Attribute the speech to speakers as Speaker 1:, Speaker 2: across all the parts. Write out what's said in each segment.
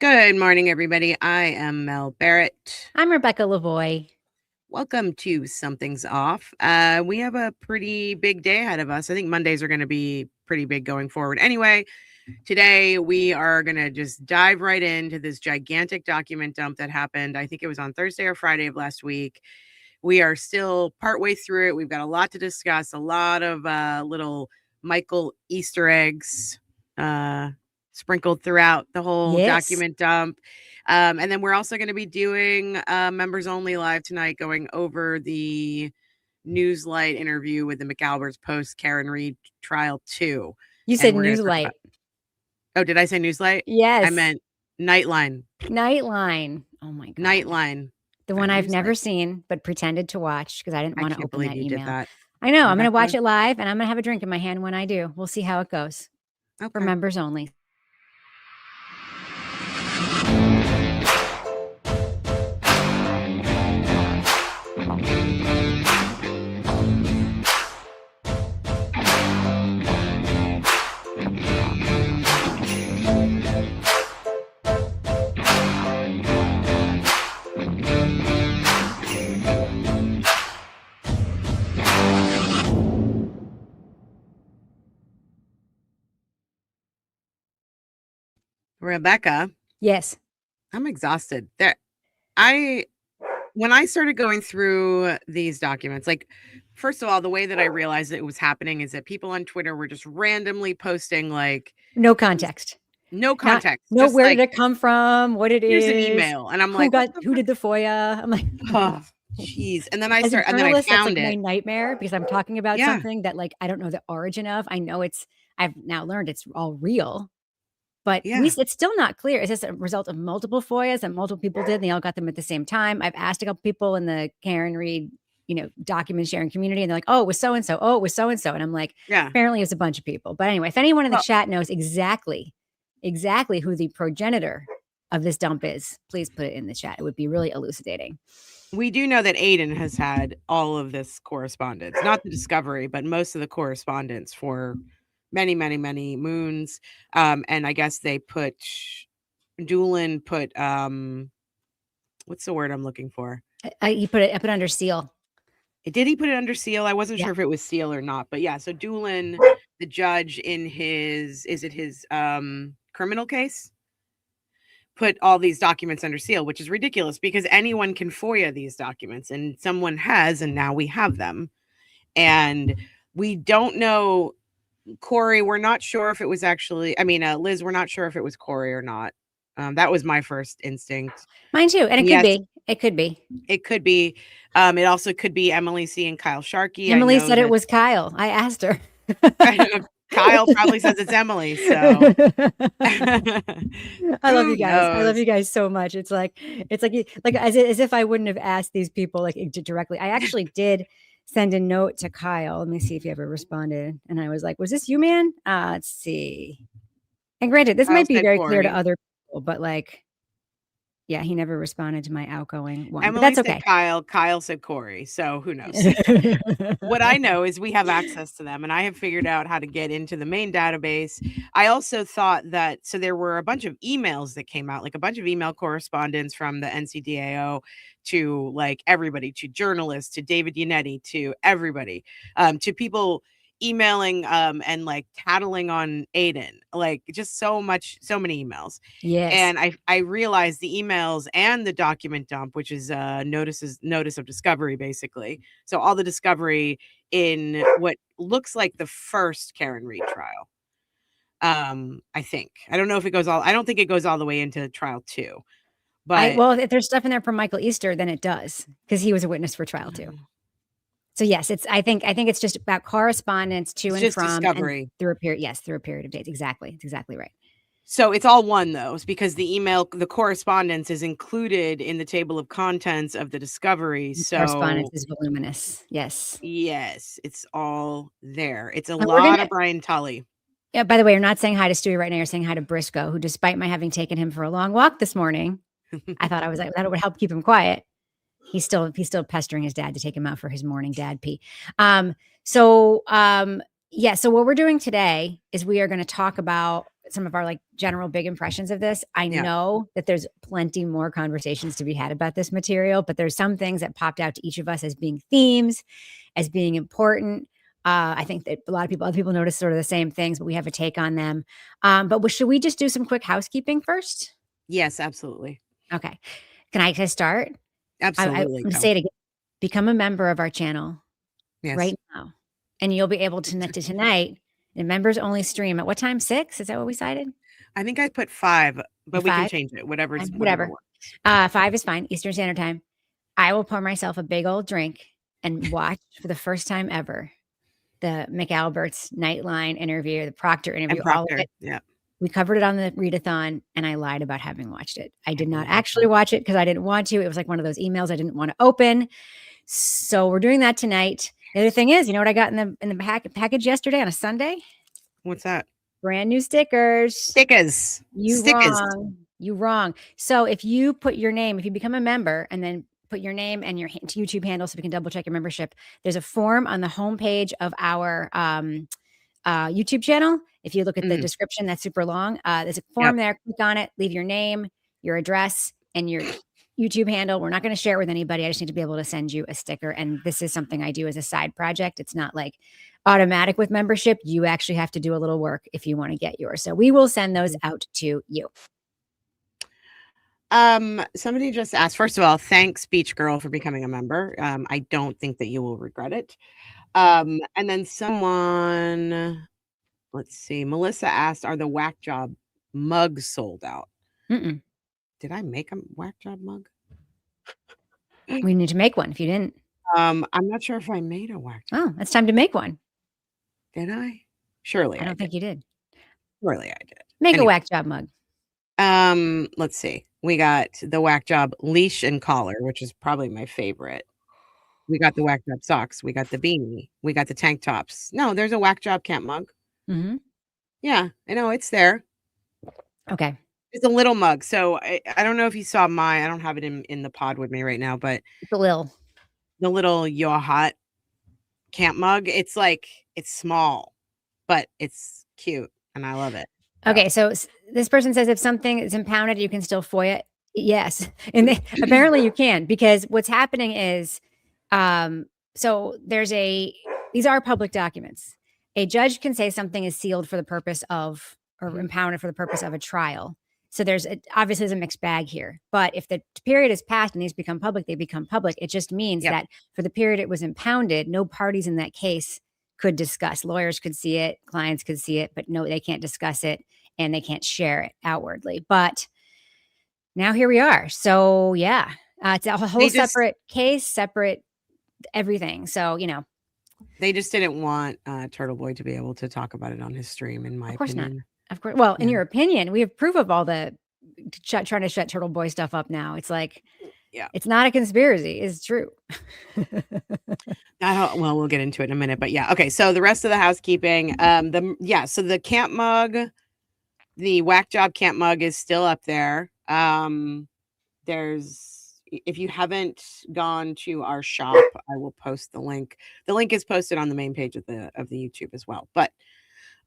Speaker 1: Good morning, everybody. I am Mel Barrett.
Speaker 2: I'm Rebecca Lavoie.
Speaker 1: Welcome to Something's Off. We have a pretty big day ahead of us. I think Mondays are going to be pretty big going forward. Anyway, today we are going to just dive right into this gigantic document dump that happened. I think it was on Thursday or Friday of last week. We are still partway through it. We've got a lot to discuss, a lot of little Michael Easter eggs sprinkled throughout the whole document dump. And then we're also going to be doing members only live tonight, going over the Newslight interview with the McAlberts post Karen Reed trial 2.
Speaker 2: You said Newslight.
Speaker 1: Oh, did I say Newslight?
Speaker 2: Yes.
Speaker 1: I meant Nightline.
Speaker 2: Nightline. Oh my God.
Speaker 1: Nightline.
Speaker 2: The one I've never seen, but pretended to watch because I didn't want to open that email.
Speaker 1: Did that.
Speaker 2: I know. I'm going to watch it live and I'm going to have a drink in my hand when I do. We'll see how it goes.
Speaker 1: Okay.
Speaker 2: For members only.
Speaker 1: Rebecca.
Speaker 2: Yes.
Speaker 1: I'm exhausted. When I started going through these documents, like, first of all, the way that I realized it was happening is that people on Twitter were just randomly posting like
Speaker 2: no context.
Speaker 1: No context.
Speaker 2: No, where did it come from? What it is?
Speaker 1: Here's an email. And I'm like,
Speaker 2: who did the FOIA? I'm like,
Speaker 1: oh, jeez. And then I found
Speaker 2: that's
Speaker 1: like
Speaker 2: my nightmare because I'm talking about something that like I don't know the origin of. I know I've now learned it's all real. But it's still not clear. Is this a result of multiple FOIAs that multiple people did and they all got them at the same time? I've asked a couple people in the Karen Reed, document sharing community, and they're like, oh, it was so-and-so. Oh, it was so-and-so. And I'm like, apparently it was a bunch of people. But anyway, if anyone in the chat knows exactly who the progenitor of this dump is, please put it in the chat. It would be really elucidating.
Speaker 1: We do know that Aiden has had all of this correspondence, not the discovery, but most of the correspondence for many, many, many moons. And I guess they Doolin put, what's the word I'm looking for?
Speaker 2: He put it under seal.
Speaker 1: Did he put it under seal? I wasn't sure if it was seal or not, but yeah. So Doolin, the judge in his criminal case, put all these documents under seal, which is ridiculous because anyone can FOIA these documents and someone has, and now we have them. And we don't know Corey, we're not sure if it was actually, Liz, we're not sure if it was Corey or not. That was my first instinct.
Speaker 2: Mine too. And it could be.
Speaker 1: It could be. It also could be Emily C. and Kyle Sharkey.
Speaker 2: Emily said it was Kyle. I asked her.
Speaker 1: Kyle probably says it's Emily. So
Speaker 2: I love you guys. I love you guys so much. It's like as if I wouldn't have asked these people like directly. I actually did send a note to Kyle. Let me see if he ever responded. And I was like, was this you, man? Let's see. And granted, this might be very clear to other people, but like, yeah, he never responded to my outgoing one.
Speaker 1: Emily
Speaker 2: but that's okay.
Speaker 1: Said Kyle said Corey. So who knows? What I know is we have access to them and I have figured out how to get into the main database. I also thought that, so there were a bunch of emails that came out, like a bunch of email correspondence from the NCDAO to like everybody, to journalists, to David Yannetti, to everybody, to people emailing and like tattling on Aiden, like just so many emails.
Speaker 2: Yes.
Speaker 1: And I realized the emails and the document dump, which is notice of discovery, basically. So all the discovery in what looks like the first Karen Reed trial. I think. I don't know if it goes I don't think it goes all the way into trial 2. But
Speaker 2: if there's stuff in there from Michael Easter, then it does, because he was a witness for trial 2. So yes, I think it's just about correspondence to and from
Speaker 1: discovery
Speaker 2: and through a period. Yes, through a period of days. Exactly. It's exactly right.
Speaker 1: So it's all one though, because the correspondence is included in the table of contents of the discovery. So
Speaker 2: correspondence is voluminous. Yes.
Speaker 1: Yes, it's all there. It's a lot of Brian Tully.
Speaker 2: Yeah. By the way, you're not saying hi to Stewie right now. You're saying hi to Briscoe, who, despite my having taken him for a long walk this morning, I thought I was like, that would help keep him quiet. He's still pestering his dad to take him out for his morning dad pee. So what we're doing today is we are going to talk about some of our like general big impressions of this. I know that there's plenty more conversations to be had about this material, but there's some things that popped out to each of us as being themes, as being important. I think that a lot of other people notice sort of the same things, but we have a take on them. But should we just do some quick housekeeping first?
Speaker 1: Yes, absolutely.
Speaker 2: Okay. Can I just start?
Speaker 1: Absolutely.
Speaker 2: I'm going to say it again. Become a member of our channel right now. And you'll be able to tonight. The members only stream at what time? 6? Is that what we decided?
Speaker 1: I think I put 5, but we can change it. Whatever.
Speaker 2: 5 is fine. Eastern Standard Time. I will pour myself a big old drink and watch for the first time ever the McAlbert's Nightline interview, the Proctor interview, all of it.
Speaker 1: Yeah.
Speaker 2: We covered it on the readathon, and I lied about having watched it. I did not actually watch it because I didn't want to. It was like one of those emails I didn't want to open. So we're doing that tonight. The other thing is, you know what I got in the package yesterday on a Sunday?
Speaker 1: What's that?
Speaker 2: Brand new stickers.
Speaker 1: Stickers.
Speaker 2: You wrong. So if you put your name, if you become a member and then put your name and your YouTube handle so we can double check your membership, there's a form on the homepage of our YouTube channel. If you look at the description, that's super long. There's a form there. Click on it. Leave your name, your address, and your YouTube handle. We're not going to share it with anybody. I just need to be able to send you a sticker. And this is something I do as a side project. It's not like automatic with membership. You actually have to do a little work if you want to get yours. So we will send those out to you.
Speaker 1: Somebody just asked, first of all, thanks Beach Girl for becoming a member. I don't think that you will regret it. And then someone, let's see, Melissa asked, are the Whack Job mugs sold out? Did I make a Whack Job mug?
Speaker 2: We need to make one if you didn't.
Speaker 1: I'm not sure if I made a Whack Job.
Speaker 2: Oh, it's time to make one.
Speaker 1: Did I? Surely
Speaker 2: I don't think you did.
Speaker 1: Surely I did.
Speaker 2: Make a Whack Job mug.
Speaker 1: Let's see. We got the Whack Job leash and collar, which is probably my favorite. We got the Whack Job socks. We got the beanie. We got the tank tops. No, there's a Whack Job camp mug. Yeah, I know it's there.
Speaker 2: Okay.
Speaker 1: It's a little mug. So I don't know if you saw mine. I don't have it in the pod with me right now, but
Speaker 2: the little
Speaker 1: You're Hot camp mug. It's like, it's small, but it's cute and I love it.
Speaker 2: Okay, so this person says if something is impounded, you can still FOIA it. Yes, and apparently you can, because what's happening is, so these are public documents. A judge can say something is sealed for the purpose of, or impounded for the purpose of a trial. So obviously there's a mixed bag here, but if the period is passed and these become public, they become public. It just means that for the period it was impounded, no parties in that case could discuss. Lawyers could see it, clients could see it, but no, they can't discuss it and they can't share it outwardly. But now here we are. So yeah, it's a whole separate case, separate everything. So,
Speaker 1: they just didn't want Turtle Boy to be able to talk about it on his stream, in my opinion.
Speaker 2: Of course not. Of course. Well, in your opinion, we have proof of all the trying to shut Turtle Boy stuff up now. It's like, it's not a conspiracy. It's true.
Speaker 1: Well, we'll get into it in a minute, but yeah. Okay. So the rest of the housekeeping, so the camp mug, the Whack Job camp mug is still up there. If you haven't gone to our shop, I will post the link. The link is posted on the main page of the YouTube as well, but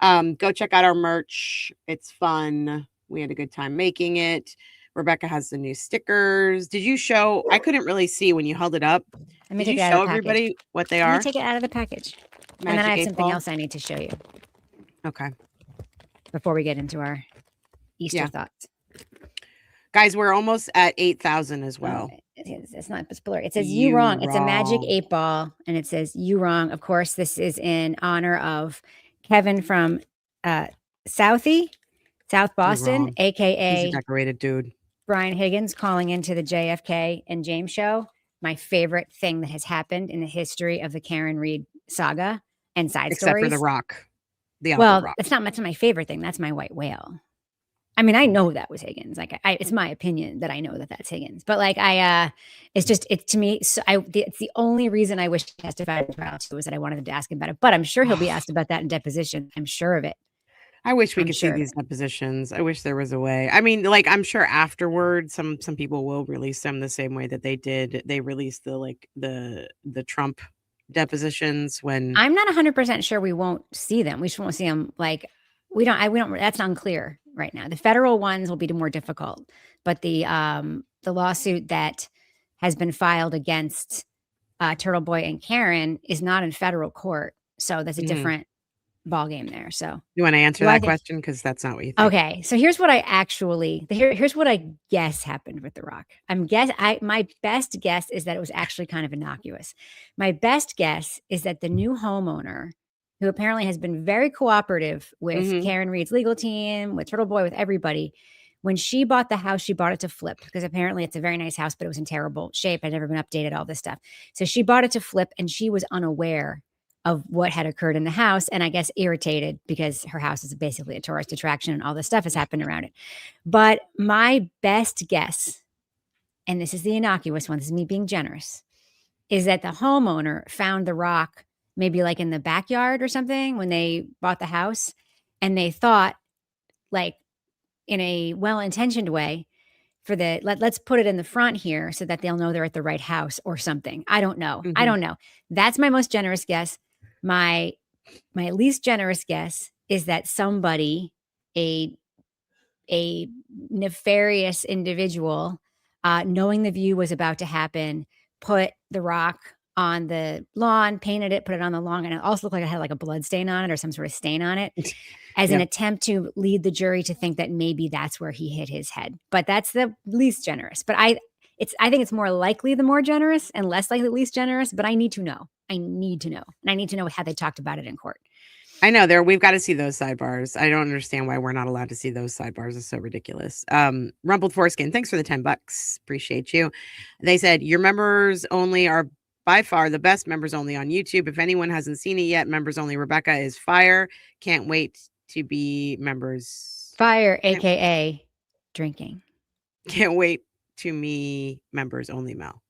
Speaker 1: go check out our merch. It's fun. We had a good time making it. Rebecca has the new stickers. Did you show? I couldn't really see when you held it up. Did you show everybody what they are?
Speaker 2: Let me take it out of the package. And then I have something else I need to show you.
Speaker 1: Okay.
Speaker 2: Before we get into our Easter thoughts.
Speaker 1: Guys, we're almost at 8,000 as well.
Speaker 2: It's blurry. It says you wrong. It's a magic 8 ball. And it says you wrong. Of course, this is in honor of Kevin from South Boston, aka
Speaker 1: he's a decorated dude.
Speaker 2: Brian Higgins, calling into the JFK and James show. My favorite thing that has happened in the history of the Karen Reed saga and side
Speaker 1: except
Speaker 2: stories.
Speaker 1: For the Rock.
Speaker 2: Rock. That's not my favorite thing. That's my white whale. I mean, I know that was Higgins. Like, it's my opinion that I know that that's Higgins. But like, to me. So it's the only reason I wish he testified in trial too, was that I wanted to ask him about it. But I'm sure he'll be asked about that in deposition. I'm sure of it.
Speaker 1: I wish we could see these depositions. I wish there was a way. I mean, like, I'm sure afterwards, some people will release them the same way that they did. They released the Trump depositions when.
Speaker 2: I'm not 100% sure we won't see them. We just won't see them like we don't, that's unclear right now. The federal ones will be more difficult, but the lawsuit that has been filed against Turtle Boy and Karen is not in federal court. So that's a different ball game there. So
Speaker 1: you want to answer that question? Because that's not what you think.
Speaker 2: Okay. So here's what here's what I guess happened with The Rock. My best guess is that it was actually kind of innocuous. My best guess is that the new homeowner, who apparently has been very cooperative with Karen Reed's legal team, with Turtle Boy, with everybody, when she bought the house, she bought it to flip, because apparently it's a very nice house, but it was in terrible shape. Had never been updated, all this stuff. So she bought it to flip, and she was unaware of what had occurred in the house, and I guess irritated because her house is basically a tourist attraction and all this stuff has happened around it. But my best guess, and this is the innocuous one, this is me being generous, is that the homeowner found The Rock maybe like in the backyard or something when they bought the house, and they thought, like, in a well-intentioned way, for let's put it in the front here so that they'll know they're at the right house or something. I don't know. I don't know. That's my most generous guess. My least generous guess is that somebody, a nefarious individual, knowing the view was about to happen, put The Rock on the lawn, painted it, put it on the lawn, and it also looked like it had like a blood stain on it or some sort of stain on it, as an attempt to lead the jury to think that maybe that's where he hit his head. But that's the least generous. But I think it's more likely the more generous and less likely the least generous, but I need to know. I need to know. And I need to know how they talked about it in court.
Speaker 1: I know we've got to see those sidebars. I don't understand why we're not allowed to see those sidebars. It's so ridiculous. Rumpled Foreskin, thanks for the $10. Appreciate you. They said your members only are by far the best. Members only on YouTube. If anyone hasn't seen it yet, members only Rebecca is fire. Can't wait to be members.
Speaker 2: Fire, aka drinking.
Speaker 1: Can't wait to me members only Mel.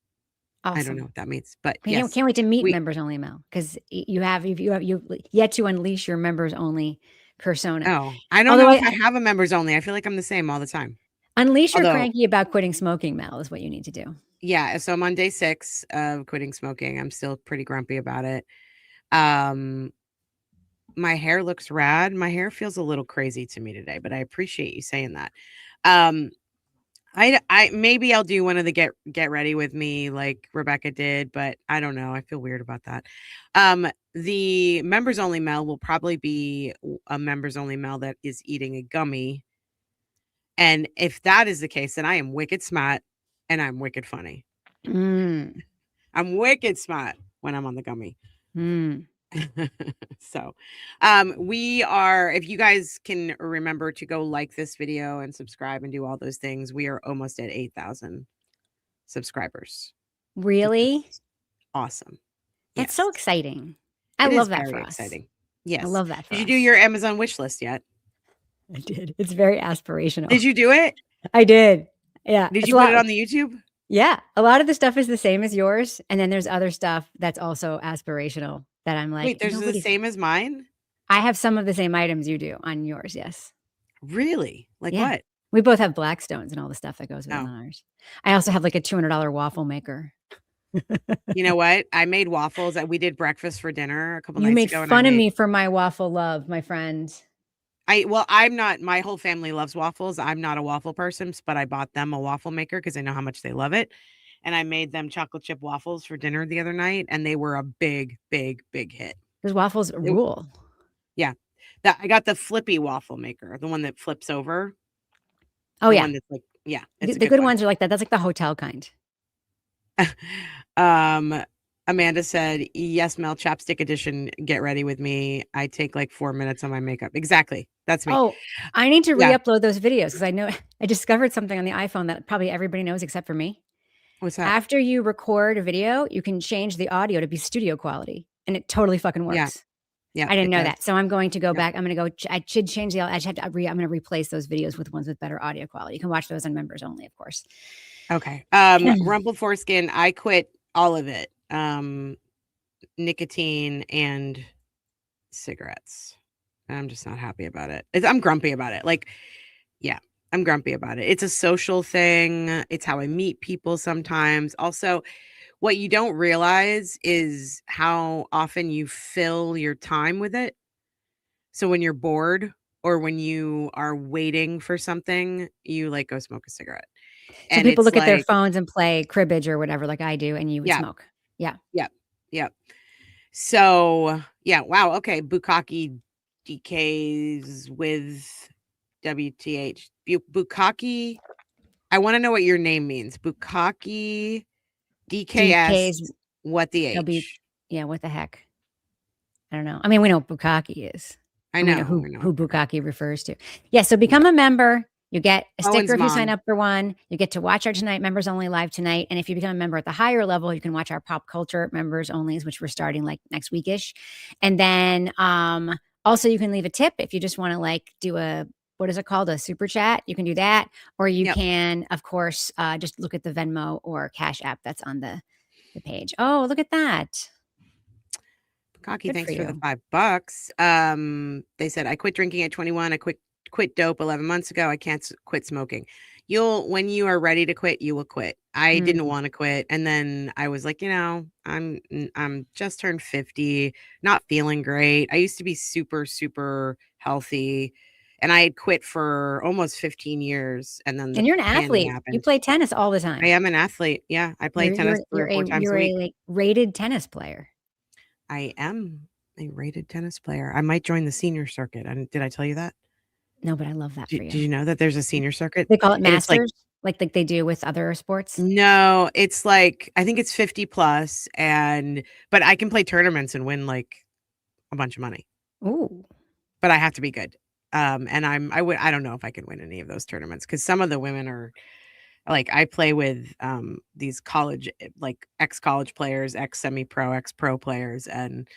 Speaker 1: Awesome. I don't know what that means, but
Speaker 2: can't wait to meet members only Mel, because you have yet to unleash your members only persona.
Speaker 1: Oh, I don't know if I have a members only. I feel like I'm the same all the time.
Speaker 2: Unleash your cranky about quitting smoking, Mel, is what you need to do.
Speaker 1: Yeah, so I'm on day 6 of quitting smoking. I'm still pretty grumpy about it. My hair looks rad. My hair feels a little crazy to me today, but I appreciate you saying that. I maybe I'll do one of the get ready with me like Rebecca did, but I don't know. I feel weird about that. The members only Mel will probably be a members only Mel that is eating a gummy. And if that is the case, then I am wicked smart and I'm wicked funny. I'm wicked smart when I'm on the gummy. So if you guys can remember to go like this video and subscribe and do all those things, we are almost at 8,000 subscribers.
Speaker 2: Really?
Speaker 1: Awesome.
Speaker 2: That's so exciting. I love that for us.
Speaker 1: Exciting. Yes.
Speaker 2: I love that for us.
Speaker 1: Did you do your Amazon wish list yet?
Speaker 2: I did. It's very aspirational.
Speaker 1: Did you do it?
Speaker 2: I did. Yeah.
Speaker 1: Did you put it on the YouTube?
Speaker 2: Yeah. A lot of the stuff is the same as yours. And then there's other stuff that's also aspirational that I'm like,
Speaker 1: wait, there's the same as mine?
Speaker 2: I have some of the same items you do on yours. Yes.
Speaker 1: Really? Like what?
Speaker 2: We both have Blackstones and all the stuff that goes with ours. I also have like a $200 waffle maker.
Speaker 1: You know what? I made waffles. We did breakfast for dinner a couple nights ago.
Speaker 2: You made fun of me for my waffle love, my friend.
Speaker 1: I'm not, my whole family loves waffles. I'm not a waffle person, but I bought them a waffle maker because I know how much they love it. And I made them chocolate chip waffles for dinner the other night, and they were a big, big, big hit.
Speaker 2: Those waffles rule.
Speaker 1: Yeah. I got the flippy waffle maker, the one that flips over.
Speaker 2: Oh, yeah.
Speaker 1: That's like, yeah.
Speaker 2: The good ones are like that. That's like the hotel kind.
Speaker 1: Amanda said, yes, Mel, chapstick edition. Get ready with me. I take like 4 minutes on my makeup. Exactly. That's me.
Speaker 2: Oh, I need to re-upload those videos because I know I discovered something on the iPhone that probably everybody knows except for me.
Speaker 1: What's that?
Speaker 2: After you record a video, you can change the audio to be studio quality, and it totally fucking works.
Speaker 1: Yeah.
Speaker 2: I didn't know that. So I'm going to go back. I'm going to go, I should change the, I should have to, I'm going to replace those videos with ones with better audio quality. You can watch those on members only, of course.
Speaker 1: Okay. Rumpled Foreskin, I quit all of it. Nicotine and cigarettes. I'm just not happy about it. I'm grumpy about it. Like, yeah, I'm grumpy about it. It's a social thing. It's how I meet people sometimes. Also, what you don't realize is how often you fill your time with it. So when you're bored or when you are waiting for something, you like go smoke a cigarette.
Speaker 2: So
Speaker 1: And
Speaker 2: people
Speaker 1: it's
Speaker 2: look at their
Speaker 1: like,
Speaker 2: phones and play cribbage or whatever, like I do, and you would
Speaker 1: yeah,
Speaker 2: smoke. Yeah.
Speaker 1: yeah, yeah. So yeah, wow. Okay, bukkake DKs with WTH. Bukkake. I want to know what your name means. Bukkake DKS.
Speaker 2: DK's
Speaker 1: What the
Speaker 2: W.
Speaker 1: H?
Speaker 2: Yeah. What the heck? I don't know. I mean, we know what bukkake is.
Speaker 1: I
Speaker 2: And we know
Speaker 1: know.
Speaker 2: who
Speaker 1: I know.
Speaker 2: bukkake refers to. Yeah. So become a member. You get a sticker
Speaker 1: Owen's
Speaker 2: if you sign
Speaker 1: mom.
Speaker 2: up for one. You get to watch our Tonight Members Only live tonight. And if you become a member at the higher level, you can watch our pop culture members onlys, which we're starting like next weekish. And then also you can leave a tip if you just want to like do a, what is it called? A super chat. You can do that. Or you can, of course, just look at the Venmo or Cash App that's on the page. Oh, look at that.
Speaker 1: Cocky, thanks for the $5. They said, I quit drinking at 21. I quit dope 11 months ago. I can't quit smoking. When you are ready to quit, you will quit. I didn't want to quit. And then I was like, I'm just turned 50, not feeling great. I used to be super, super healthy. And I had quit for almost 15 years. And then
Speaker 2: you're an athlete. You play tennis all the time.
Speaker 1: I am an athlete. Yeah. I play tennis 3 or 4 times a week.
Speaker 2: You're a like rated tennis player.
Speaker 1: I am a rated tennis player. I might join the senior circuit. Did I tell you that?
Speaker 2: No, but I love that for you.
Speaker 1: Did you know that there's a senior circuit?
Speaker 2: They call it masters, like they do with other sports?
Speaker 1: No, it's like, I think it's 50 plus, but I can play tournaments and win like a bunch of money.
Speaker 2: Ooh.
Speaker 1: But I have to be good. And I don't know if I can win any of those tournaments because some of the women are like, I play with these college, like ex-college players, ex-semi-pro, ex-pro players, and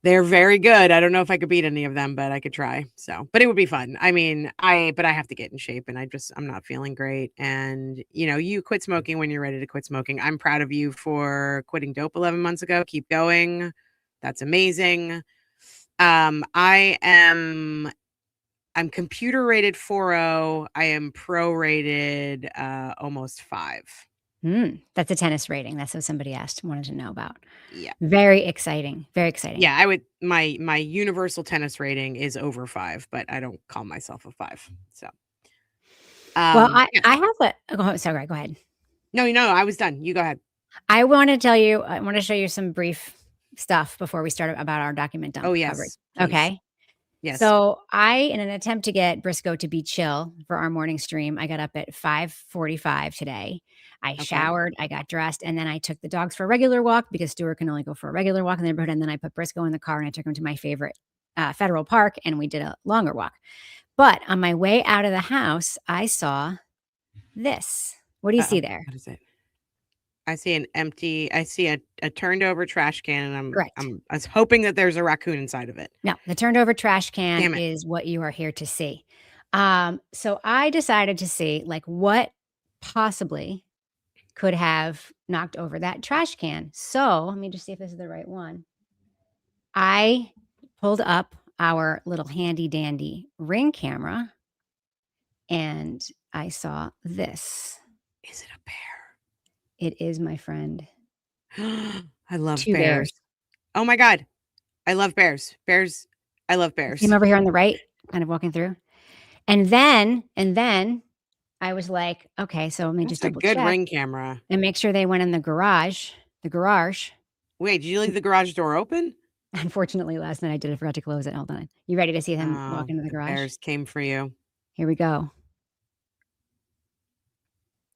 Speaker 1: they're very good. I don't know if I could beat any of them, but I could try. So, but it would be fun. I mean, but I have to get in shape and I'm not feeling great. And, you quit smoking when you're ready to quit smoking. I'm proud of you for quitting dope 11 months ago. Keep going. That's amazing. I'm computer rated 4.0. I am pro rated almost 5.
Speaker 2: That's a tennis rating. That's what somebody wanted to know about.
Speaker 1: Yeah.
Speaker 2: Very exciting. Very exciting.
Speaker 1: Yeah, my universal tennis rating is over 5, but I don't call myself a 5. So
Speaker 2: well, I have sorry, go ahead.
Speaker 1: No, I was done. You go ahead.
Speaker 2: I want to show you some brief stuff before we start about our document dump coverage.
Speaker 1: Please.
Speaker 2: Okay.
Speaker 1: Yes.
Speaker 2: So in an attempt to get Briscoe to be chill for our morning stream, I got up at 5:45 today. I showered, I got dressed, and then I took the dogs for a regular walk because Stuart can only go for a regular walk in the neighborhood. And then I put Briscoe in the car and I took him to my favorite federal park and we did a longer walk. But on my way out of the house, I saw this. What do you see there?
Speaker 1: What is it? I see a turned over trash can, and I was hoping that there's a raccoon inside of it.
Speaker 2: No, the turned over trash can is what you are here to see. So I decided to see like what possibly could have knocked over that trash can. So let me just see if this is the right one. I pulled up our little handy dandy Ring camera and I saw this.
Speaker 1: Is it a bear?
Speaker 2: It is, my friend.
Speaker 1: I love bears. Oh my God. I love bears. I love bears.
Speaker 2: Came over here on the right, kind of walking through. And then I was like, okay, so let me just double check.
Speaker 1: That's a good Ring camera.
Speaker 2: And make sure they went in the garage.
Speaker 1: Wait, did you leave the garage door open?
Speaker 2: Unfortunately, last night I did. I forgot to close it. Hold on. You ready to see them walk into the garage?
Speaker 1: Bears came for you.
Speaker 2: Here we go.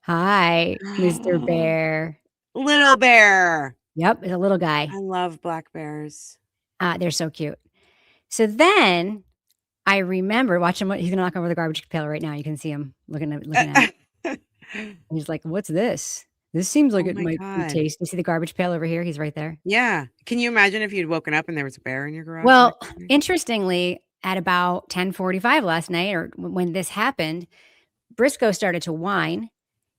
Speaker 2: Hi, Mr. Bear.
Speaker 1: Little bear.
Speaker 2: Yep, it's a little guy.
Speaker 1: I love black bears.
Speaker 2: They're so cute. So then I remember watching he's gonna knock over the garbage pail right now. You can see him looking at it. He's like, "What's this? This seems like it might be tasty." You see the garbage pail over here? He's right there.
Speaker 1: Yeah. Can you imagine if you'd woken up and there was a bear in your garage?
Speaker 2: Well, interestingly, at about 10:45 last night, or when this happened, Briscoe started to whine.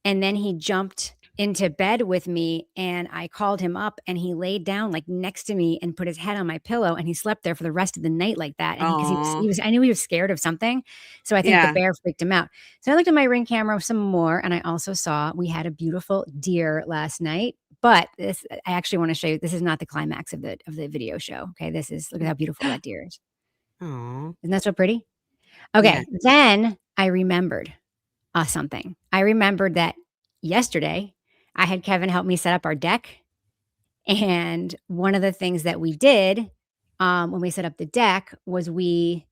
Speaker 2: And then he jumped into bed with me and I called him up and he laid down like next to me and put his head on my pillow and he slept there for the rest of the night like that. And I knew he was scared of something. So I think the bear freaked him out. So I looked at my Ring camera some more and I also saw we had a beautiful deer last night. But I actually want to show you, this is not the climax of the video show. Okay. Look at how beautiful that deer is.
Speaker 1: Aww.
Speaker 2: Isn't that so pretty? Okay. Yeah. Then I remembered something. I remembered that yesterday I had Kevin help me set up our deck. And one of the things that we did when we set up the deck was we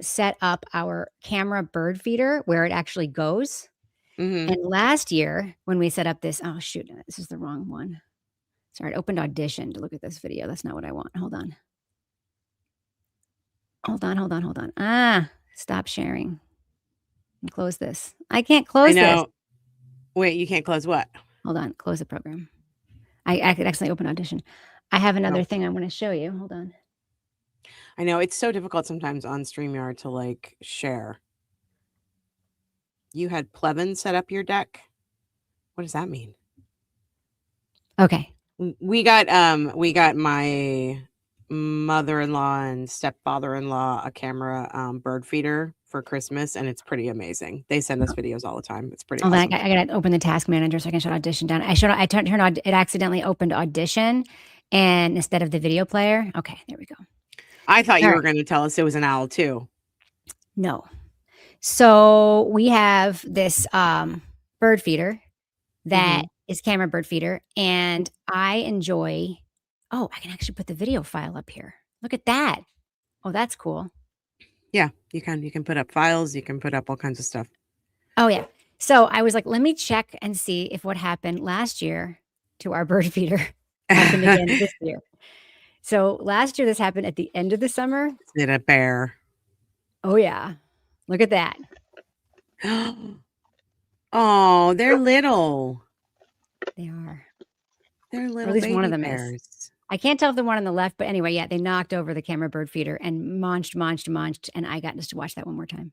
Speaker 2: set up our camera bird feeder where it actually goes.
Speaker 1: Mm-hmm.
Speaker 2: And last year when we set up this, oh shoot, this is the wrong one. Sorry, I opened Audition to look at this video. That's not what I want. Hold on. Stop sharing. And close this. I can't close this.
Speaker 1: Wait, you can't close what?
Speaker 2: Hold on. Close the program. I could accidentally open Audition. I have another thing I want to show you. Hold on.
Speaker 1: I know it's so difficult sometimes on StreamYard to like share. You had Plevin set up your deck. What does that mean?
Speaker 2: Okay.
Speaker 1: We got my mother-in-law and stepfather-in-law a camera bird feeder for Christmas, and it's pretty amazing. They send us videos all the time. It's pretty awesome.
Speaker 2: I gotta open the task manager so I can shut Audition down. It accidentally opened Audition and instead of the video player. Okay, there we go.
Speaker 1: I thought you were going to tell us it was an owl too.
Speaker 2: No. So we have this bird feeder that is camera bird feeder, and I enjoy. Oh, I can actually put the video file up here. Look at that. Oh, that's cool.
Speaker 1: Yeah, you can. You can put up files. You can put up all kinds of stuff.
Speaker 2: Oh, yeah. So I was like, let me check and see if what happened last year to our bird feeder happened again this year. So last year, this happened at the end of the summer.
Speaker 1: Is it a bear?
Speaker 2: Oh, yeah. Look at that.
Speaker 1: Oh, they're little.
Speaker 2: They are.
Speaker 1: They're little.
Speaker 2: Or at least
Speaker 1: baby
Speaker 2: one of them
Speaker 1: bears.
Speaker 2: is. I can't tell if the one on the left, but anyway, yeah, they knocked over the camera bird feeder and munched, and I got just to watch that one more time.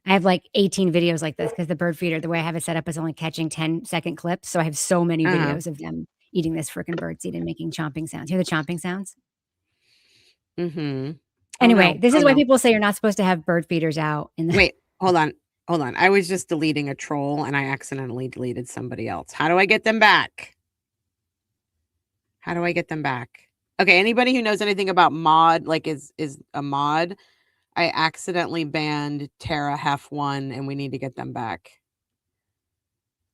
Speaker 2: I have like 18 videos like this because the bird feeder, the way I have it set up, is only catching 10-second clips. So I have so many videos of them eating this freaking birdseed and making chomping sounds. Hear the chomping sounds?
Speaker 1: Mm-hmm.
Speaker 2: Anyway, this is why people say you're not supposed to have bird feeders out.
Speaker 1: Wait, hold on. I was just deleting a troll and I accidentally deleted somebody else. How do I get them back? Okay, anybody who knows anything about mod, like is a mod, I accidentally banned Tara Hef1 and we need to get them back.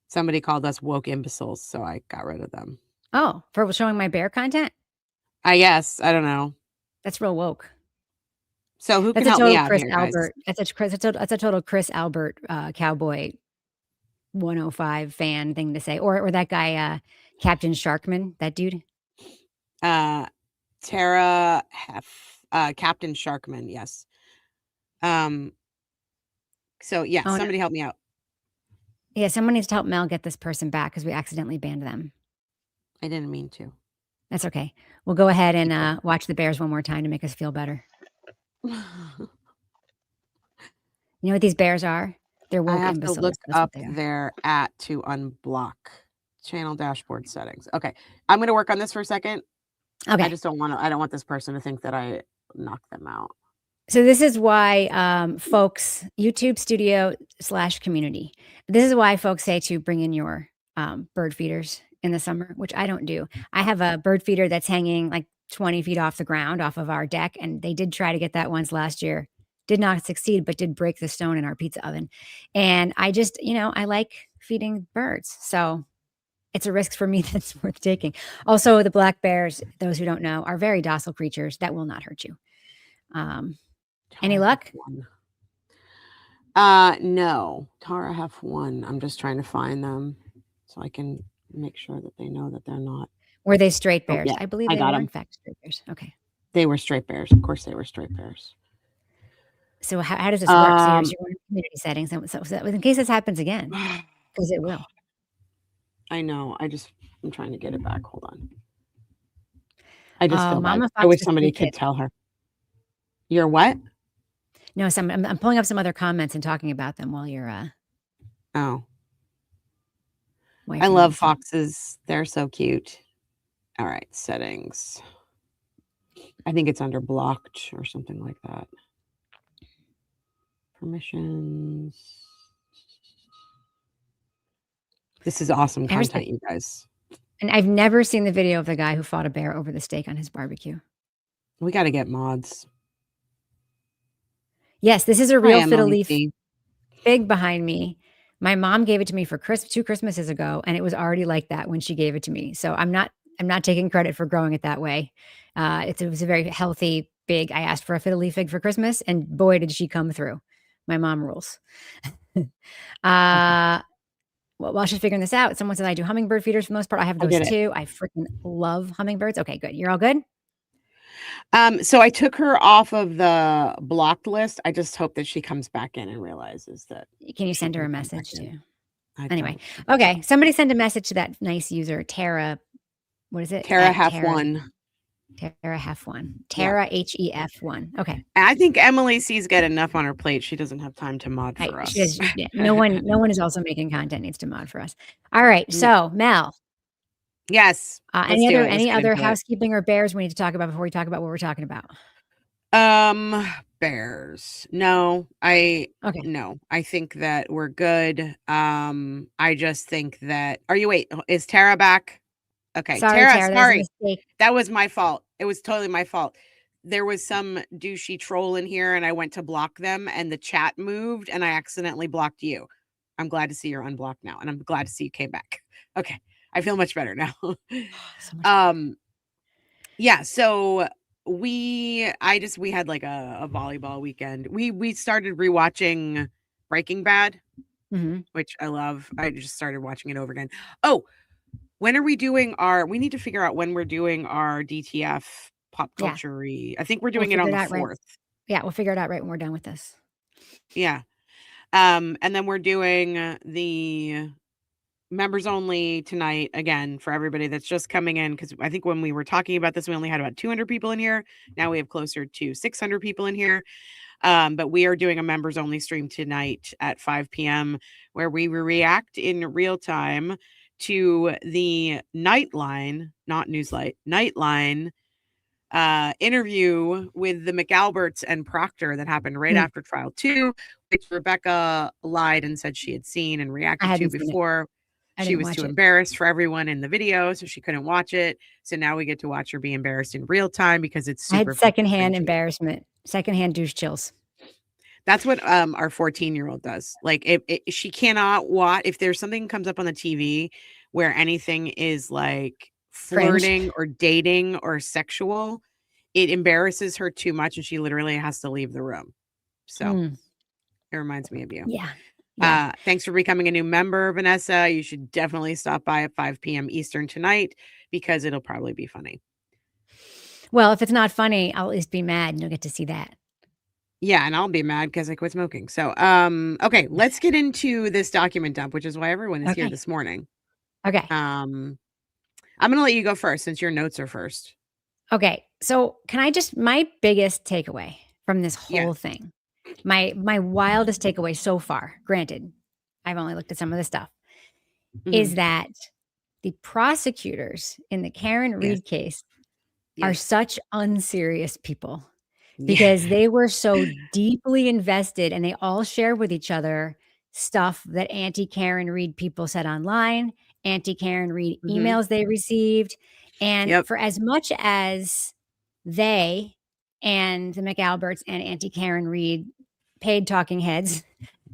Speaker 1: Somebody called us woke imbeciles, so I got rid of them.
Speaker 2: Oh, for showing my bear content?
Speaker 1: I guess. I don't know.
Speaker 2: That's real woke.
Speaker 1: So who can help me out
Speaker 2: Chris
Speaker 1: here,
Speaker 2: Albert.
Speaker 1: guys?
Speaker 2: That's a total Chris Albert cowboy 105 fan thing to say. Or that guy, Captain Sharkman, that dude.
Speaker 1: Tara Hef, Captain Sharkman, yes. So yeah, somebody help me out.
Speaker 2: Yeah, someone needs to help Mel get this person back because we accidentally banned them.
Speaker 1: I didn't mean to.
Speaker 2: That's okay. We'll go ahead and watch the Bears one more time to make us feel better. You know what these bears are? They're woke imbeciles.
Speaker 1: I have to look up their to unblock channel dashboard settings. Okay, I'm going to work on this for a second.
Speaker 2: Okay.
Speaker 1: I just don't want this person to think that I knocked them out.
Speaker 2: So this is why folks, YouTube studio / community. This is why folks say to bring in your bird feeders in the summer, which I don't do. I have a bird feeder that's hanging like 20 feet off the ground off of our deck. And they did try to get that once last year. Did not succeed, but did break the stone in our pizza oven. And I just, I like feeding birds. So it's a risk for me that's worth taking. Also, the black bears, those who don't know, are very docile creatures that will not hurt you. Any luck?
Speaker 1: No. Tara Hef1. I'm just trying to find them so I can make sure that they know that they're not.
Speaker 2: Were they straight bears?
Speaker 1: Oh, yeah.
Speaker 2: I believe they were in fact straight bears. Okay.
Speaker 1: They were straight bears. Of course they were straight bears.
Speaker 2: So how does this work? So you're going to community settings. So in case this happens again, because it will.
Speaker 1: I know. I'm trying to get it back. Hold on. I just feel bad.
Speaker 2: Mama
Speaker 1: I wish somebody could tell her. You're what?
Speaker 2: No, I'm pulling up some other comments and talking about them while you're
Speaker 1: I love foxes. They're so cute. All right, settings. I think it's under blocked or something like that. Permissions. This is awesome content, you guys.
Speaker 2: And I've never seen the video of the guy who fought a bear over the steak on his barbecue.
Speaker 1: We got to get mods.
Speaker 2: Yes, this is a real fiddle-leaf
Speaker 1: Emily.
Speaker 2: fig behind me. My mom gave it to me for 2 Christmases ago, and it was already like that when she gave it to me. So I'm not taking credit for growing it that way. It was a very healthy fig. I asked for a fiddle-leaf fig for Christmas, and boy, did she come through. My mom rules. Well, while she's figuring this out, someone said I do hummingbird feeders for the most part. I have those too. I freaking love hummingbirds. Okay, good. You're all good?
Speaker 1: So I took her off of the blocked list. I just hope that she comes back in and realizes that.
Speaker 2: Can you send her a message too?
Speaker 1: Anyway,
Speaker 2: okay. Somebody send a message to that nice user, Tara. What is it?
Speaker 1: Tara Hef1.
Speaker 2: Tara Hef1. Tara HEF1. Okay.
Speaker 1: I think Emily C's got enough on her plate. She doesn't have time to mod for us.
Speaker 2: Yeah, no one is also making content needs to mod for us. All right. So Mel.
Speaker 1: Yes.
Speaker 2: Any other housekeeping or bears we need to talk about before we talk about what we're talking about?
Speaker 1: Bears. No, I think that we're good. I just think that is Tara back? Okay. Tara, sorry. That was my fault. It was totally my fault. There was some douchey troll in here and I went to block them and the chat moved and I accidentally blocked you. I'm glad to see you're unblocked now and I'm glad to see you came back. Okay. I feel much better now. Yeah, so we had like a volleyball weekend. We started rewatching Breaking Bad, which I love. I just started watching it over again. Oh, when are we doing we need to figure out when we're doing our DTF pop culture. I think we're doing it on the 4th.
Speaker 2: Yeah, we'll figure it out right when we're done with this.
Speaker 1: Yeah. And then we're doing the members only tonight again for everybody that's just coming in, because I think when we were talking about this, we only had about 200 people in here. Now we have closer to 600 people in here. But we are doing a members only stream tonight at 5 p.m. where we react in real time to the Nightline, not Newslight, Nightline interview with the McAlberts and Proctor that happened right after trial 2, which Rebecca lied and said she had seen and reacted to before. She was too embarrassed for everyone in the video, so she couldn't watch it. So now we get to watch her be embarrassed in real time because it's super.
Speaker 2: I had secondhand embarrassment, secondhand douche chills.
Speaker 1: That's what our 14-year-old does. Like if she cannot watch, if there's something comes up on the TV where anything is like flirting or dating or sexual, it embarrasses her too much and she literally has to leave the room. So it reminds me of you.
Speaker 2: Yeah.
Speaker 1: Thanks for becoming a new member, Vanessa. You should definitely stop by at 5 p.m. Eastern tonight because it'll probably be funny.
Speaker 2: Well, if it's not funny, I'll at least be mad and you'll get to see that.
Speaker 1: Yeah, and I'll be mad because I quit smoking. So, okay, let's get into this document dump, which is why everyone is here this morning.
Speaker 2: Okay.
Speaker 1: I'm going to let you go first since your notes are first.
Speaker 2: Okay. So my biggest takeaway from this whole thing, my wildest takeaway so far, granted, I've only looked at some of the stuff, is that the prosecutors in the Karen Reed case are such unserious people because they were so deeply invested and they all share with each other stuff that anti-Karen Reed people said online, anti-Karen Reed emails they received. And for as much as they and the McAlberts and anti-Karen Reed paid talking heads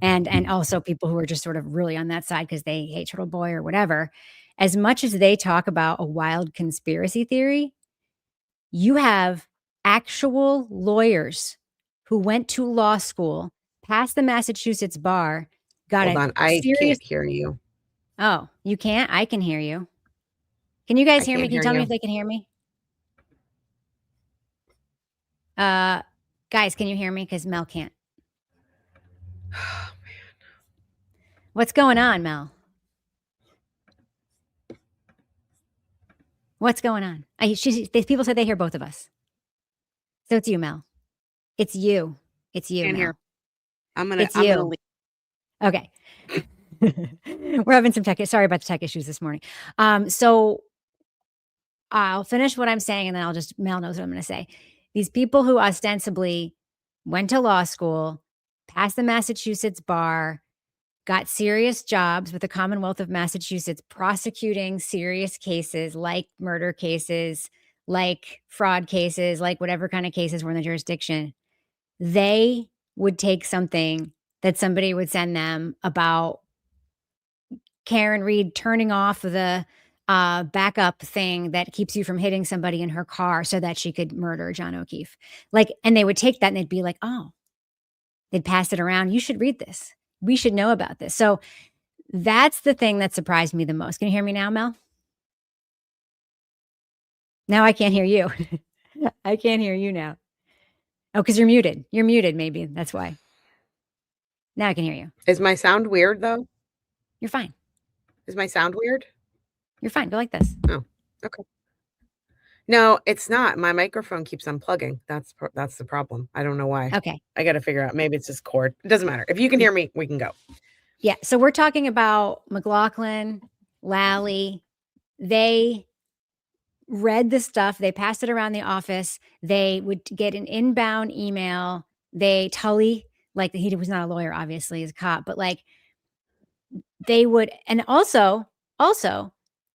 Speaker 2: and also people who are just sort of really on that side because they hate Turtle Boy or whatever, as much as they talk about a wild conspiracy theory, you have actual lawyers who went to law school, passed the Massachusetts bar, got
Speaker 1: I can't hear you.
Speaker 2: Oh, you can't? I can hear you. Can you guys hear me? Can you tell me if they can hear me? Guys, can you hear me? Because Mel can't. Oh, man. What's going on, Mel? What's going on? People said they hear both of us. So it's you, Mel. It's you. It's you, Mel.
Speaker 1: Hear. I'm gonna leave.
Speaker 2: Okay. We're having some sorry about the tech issues this morning. So I'll finish what I'm saying and then Mel knows what I'm going to say. These people who ostensibly went to law school, passed the Massachusetts bar, got serious jobs with the Commonwealth of Massachusetts, prosecuting serious cases like murder cases, like fraud cases, like whatever kind of cases were in the jurisdiction. They would take something that somebody would send them about Karen Reed turning off the backup thing that keeps you from hitting somebody in her car so that she could murder John O'Keefe. Like, and they would take that and they'd be like, oh, they'd pass it around. You should read this. We should know about this. So that's the thing that surprised me the most. Can you hear me now, Mel? Now I can't hear you. I can't hear you now. Oh, because you're muted. You're muted, maybe. That's why. Now I can hear you.
Speaker 1: Is my sound weird, though?
Speaker 2: You're fine.
Speaker 1: Is my sound weird?
Speaker 2: You're fine. Go like this.
Speaker 1: Oh, okay. No, it's not. My microphone keeps unplugging. That's the problem. I don't know why.
Speaker 2: Okay.
Speaker 1: I got to figure out. Maybe it's this cord. It doesn't matter. If you can hear me, we can go.
Speaker 2: Yeah. So we're talking about McLaughlin, Lally. They read the stuff. They passed it around the office. They would get an inbound email. Tully, like he was not a lawyer, obviously, he's a cop, but like they would, and also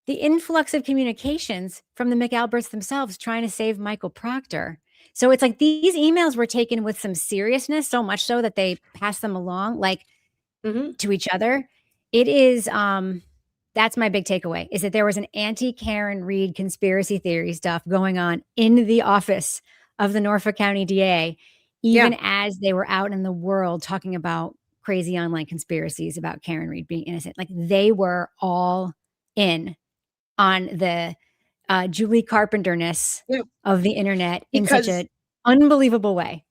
Speaker 2: the influx of communications from the McAlberts themselves trying to save Michael Proctor. So it's like these emails were taken with some seriousness, so much so that they passed them along like to each other. It is, that's my big takeaway, is that there was an anti-Karen Reed conspiracy theory stuff going on in the office of the Norfolk County DA, even as they were out in the world talking about crazy online conspiracies about Karen Reed being innocent. Like they were all in on the Julie Carpenter-ness of the internet in such an unbelievable way.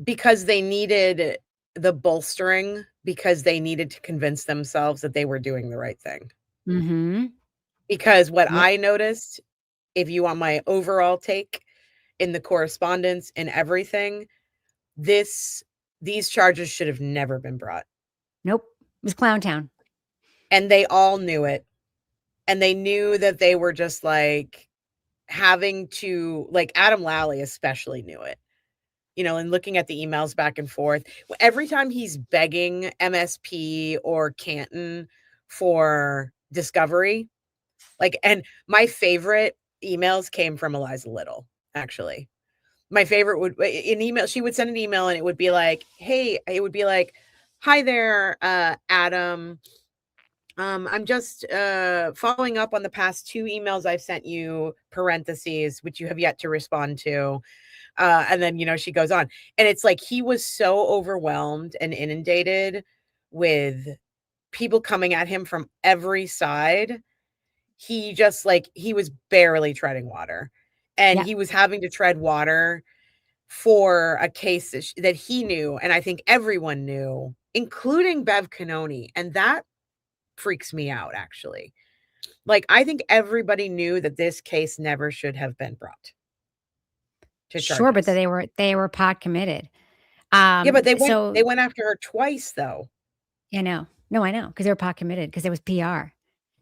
Speaker 1: Because they needed the bolstering, because they needed to convince themselves that they were doing the right thing.
Speaker 2: Mm-hmm.
Speaker 1: Because what I noticed, if you want my overall take in the correspondence and everything, these charges should have never been brought.
Speaker 2: Nope. It was Clown Town.
Speaker 1: And they all knew it. And they knew that they were just like having to, like Adam Lally especially knew it, you know, and looking at the emails back and forth. Every time he's begging MSP or Canton for discovery, like, and my favorite emails came from Eliza Little, actually. My favorite would, an email, she would send an email and it would be like, hey, it would be like, hi there, Adam. I'm just following up on the past 2 emails I've sent you, parentheses, which you have yet to respond to. And then, you know, she goes on. And it's like he was so overwhelmed and inundated with people coming at him from every side. He just like, he was barely treading water. And he was having to tread water for a case that he knew. And I think everyone knew, including Bev Cannoni. And that freaks me out, actually. Like, I think everybody knew that this case never should have been brought to charges.
Speaker 2: Sure, but they were pot committed.
Speaker 1: But they went after her twice, though.
Speaker 2: I know. No, I know, because they were pot committed, because it was PR.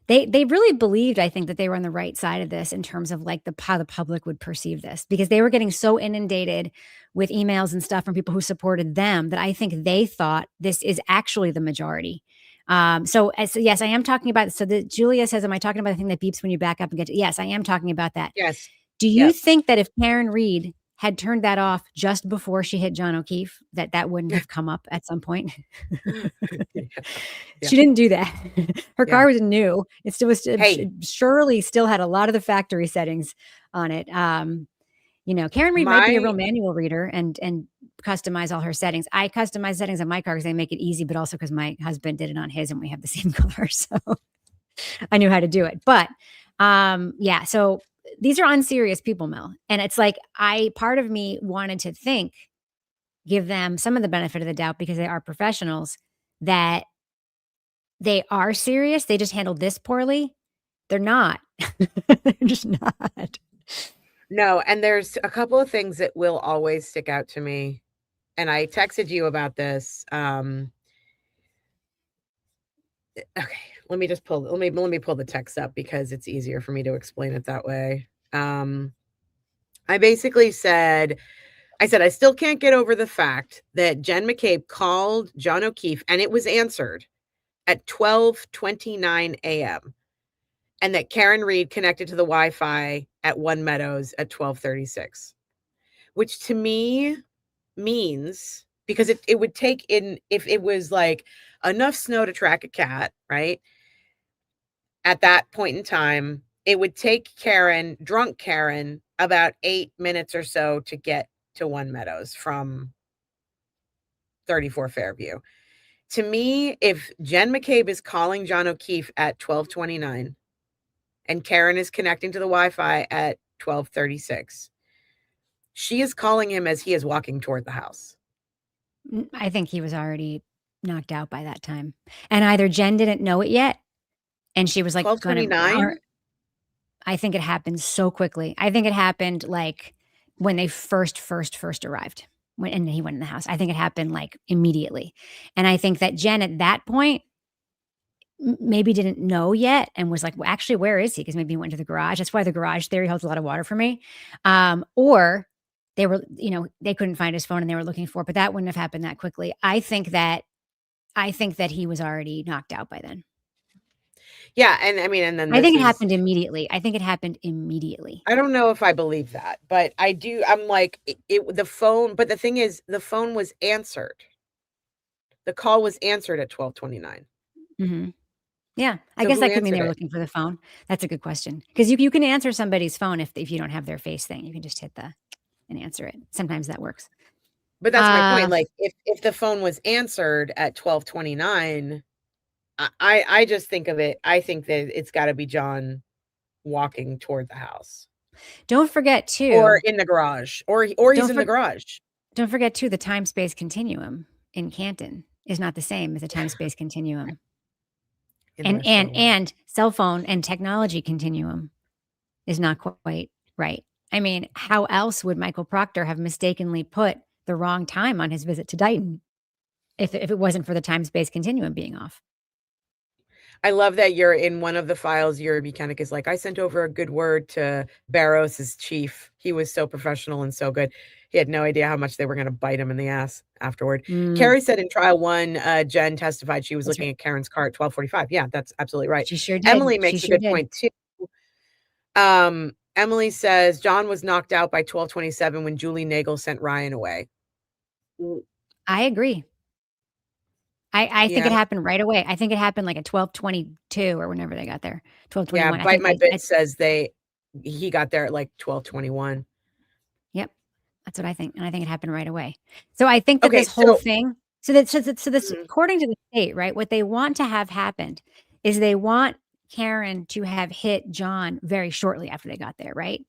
Speaker 2: They really believed, I think, that they were on the right side of this in terms of like how the public would perceive this, because they were getting so inundated with emails and stuff from people who supported them that I think they thought this is actually the majority. So yes, I am talking about, so Julia says, am I talking about the thing that beeps when you back up and get to, yes, I am talking about that.
Speaker 1: Yes.
Speaker 2: Do you think that if Karen Reed had turned that off just before she hit John O'Keefe, that wouldn't have come up at some point? She didn't do that. Her car was new. It still was, surely still had a lot of the factory settings on it. You know, Karen Reed might be a real manual reader and customize all her settings. I customize settings on my car because they make it easy, but also because my husband did it on his and we have the same car. So I knew how to do it. But yeah, so these are unserious people, Mel. And it's like, part of me wanted to give them some of the benefit of the doubt because they are professionals, that they are serious. They just handled this poorly. They're not. They're just not.
Speaker 1: No, and there's a couple of things that will always stick out to me. And I texted you about this. Okay, let me pull the text up because it's easier for me to explain it that way. I basically said, I still can't get over the fact that Jen McCabe called John O'Keefe and it was answered at 12:29 a.m. and that Karen Reed connected to the Wi-Fi at One Meadows at 12:36, which to me means because it would take in, if it was like enough snow to track a cat, right? At that point in time, it would take drunk Karen, about 8 minutes or so to get to One Meadows from 34 Fairview. To me, if Jen McCabe is calling John O'Keefe at 12:29 and Karen is connecting to the Wi-Fi at 12:36, she is calling him as he is walking toward the house.
Speaker 2: I think he was already knocked out by that time. And either Jen didn't know it yet, and she was like,
Speaker 1: 12:29?
Speaker 2: I think it happened so quickly. I think it happened like when they first arrived, and he went in the house. I think it happened like immediately. And I think that Jen at that point maybe didn't know yet and was like, well, actually, where is he? Because maybe he went to the garage. That's why the garage theory holds a lot of water for me. Or they were, they couldn't find his phone and they were looking for it, but that wouldn't have happened that quickly. I think that he was already knocked out by then.
Speaker 1: Yeah, and I mean, and then
Speaker 2: I think it happened immediately. I
Speaker 1: don't know if I believe that, but I do. I'm like, the phone, but the thing is, the phone was answered. The call was answered at 12:29.
Speaker 2: Mm-hmm. Yeah, I guess that could mean they were looking for the phone. That's a good question, because you can answer somebody's phone if you don't have their face thing. You can just hit and answer it. Sometimes that works.
Speaker 1: But that's my point. Like, if the phone was answered at 12:29, I just think of it. I think that it's got to be John walking toward the house.
Speaker 2: Don't forget too,
Speaker 1: or in the garage, or he's in the garage.
Speaker 2: Don't forget too, the time-space continuum in Canton is not the same as the time-space continuum. And cell phone and technology continuum is not quite right. I mean, how else would Michael Proctor have mistakenly put the wrong time on his visit to Dighton if it wasn't for the time-space continuum being off?
Speaker 1: I love that you're in one of the files. Your mechanic is like, I sent over a good word to Barros's chief. He was so professional and so good. He had no idea how much they were going to bite him in the ass afterward. Carrie said in trial one, Jen testified she was looking at Karen's car at 12:45. Yeah, that's absolutely right.
Speaker 2: She sure did.
Speaker 1: Emily makes a good point too. Emily says John was knocked out by 12:27 when Julie Nagel sent Ryan away.
Speaker 2: I agree. I think it happened right away. I think it happened like at 12:22 or whenever they got there. 12:21.
Speaker 1: Yeah, Bite My Bit says he got there at like 12:21.
Speaker 2: Yep. That's what I think. And I think it happened right away. So I think that this whole thing, so this, according to the state, right, what they want to have happened is they want Karen to have hit John very shortly after they got there, right?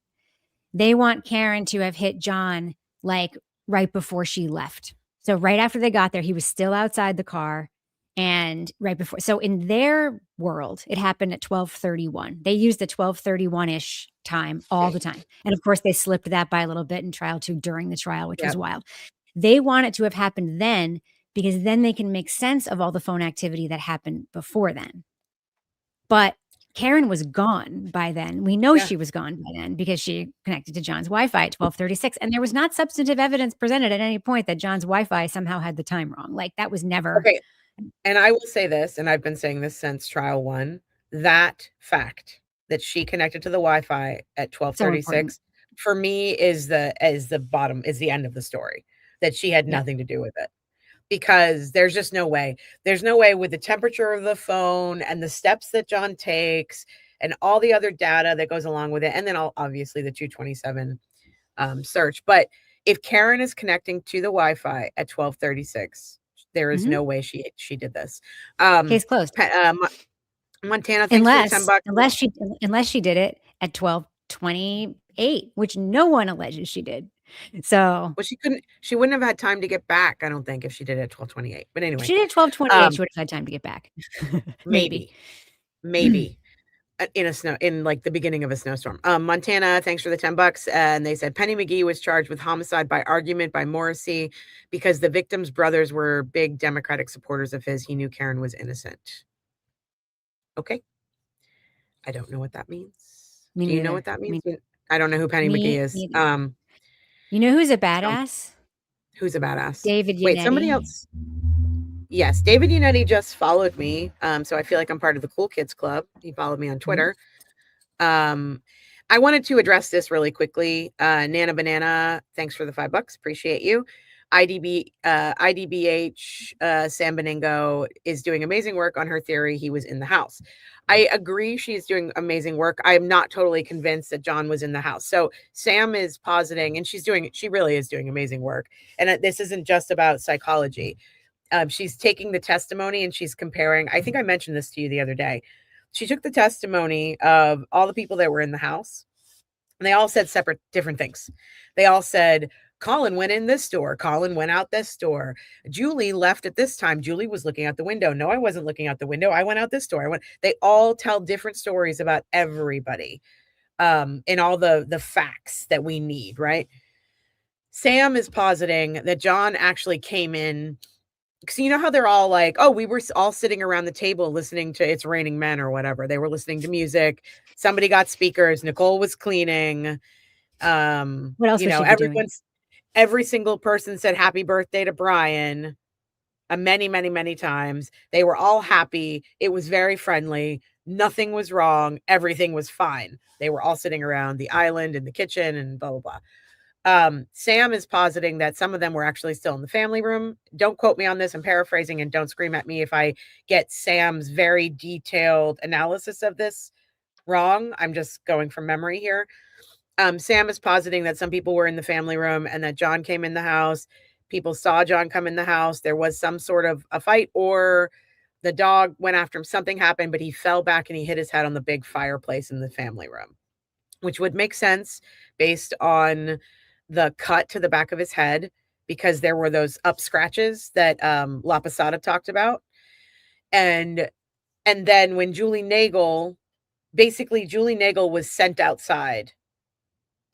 Speaker 2: They want Karen to have hit John like right before she left. So right after they got there, he was still outside the car, and right before. So in their world, it happened at 12:31. They used the 12:31-ish time all the time. And of course, they slipped that by a little bit in trial 2 during the trial, which was wild. They want it to have happened then, because then they can make sense of all the phone activity that happened before then. But Karen was gone by then. We know she was gone by then because she connected to John's Wi-Fi at 12:36. And there was not substantive evidence presented at any point that John's Wi-Fi somehow had the time wrong. Like, that was never.
Speaker 1: Okay. And I will say this, and I've been saying this since trial 1, that fact that she connected to the Wi-Fi at 12:36 for me is the end of the story, that she had nothing to do with it. Because there's just no way. There's no way with the temperature of the phone and the steps that John takes and all the other data that goes along with it. And then obviously the 227 search. But if Karen is connecting to the Wi-Fi at 12:36, there is no way she did this.
Speaker 2: Case closed.
Speaker 1: Montana, thanks for $10.
Speaker 2: Unless she did it at 12:28, which no one alleges she did. So,
Speaker 1: well, she wouldn't have had time to get back, I don't think, if she did it at 12:28. But anyway,
Speaker 2: if she did 12:28, she would have had time to get back. maybe
Speaker 1: in like the beginning of a snowstorm. Montana, thanks for the $10. And they said Penny McGee was charged with homicide by argument by Morrissey because the victim's brothers were big Democratic supporters of his. He knew Karen was innocent. Okay. I don't know what that means. Do you know what that means? I don't know who Penny McGee is.
Speaker 2: You know who's a badass?
Speaker 1: Who's a badass?
Speaker 2: David Yannetti.
Speaker 1: Wait, somebody else. Yes, David Yannetti just followed me. So I feel like I'm part of the cool kids club. He followed me on Twitter. I wanted to address this really quickly. Nana Banana, thanks for the $5. Appreciate you. IDBH Sam Beningo is doing amazing work on her theory he was in the house. I agree she's doing amazing work. I'm not totally convinced that John was in the house. So Sam is positing, and she really is doing amazing work. And this isn't just about psychology. She's taking the testimony and she's comparing. I think I mentioned this to you the other day. She took the testimony of all the people that were in the house, and they all said different things. They all said, Colin went in this door. Colin went out this door. Julie left at this time. Julie was looking out the window. No, I wasn't looking out the window. I went out this door. They all tell different stories about everybody, and all the facts that we need, right? Sam is positing that John actually came in, because you know how they're all like, oh, we were all sitting around the table listening to It's Raining Men or whatever. They were listening to music. Somebody got speakers. Nicole was cleaning.
Speaker 2: What else was she doing?
Speaker 1: Every single person said happy birthday to Brian many, many, many times. They were all happy. It was very friendly. Nothing was wrong. Everything was fine. They were all sitting around the island in the kitchen and blah, blah, blah. Sam is positing that some of them were actually still in the family room. Don't quote me on this. I'm paraphrasing, and don't scream at me if I get Sam's very detailed analysis of this wrong. I'm just going from memory here. Sam is positing that some people were in the family room and that John came in the house. People saw John come in the house. There was some sort of a fight, or the dog went after him. Something happened, but he fell back and he hit his head on the big fireplace in the family room, which would make sense based on the cut to the back of his head, because there were those up scratches that La Posada talked about. And then when Julie Nagel was sent outside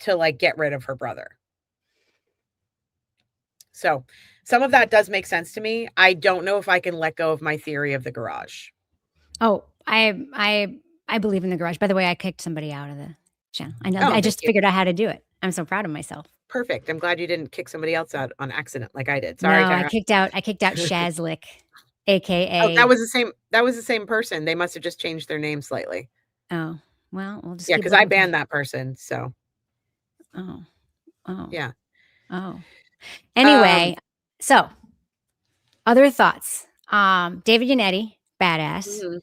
Speaker 1: to like get rid of her brother. So some of that does make sense to me. I don't know if I can let go of my theory of the garage.
Speaker 2: Oh, I believe in the garage. By the way, I kicked somebody out of the channel. I know. I just figured out how to do it. I'm so proud of myself.
Speaker 1: Perfect. I'm glad you didn't kick somebody else out on accident like I did. Sorry,
Speaker 2: no, Tara. I kicked out Shazlick, aka.
Speaker 1: Oh, that was the same person. They must have just changed their name slightly.
Speaker 2: Oh, well, we'll just.
Speaker 1: Yeah, because I banned that person. So.
Speaker 2: Oh.
Speaker 1: Yeah.
Speaker 2: Oh. Anyway, so other thoughts. David Yannetti, badass. Mm-hmm.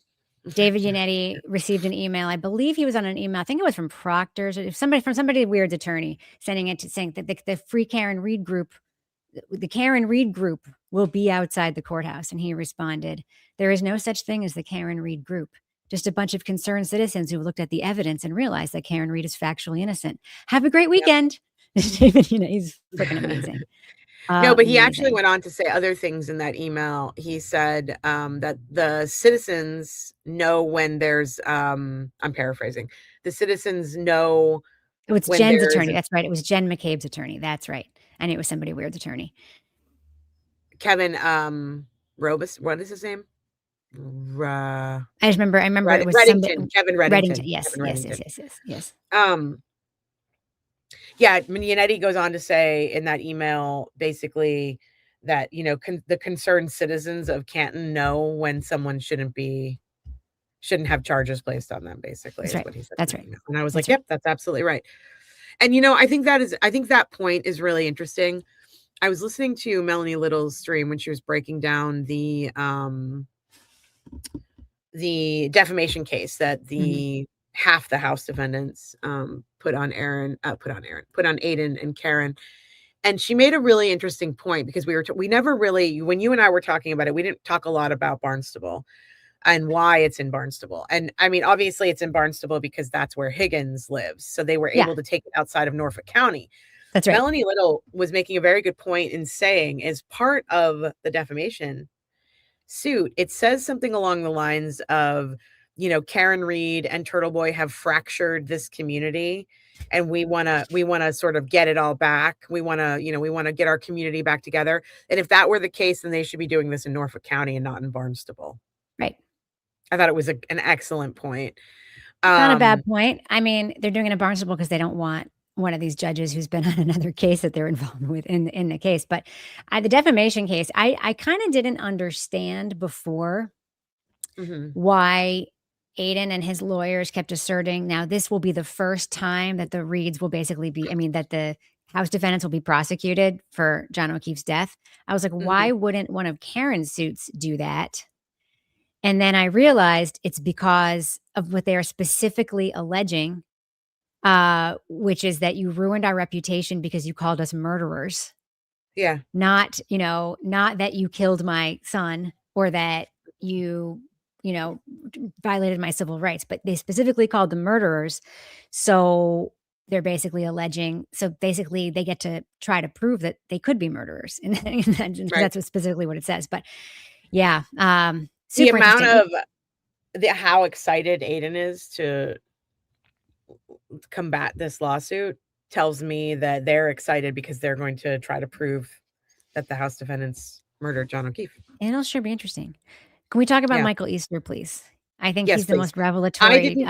Speaker 2: David Yannetti received an email. I believe he was on an email. I think it was from Proctor's, or somebody weird's attorney, saying that the Free Karen Reed group, the Karen Reed group will be outside the courthouse. And he responded, there is no such thing as the Karen Reed group. Just a bunch of concerned citizens who looked at the evidence and realized that Karen Reed is factually innocent. Have a great weekend. Yep. David, he's freaking amazing.
Speaker 1: No, but he actually went on to say other things in that email. He said that the citizens know when there's, I'm paraphrasing, the citizens know.
Speaker 2: It was Jen's attorney. That's right. It was Jen McCabe's attorney. That's right. And it was somebody weird's attorney.
Speaker 1: Kevin Robus, what is his name?
Speaker 2: I remember it was
Speaker 1: Reddington. Kevin Reddington.
Speaker 2: Yes.
Speaker 1: Kevin
Speaker 2: Reddington. Yes.
Speaker 1: Yeah, Yannetti goes on to say in that email basically that, the concerned citizens of Canton know when someone shouldn't have charges placed on them, basically.
Speaker 2: That's right.
Speaker 1: What he said.
Speaker 2: That's right.
Speaker 1: And I was like, yep, that's absolutely right. And, I think that point is really interesting. I was listening to Melanie Little's stream when she was breaking down the defamation case that the half the House defendants put on Aiden and Karen. And she made a really interesting point, because we never really, when you and I were talking about it, we didn't talk a lot about Barnstable and why it's in Barnstable. And I mean, obviously it's in Barnstable because that's where Higgins lives. So they were able to take it outside of Norfolk County.
Speaker 2: That's right.
Speaker 1: Melanie Little was making a very good point in saying, as part of the defamation suit, it says something along the lines of, Karen Reed and Turtle Boy have fractured this community, and we want to sort of get it all back. We want to get our community back together. And if that were the case, then they should be doing this in Norfolk County and not in Barnstable.
Speaker 2: Right.
Speaker 1: I thought it was an excellent point.
Speaker 2: Not a bad point. I mean, they're doing it in Barnstable because they don't want one of these judges who's been on another case that they're involved with in the case. But the defamation case, I kind of didn't understand before why Aiden and his lawyers kept asserting, now this will be the first time that the Reeds will basically be, that the House defendants will be prosecuted for John O'Keefe's death. I was like, why wouldn't one of Karen's suits do that? And then I realized it's because of what they are specifically alleging, which is that you ruined our reputation because you called us murderers.
Speaker 1: Yeah.
Speaker 2: Not that you killed my son or that you violated my civil rights, but they specifically called them murderers. So they're basically alleging. So basically they get to try to prove that they could be murderers. And that's specifically what it says. But yeah.
Speaker 1: The amount of how excited Aiden is to combat this lawsuit tells me that they're excited because they're going to try to prove that the House defendants murdered John O'Keefe.
Speaker 2: And it'll sure be interesting. Can we talk about Michael Easter, please? I think he's the most
Speaker 1: revelatory.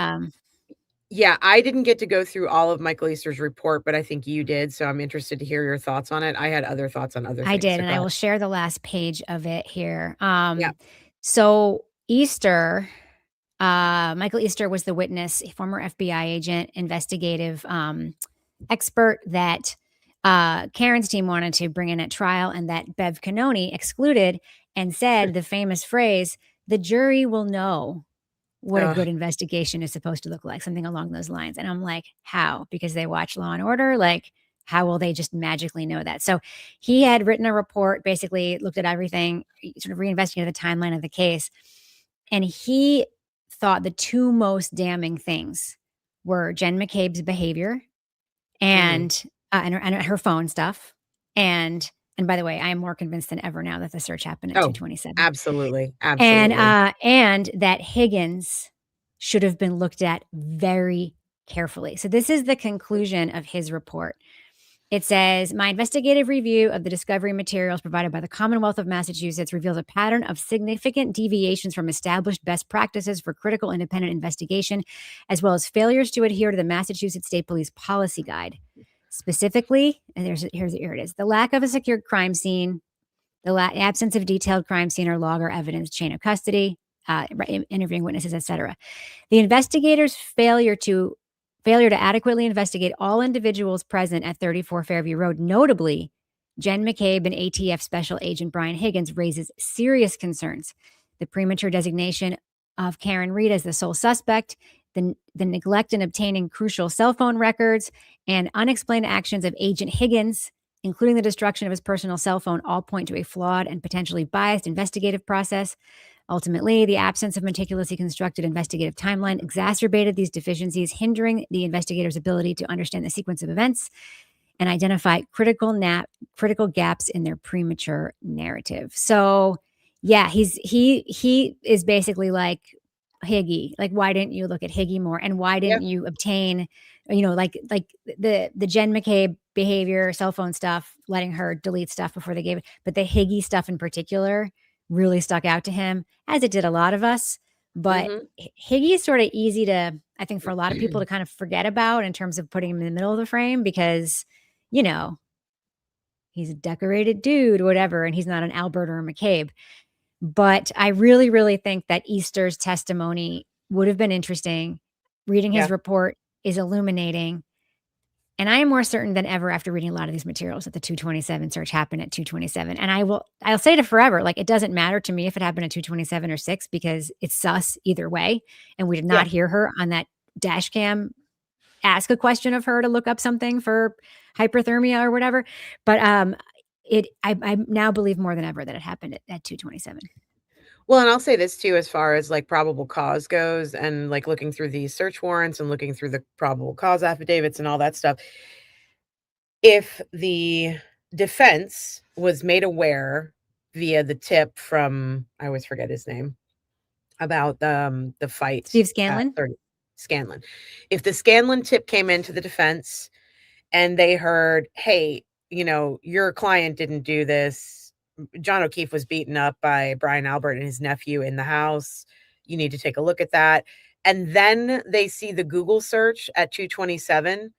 Speaker 1: I didn't get to go through all of Michael Easter's report, but I think you did. So I'm interested to hear your thoughts on it. I had other thoughts on other things.
Speaker 2: I did, and I will share the last page of it here. So Easter, Michael Easter was the witness, a former FBI agent, investigative expert that Karen's team wanted to bring in at trial, and that Bev Cannoni excluded and said the famous phrase, "The jury will know what a good investigation is supposed to look like," something along those lines. And I'm like, how? Because they watch Law and Order? Like, how will they just magically know that? So he had written a report, basically looked at everything, sort of reinvestigated the timeline of the case. And he thought the two most damning things were Jen McCabe's behavior and her phone stuff. And by the way, I am more convinced than ever now that the search happened at 227.
Speaker 1: Absolutely.
Speaker 2: And that Higgins should have been looked at very carefully. So this is the conclusion of his report. It says, my investigative review of the discovery materials provided by the Commonwealth of Massachusetts reveals a pattern of significant deviations from established best practices for critical independent investigation, as well as failures to adhere to the Massachusetts State Police Policy Guide. Specifically, and here it is, the lack of a secured crime scene, the absence of detailed crime scene or log or evidence chain of custody, interviewing witnesses, etc. The investigators' failure to adequately investigate all individuals present at 34 Fairview Road, notably Jen McCabe and ATF Special Agent Brian Higgins, raises serious concerns. The premature designation of Karen Reed as the sole suspect, the neglect in obtaining crucial cell phone records, and unexplained actions of Agent Higgins, including the destruction of his personal cell phone, all point to a flawed and potentially biased investigative process. Ultimately, the absence of meticulously constructed investigative timeline exacerbated these deficiencies, hindering the investigator's ability to understand the sequence of events and identify critical gaps in their premature narrative. So, yeah, he is basically like Higgy. Like, why didn't you look at Higgy more? And why didn't you obtain, like the Jen McCabe behavior, cell phone stuff, letting her delete stuff before they gave it, but the Higgy stuff in particular really stuck out to him, as it did a lot of us. But Higgy is sort of easy to, I think, for a lot of people to kind of forget about in terms of putting him in the middle of the frame because, he's a decorated dude, whatever, and he's not an Albert or a McCabe. But I really, really think that Easter's testimony would have been interesting. Reading his report is illuminating. And I am more certain than ever after reading a lot of these materials that the 227 search happened at 227. And I'll say it forever. Like, it doesn't matter to me if it happened at 227 or 6 because it's sus either way. And we did not hear her on that dash cam ask a question of her to look up something for hyperthermia or whatever. But I now believe more than ever that it happened at 227.
Speaker 1: Well, and I'll say this too, as far as like probable cause goes and like looking through these search warrants and looking through the probable cause affidavits and all that stuff. If the defense was made aware via the tip from, I always forget his name, about the fight.
Speaker 2: Steve Scanlon?
Speaker 1: Scanlon. If the Scanlon tip came into the defense and they heard, hey, your client didn't do this. John O'Keefe was beaten up by Brian Albert and his nephew in the house. You need to take a look at that. And then they see the Google search at 227.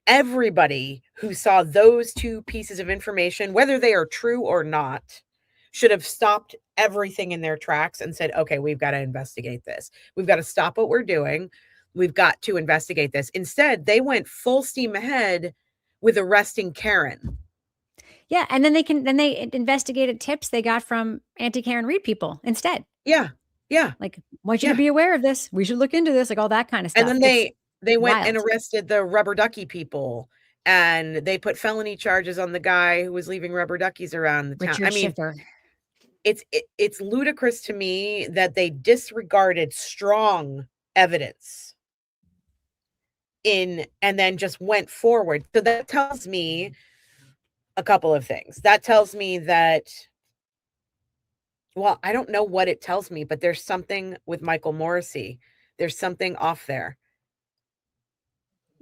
Speaker 1: Everybody who saw those two pieces of information, whether they are true or not, should have stopped everything in their tracks and said, okay, we've got to investigate this. We've got to stop what we're doing. We've got to investigate this. Instead, they went full steam ahead with arresting Karen.
Speaker 2: Yeah, and then they investigated tips they got from anti-Karen Read people instead.
Speaker 1: Yeah.
Speaker 2: Like, want you to be aware of this. We should look into this, like all that kind of stuff.
Speaker 1: And then they went and arrested the rubber ducky people, and they put felony charges on the guy who was leaving rubber duckies around the town.
Speaker 2: Richard Schiffer.
Speaker 1: It's ludicrous to me that they disregarded strong evidence and then just went forward. So that tells me a couple of things. That tells me that, well, I don't know what it tells me, but there's something with Michael Morrissey. There's something off there.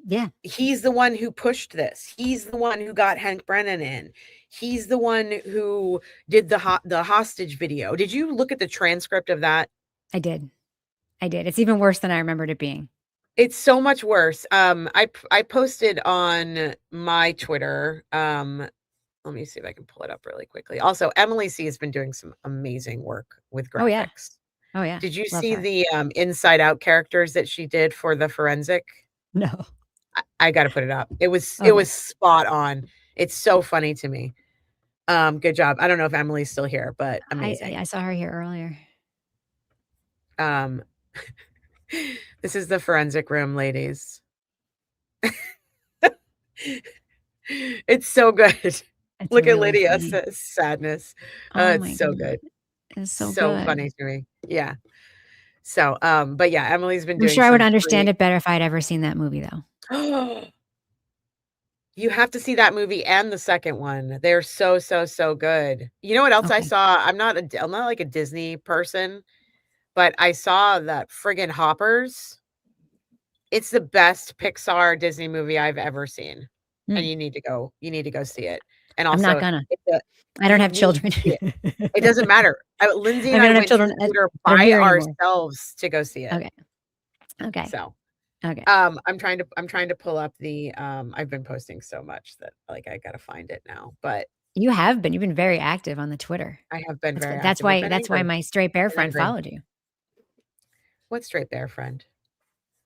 Speaker 2: Yeah.
Speaker 1: He's the one who pushed this. He's the one who got Hank Brennan in. He's the one who did the hostage video. Did you look at the transcript of that?
Speaker 2: I did. It's even worse than I remembered it being.
Speaker 1: It's so much worse. I posted on my Twitter. Let me see if I can pull it up really quickly. Also, Emily C has been doing some amazing work with graphics.
Speaker 2: Oh yeah.
Speaker 1: Did you see the Inside Out characters that she did for the forensic?
Speaker 2: No.
Speaker 1: I got to put it up. It was spot on. It's so funny to me. Good job. I don't know if Emily's still here, but amazing.
Speaker 2: I saw her here earlier.
Speaker 1: This is the forensic room, ladies. It's so good. Look at Lydia's sadness. It's so good.
Speaker 2: It's so
Speaker 1: funny to me. Yeah. So, but yeah, Emily's been doing.
Speaker 2: I'm sure I would understand it better if I'd ever seen that movie, though.
Speaker 1: You have to see that movie and the second one. They're so good. You know what else I saw? I'm not like a Disney person, but I saw that friggin' Hoppers. It's the best Pixar Disney movie I've ever seen. And you need to go see it. And also,
Speaker 2: I'm not gonna. I don't have children.
Speaker 1: It doesn't matter. Lindsay and I went to the theater by ourselves to go see it.
Speaker 2: Okay.
Speaker 1: So,
Speaker 2: okay.
Speaker 1: I'm trying to pull up the. I've been posting so much that like I gotta find it now. But
Speaker 2: you've been very active on the Twitter.
Speaker 1: I have been very.
Speaker 2: That's why my straight bear friend followed you.
Speaker 1: What straight bear friend?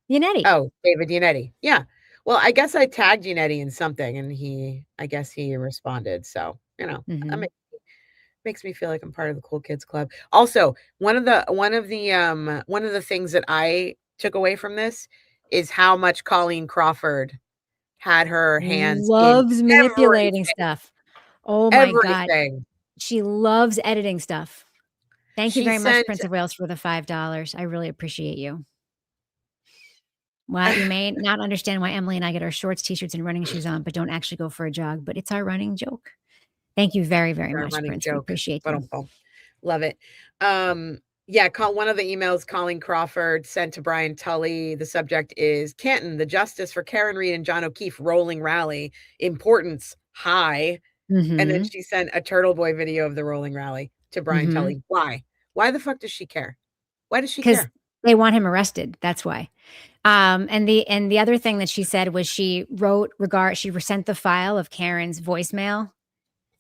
Speaker 2: Yanetti.
Speaker 1: Oh, David Yanetti. Yeah. Well, I guess I tagged Yanetti in something, and I guess he responded. So, that makes me feel like I'm part of the cool kids club. Also, one of the things that I took away from this is how much Colleen Crawford had her hands.
Speaker 2: Loves manipulating stuff. Oh my God. She loves editing stuff. Thank you very much, Prince of Wales, for the $5. I really appreciate you. Well, you may not understand why Emily and I get our shorts, t-shirts, and running shoes on, but don't actually go for a jog. But it's our running joke. Thank you very, very much, Prince. We appreciate you.
Speaker 1: Love it. Yeah, one of the emails Colleen Crawford sent to Brian Tully. The subject is Canton, the justice for Karen Read and John O'Keefe rolling rally. Importance high. And then she sent a Turtle Boy video of the rolling rally to Brian Tully. Why? Why the fuck does she care? Why does she care? Because
Speaker 2: they want him arrested. That's why. And the other thing that she said was she sent the file of Karen's voicemail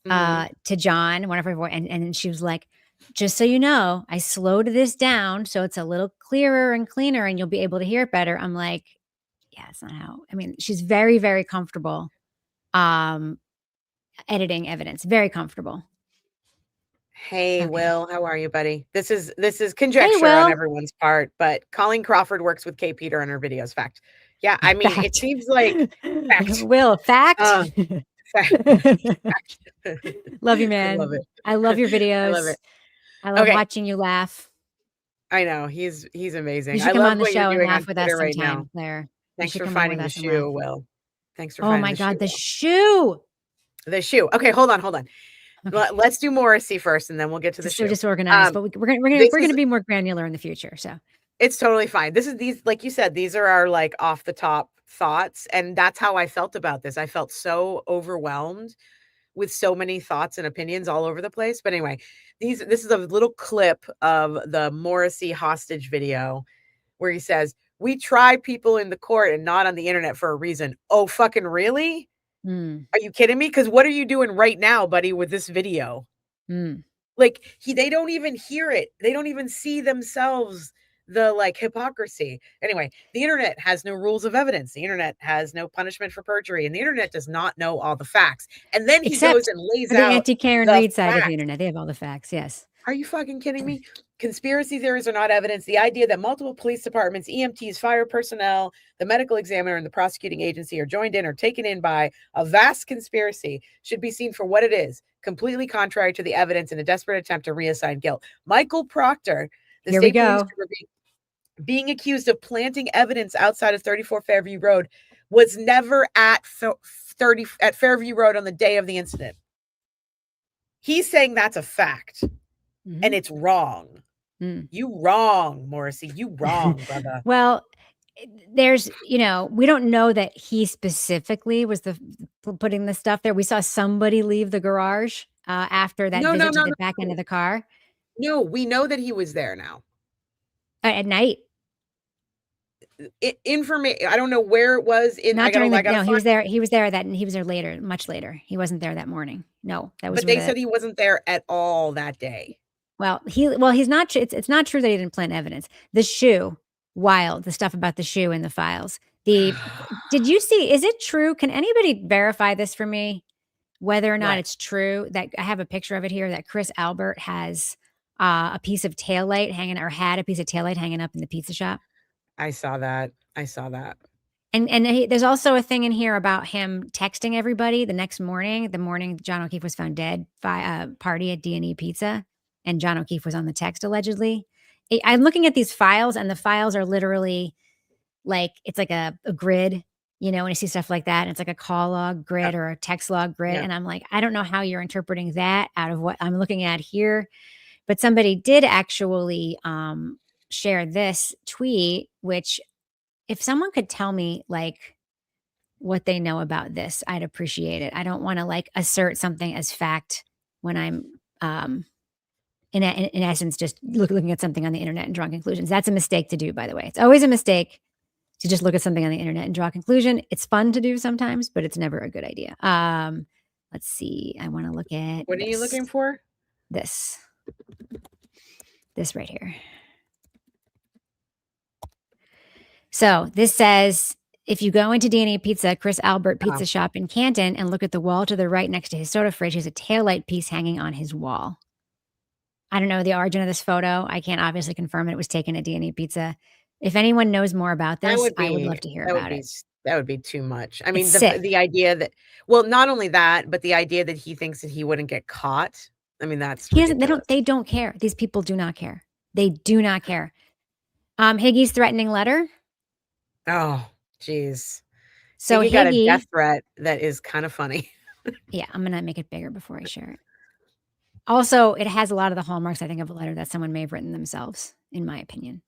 Speaker 2: to John, one of her and she was like, just so you know, I slowed this down so it's a little clearer and cleaner and you'll be able to hear it better. I'm like, yeah, it's not how. I mean, she's very, very comfortable editing evidence. Very comfortable.
Speaker 1: Hey, Will, how are you, buddy? This is conjecture on everyone's part, but Colleen Crawford works with Kay Peter on her videos. Fact. Yeah, I mean, it seems like fact.
Speaker 2: Will, fact.
Speaker 1: Fact.
Speaker 2: Love you, man.
Speaker 1: I love it.
Speaker 2: I love your videos.
Speaker 1: I love it.
Speaker 2: I love watching you laugh.
Speaker 1: I know. He's amazing.
Speaker 2: You should come on the show and laugh with us sometime, Claire.
Speaker 1: Thanks for finding the shoe, Will. Thanks for finding the shoe.
Speaker 2: Oh my God, the shoe.
Speaker 1: The shoe. Okay, hold on. Okay. Let's do Morrissey first, and then we'll get to the shoe.
Speaker 2: So disorganized, but we're gonna be more granular in the future. So
Speaker 1: it's totally fine. These, like you said, these are our like off the top thoughts, and that's how I felt about this. I felt so overwhelmed with so many thoughts and opinions all over the place. But anyway, this is a little clip of the Morrissey hostage video where he says, "We try people in the court and not on the internet for a reason." Oh, fucking really? Are you kidding me? Because what are you doing right now, buddy, with this video? Like they don't even hear it. They don't even see themselves the like hypocrisy. Anyway, the internet has no rules of evidence. The internet has no punishment for perjury, and the internet does not know all the facts. And then he goes and lays
Speaker 2: the
Speaker 1: out
Speaker 2: anti-Karen
Speaker 1: the
Speaker 2: Reid side of
Speaker 1: facts.
Speaker 2: the internet. They have all the facts. Yes.
Speaker 1: Are you fucking kidding me? Conspiracy theories are not evidence. The idea that multiple police departments, EMTs, fire personnel, the medical examiner, and the prosecuting agency are joined in or taken in by a vast conspiracy should be seen for what it is, completely contrary to the evidence in a desperate attempt to reassign guilt. Michael Proctor, the
Speaker 2: Here we
Speaker 1: state police
Speaker 2: go.
Speaker 1: being accused of planting evidence outside of 34 Fairview Road, was never at Fairview Road on the day of the incident. He's saying that's a fact. And it's wrong. You wrong, Morrissey. You wrong, brother.
Speaker 2: Well, there's, you know, we don't know that he specifically was putting the stuff there. We saw somebody leave the garage after that visit to the back end of the car.
Speaker 1: No, we know that he was there now.
Speaker 2: At night.
Speaker 1: Information. I don't know where it was.
Speaker 2: He was there. He was there later, much later. He wasn't there that morning. No, that was.
Speaker 1: But they said he wasn't there at all that day.
Speaker 2: Well, he's not. It's not true that he didn't plant evidence. The shoe, wild. The stuff about the shoe in the files. Did you see? Is it true? Can anybody verify this for me? Whether or not it's true that I have a picture of it here that Chris Albert has a piece of taillight hanging, or had a piece of taillight hanging up in the pizza shop.
Speaker 1: I saw that.
Speaker 2: And there's also a thing in here about him texting everybody the next morning, the morning John O'Keefe was found dead, party at D&E Pizza. And John O'Keefe was on the text, allegedly. I'm looking at these files, and the files are literally like, it's like a grid, you know, when you see stuff like that, and it's like a call log grid or a text log grid. And I'm like, I don't know how you're interpreting that out of what I'm looking at here. But somebody did actually share this tweet, which if someone could tell me like what they know about this, I'd appreciate it. I don't want to like assert something as fact when I'm in essence, just looking at something on the internet and drawing conclusions. That's a mistake to do, by the way. It's always a mistake to just look at something on the internet and draw a conclusion. It's fun to do sometimes, but it's never a good idea. Let's see. I want to look at
Speaker 1: What are you looking for?
Speaker 2: This right here. So this says, if you go into D&E Pizza, Chris Albert Pizza Shop in Canton, and look at the wall to the right next to his soda fridge, he has a taillight piece hanging on his wall. I don't know the origin of this photo. I can't obviously confirm it was taken at D&E Pizza. If anyone knows more about this, I would love to hear about it.
Speaker 1: That would be too much. I mean, the idea that, well, not only that, but the idea that he thinks that he wouldn't get caught. I mean, that's
Speaker 2: they don't care. These people do not care. They do not care. Higgy's threatening letter.
Speaker 1: Oh, geez.
Speaker 2: So
Speaker 1: he got a death threat that is kind of funny.
Speaker 2: Yeah, I'm gonna make it bigger before I share it. Also, it has a lot of the hallmarks, I think, of a letter that someone may have written themselves, in my opinion.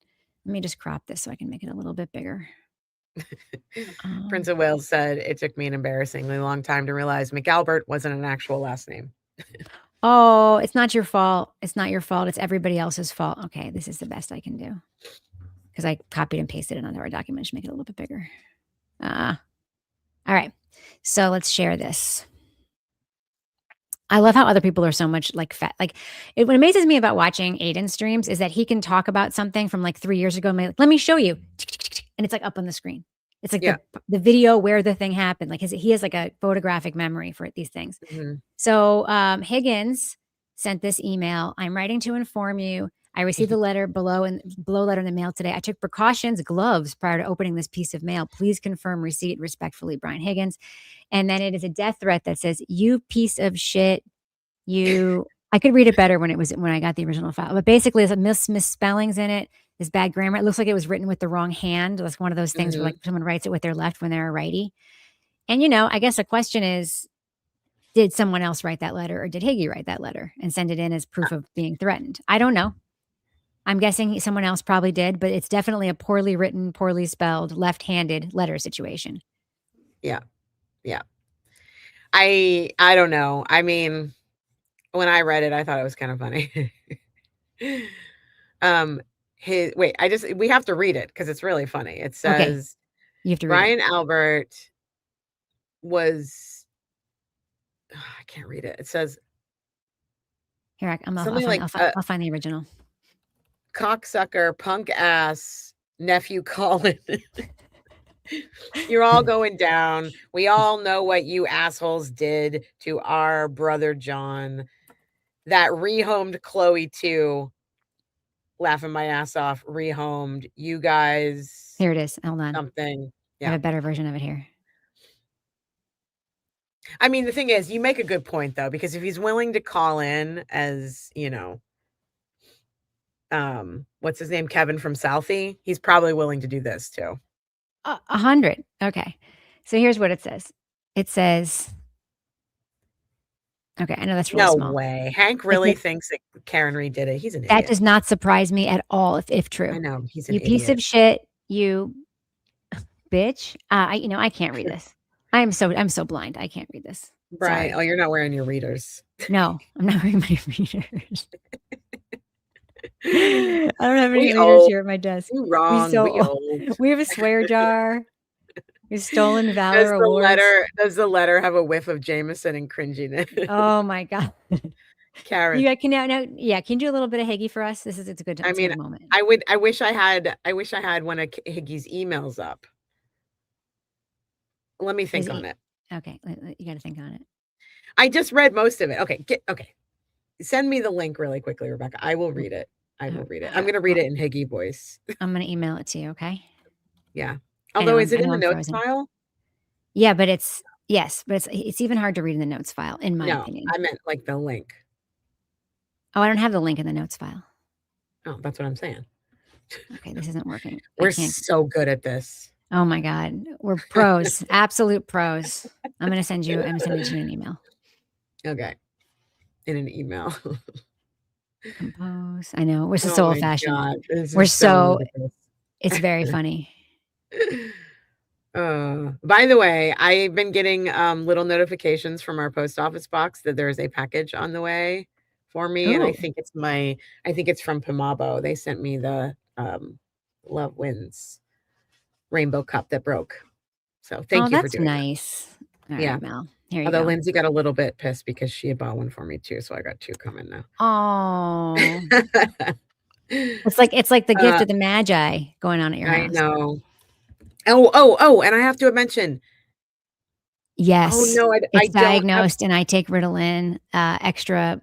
Speaker 2: Let me just crop this so I can make it a little bit bigger.
Speaker 1: Prince of Wales said, it took me an embarrassingly long time to realize McAlbert wasn't an actual last name.
Speaker 2: Oh, it's not your fault. It's not your fault. It's everybody else's fault. Okay, this is the best I can do. Because I copied and pasted it onto our document to make it a little bit bigger. All right. So let's share this. I love how other people are so much like fat. Like what amazes me about watching Aiden streams is that he can talk about something from like 3 years ago. Like, let me show you. And it's like up on the screen. It's like the video where the thing happened. Like he has like a photographic memory for these things. Mm-hmm. So Higgins sent this email. I'm writing to inform you. I received the letter below letter in the mail today. I took gloves prior to opening this piece of mail. Please confirm receipt. Respectfully, Brian Higgins. And then it is a death threat that says, you piece of shit. I could read it better when I got the original file, but basically there's misspellings in it. There's bad grammar. It looks like it was written with the wrong hand. That's one of those things where like someone writes it with their left when they're a righty. And, I guess the question is, did someone else write that letter, or did Higgy write that letter and send it in as proof of being threatened? I don't know. I'm guessing someone else probably did, but it's definitely a poorly written, poorly spelled, left-handed letter situation.
Speaker 1: Yeah. Yeah. I don't know. I mean, when I read it, I thought it was kind of funny. We have to read it because it's really funny. It says,
Speaker 2: you have to
Speaker 1: read Brian Albert was, I can't read it. It says,
Speaker 2: here, I'll find the original.
Speaker 1: cocksucker, punk ass nephew Colin. You're all going down. We all know what you assholes did to our brother John. That rehomed Chloe too. Laughing my ass off. Rehomed. You guys.
Speaker 2: Here it is. Hold on.
Speaker 1: Something.
Speaker 2: Yeah. I have a better version of it here.
Speaker 1: I mean, the thing is, you make a good point though, because if he's willing to call in as, what's his name? Kevin from Southie, he's probably willing to do this too.
Speaker 2: 100. Okay. So here's what it says. It says, okay, I know that's really small.
Speaker 1: No way. Hank really thinks that Karen Reed did it. He's an idiot.
Speaker 2: That does not surprise me at all if true.
Speaker 1: I know. He's an
Speaker 2: idiot. Piece of shit, you bitch. I can't read this. I'm so blind. I can't read this.
Speaker 1: Right. Sorry. Oh, you're not wearing your readers.
Speaker 2: No, I'm not wearing my readers. I don't have any readers here at my desk.
Speaker 1: You're wrong.
Speaker 2: We have a swear jar. We've stolen valor awards.
Speaker 1: Does the letter have a whiff of Jameson and cringiness?
Speaker 2: Oh my God.
Speaker 1: Karen.
Speaker 2: You can now, yeah. Can you do a little bit of Higgy for us? It's a good time. I mean, moment.
Speaker 1: I wish I had one of Higgy's emails up. Let me think on it.
Speaker 2: Okay, you got to think on it.
Speaker 1: I just read most of it. Okay, okay. Send me the link really quickly, Rebecca. I will read it. I'm going to read it in Higgy voice.
Speaker 2: I'm going to email it to you. Okay.
Speaker 1: Yeah. Although, is it in the notes file?
Speaker 2: Yeah, but it's even hard to read in the notes file, in my opinion.
Speaker 1: I meant like the link.
Speaker 2: Oh, I don't have the link in the notes file.
Speaker 1: Oh, that's what I'm saying.
Speaker 2: Okay, this isn't working.
Speaker 1: We're so good at this.
Speaker 2: Oh my God, we're pros, absolute pros. I'm gonna send you an email.
Speaker 1: Okay, in an email.
Speaker 2: Compose. I know we're so old fashioned. We're so. It's very funny.
Speaker 1: By the way, I've been getting little notifications from our post office box that there's a package on the way for me. Ooh. And I think it's from Pimabo. They sent me the Love Wins rainbow cup that broke. So thank you for doing
Speaker 2: nice. All right, Mel. Here you
Speaker 1: Although
Speaker 2: go.
Speaker 1: Lindsay got a little bit pissed because she had bought one for me too. So I got two coming now.
Speaker 2: Oh. It's like the gift of the Magi going on at your house.
Speaker 1: I know. Oh, and I have to mention.
Speaker 2: Yes.
Speaker 1: Oh no,
Speaker 2: it's diagnosed, and I take Ritalin, extra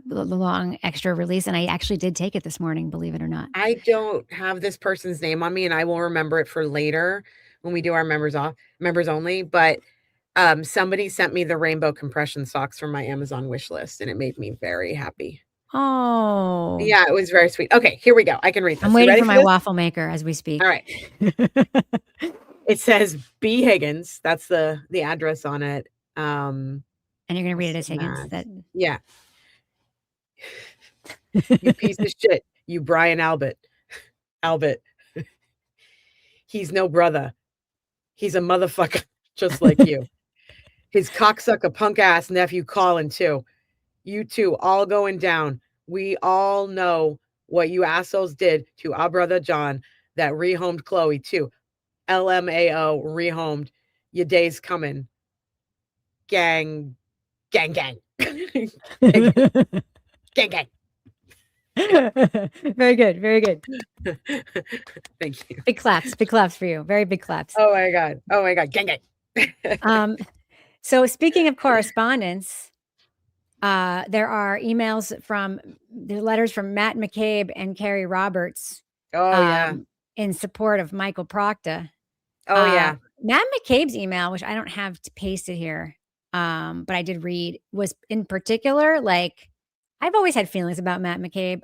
Speaker 2: release, and I actually did take it this morning, believe it or not.
Speaker 1: I don't have this person's name on me, and I will remember it for later when we do our members only. But somebody sent me the rainbow compression socks from my Amazon wish list, and it made me very happy.
Speaker 2: Oh.
Speaker 1: Yeah, it was very sweet. Okay, here we go. I can read this.
Speaker 2: I'm waiting for my waffle maker as we speak.
Speaker 1: All right. It says B. Higgins. That's the address on it.
Speaker 2: And you're going to read it as Higgins.
Speaker 1: Yeah. You piece of shit. You Brian Albert. He's no brother. He's a motherfucker just like you. His cocksucker punk ass nephew Colin too. You two all going down. We all know what you assholes did to our brother John that rehomed Chloe too. LMAO rehomed. Your day's coming. Gang. Gang. Gang.
Speaker 2: Very good.
Speaker 1: Thank you.
Speaker 2: Big claps for you. Very big claps.
Speaker 1: Oh my God. Gang.
Speaker 2: So speaking of correspondence, there are letters from Matt McCabe and Carrie Roberts. In support of Michael Proctor.
Speaker 1: Oh yeah.
Speaker 2: Matt McCabe's email, which I don't have to paste it here, but I did read, was in particular, like, I've always had feelings about Matt McCabe.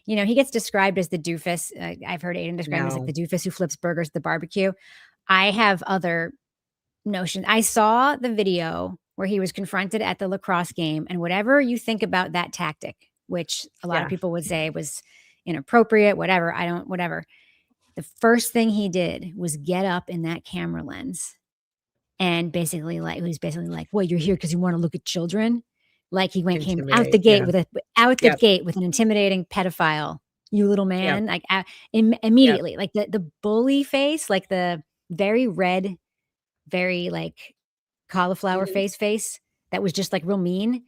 Speaker 2: He gets described as the doofus. I've heard Aiden describe him as like the doofus who flips burgers at the barbecue. I have other notions. I saw the video where he was confronted at the lacrosse game, and whatever you think about that tactic, which a lot of people would say was inappropriate, whatever. The first thing he did was get up in that camera lens and basically like, well, you're here because you want to look at children. Like he came out the gate with an intimidating pedophile, you little man, like immediately, like the bully face, like the very red, very like cauliflower face that was just like real mean.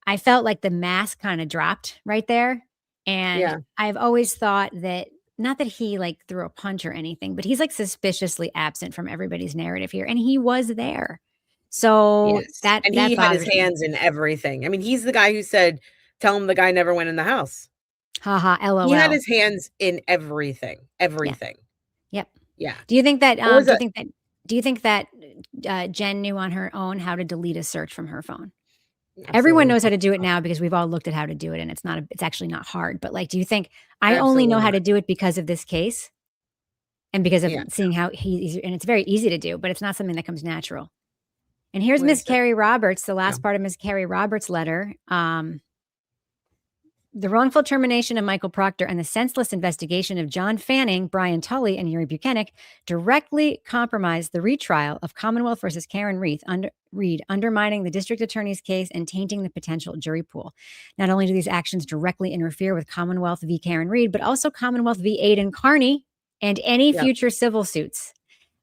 Speaker 2: I felt like the mask kind of dropped right there. And I've always thought that not that he like threw a punch or anything, but he's like suspiciously absent from everybody's narrative here. And he was there. So
Speaker 1: and he had his hands in everything. I mean, he's the guy who said, tell him the guy never went in the house.
Speaker 2: Haha, LOL.
Speaker 1: He had his hands in everything.
Speaker 2: Yep.
Speaker 1: Yeah.
Speaker 2: Do you think that do you think that Jen knew on her own how to delete a search from her phone? Absolutely. Everyone knows how to do it now because we've all looked at how to do it, and it's actually not hard. But like, do you think I only know how to do it because of this case and because of seeing how and it's very easy to do, but it's not something that comes natural. And here's Miss Carrie Roberts, the last part of Miss Carrie Roberts' letter. The wrongful termination of Michael Proctor and the senseless investigation of John Fanning, Brian Tully, and Yuri Buchanan directly compromised the retrial of Commonwealth versus Karen Reed, undermining the district attorney's case and tainting the potential jury pool. Not only do these actions directly interfere with Commonwealth v. Karen Reed, but also Commonwealth v. Aidan Carney and any future civil suits.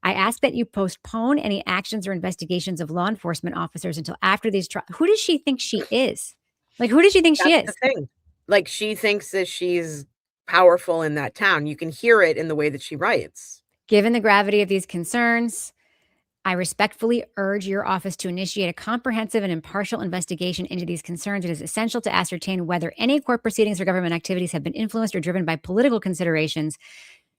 Speaker 2: I ask that you postpone any actions or investigations of law enforcement officers until after these trials. Who does she think she is? Like, who does she think she is?
Speaker 1: The thing. Like, she thinks that she's powerful in that town. You can hear it in the way that she writes.
Speaker 2: Given the gravity of these concerns, I respectfully urge your office to initiate a comprehensive and impartial investigation into these concerns. It is essential to ascertain whether any court proceedings or government activities have been influenced or driven by political considerations.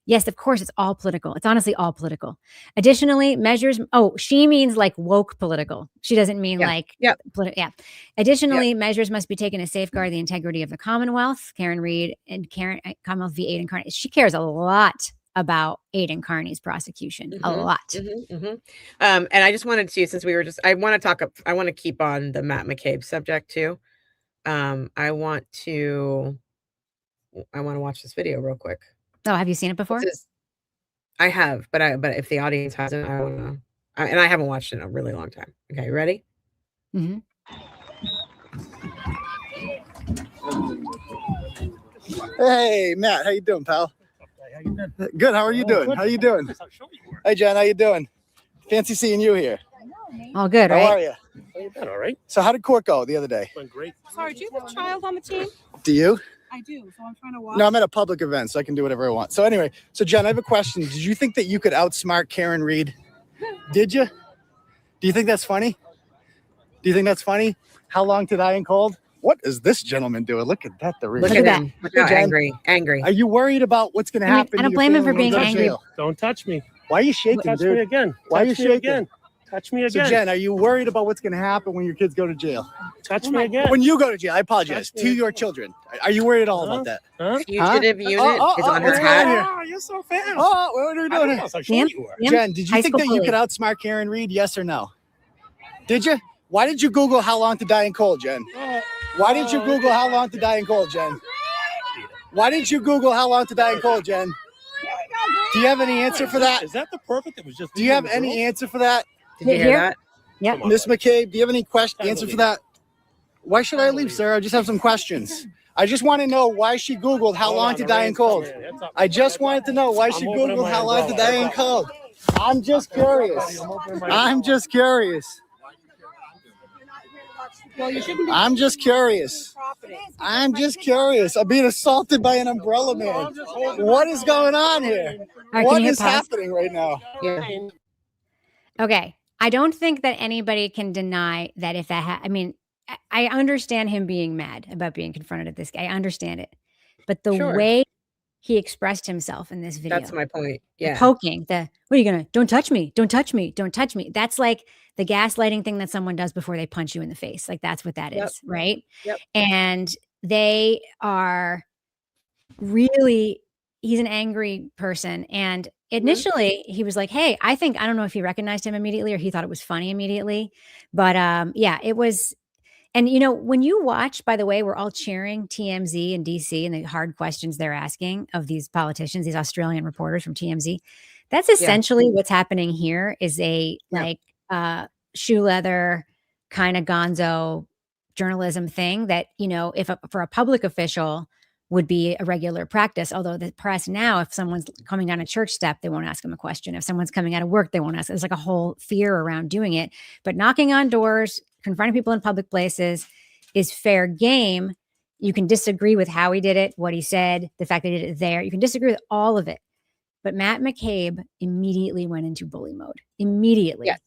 Speaker 2: Yes, of course, it's all political. It's honestly all political. Additionally, measures, she means like woke political. She doesn't mean Additionally, measures must be taken to safeguard the integrity of the Commonwealth. Karen Reed and Commonwealth v. Aidan Carney. She cares a lot about Aidan Carney's prosecution, a lot.
Speaker 1: And I just wanted to, since we were I want to keep on the Matt McCabe subject too. I want to watch this video real quick.
Speaker 2: Oh, have you seen it before?
Speaker 1: I have, but if the audience hasn't, I want to, and I haven't watched it in a really long time. Okay, you ready?
Speaker 2: Mm-hmm.
Speaker 3: Hey, Matt, how you doing, pal? How you doing? Good. How are you doing? How you doing? Hey, Jen, how you doing? Fancy seeing you here.
Speaker 2: All good, right?
Speaker 3: How are you?
Speaker 4: How you doing? All right.
Speaker 3: So, how did court go the other day?
Speaker 4: Went great.
Speaker 5: Sorry, do you have a child on the team?
Speaker 3: Do you?
Speaker 5: I do, so I'm trying to watch.
Speaker 3: No, I'm at a public event, so I can do whatever I want. So anyway, Jen, I have a question. Did you think that you could outsmart Karen Reed? Did you? Do you think that's funny? Do you think that's funny? How long to die in cold? What is this gentleman doing? Look at that.
Speaker 1: Look at him. Look how angry.
Speaker 3: Are you worried about what's going to happen?
Speaker 2: I don't blame him for being angry.
Speaker 4: Don't touch me.
Speaker 3: Why are you shaking,
Speaker 4: touch
Speaker 3: dude?
Speaker 4: Me again.
Speaker 3: Why are you shaking?
Speaker 4: Again. Touch me again.
Speaker 3: So, Jen, are you worried about what's going to happen when your kids go to jail?
Speaker 4: Touch me again.
Speaker 3: When you go to jail, I apologize. To your children. Are you worried at all about that?
Speaker 1: Fugitive unit is on her hat.
Speaker 4: Oh, you're so fast.
Speaker 3: Oh, what are we doing? Jen, did you think that you could outsmart Karen Reed? Yes or no? Did you? Why did you Google how long to die in cold, Jen? Why did you Google how long to die in cold, Jen? Why did you Google how long to die in cold, Jen? Do you have any answer for that?
Speaker 4: Is that the perfect? It was just.
Speaker 3: Do you have any answer for that?
Speaker 1: Did you hear that?
Speaker 2: Yeah.
Speaker 3: Miss McCabe, do you have any answer for that? Why should I leave, sir? I just have some questions. I just want to know why she Googled how long to die in cold. I just wanted to know why she Googled how long to die in cold. I'm just curious. I'm just curious. I'm just curious. I'm just curious. I'm being assaulted by an umbrella man. What is going on here? What is happening right now?
Speaker 1: Yeah.
Speaker 2: Okay. I don't think that anybody can deny that if that I mean, I understand him being mad about being confronted at this guy. I understand it. But the way he expressed himself in this video.
Speaker 1: That's my point. Yeah.
Speaker 2: The poking, what are you going to, don't touch me. Don't touch me. Don't touch me. That's like the gaslighting thing that someone does before they punch you in the face. Like that's what that is. Right.
Speaker 1: Yep.
Speaker 2: And they are really, he's an angry person. And initially he was like, hey, I don't know if he recognized him immediately or he thought it was funny immediately, but yeah, it was. And, you know, when you watch, by the way, we're all cheering TMZ and DC and the hard questions they're asking of these politicians, these Australian reporters from TMZ. That's essentially what's happening here is a shoe leather kind of gonzo journalism thing that, you know, for a public official would be a regular practice. Although the press now, if someone's coming down a church step, they won't ask them a question. If someone's coming out of work, they won't ask. There's like a whole fear around doing it. But knocking on doors, confronting people in public places is fair game You can disagree with how he did it, what he said, the fact that he did it there. You can disagree with all of it. But Matt McCabe immediately went into bully mode. Immediately.
Speaker 1: Yes.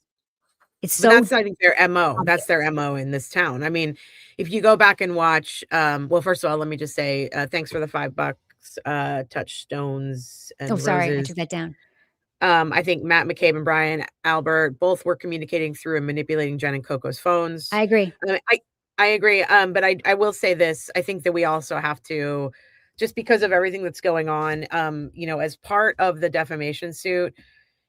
Speaker 2: It's
Speaker 1: so
Speaker 2: so
Speaker 1: that's, I think, their MO. That's their MO in this town. I mean, if you go back and watch, well, first of all, let me just say, thanks for the $5, touchstones and roses.
Speaker 2: Sorry, I took that down.
Speaker 1: I think Matt McCabe and Brian Albert both were communicating through and manipulating Jen and Coco's phones.
Speaker 2: I agree.
Speaker 1: I agree. But I will say this. I think that we also have to, just because of everything that's going on, as part of the defamation suit,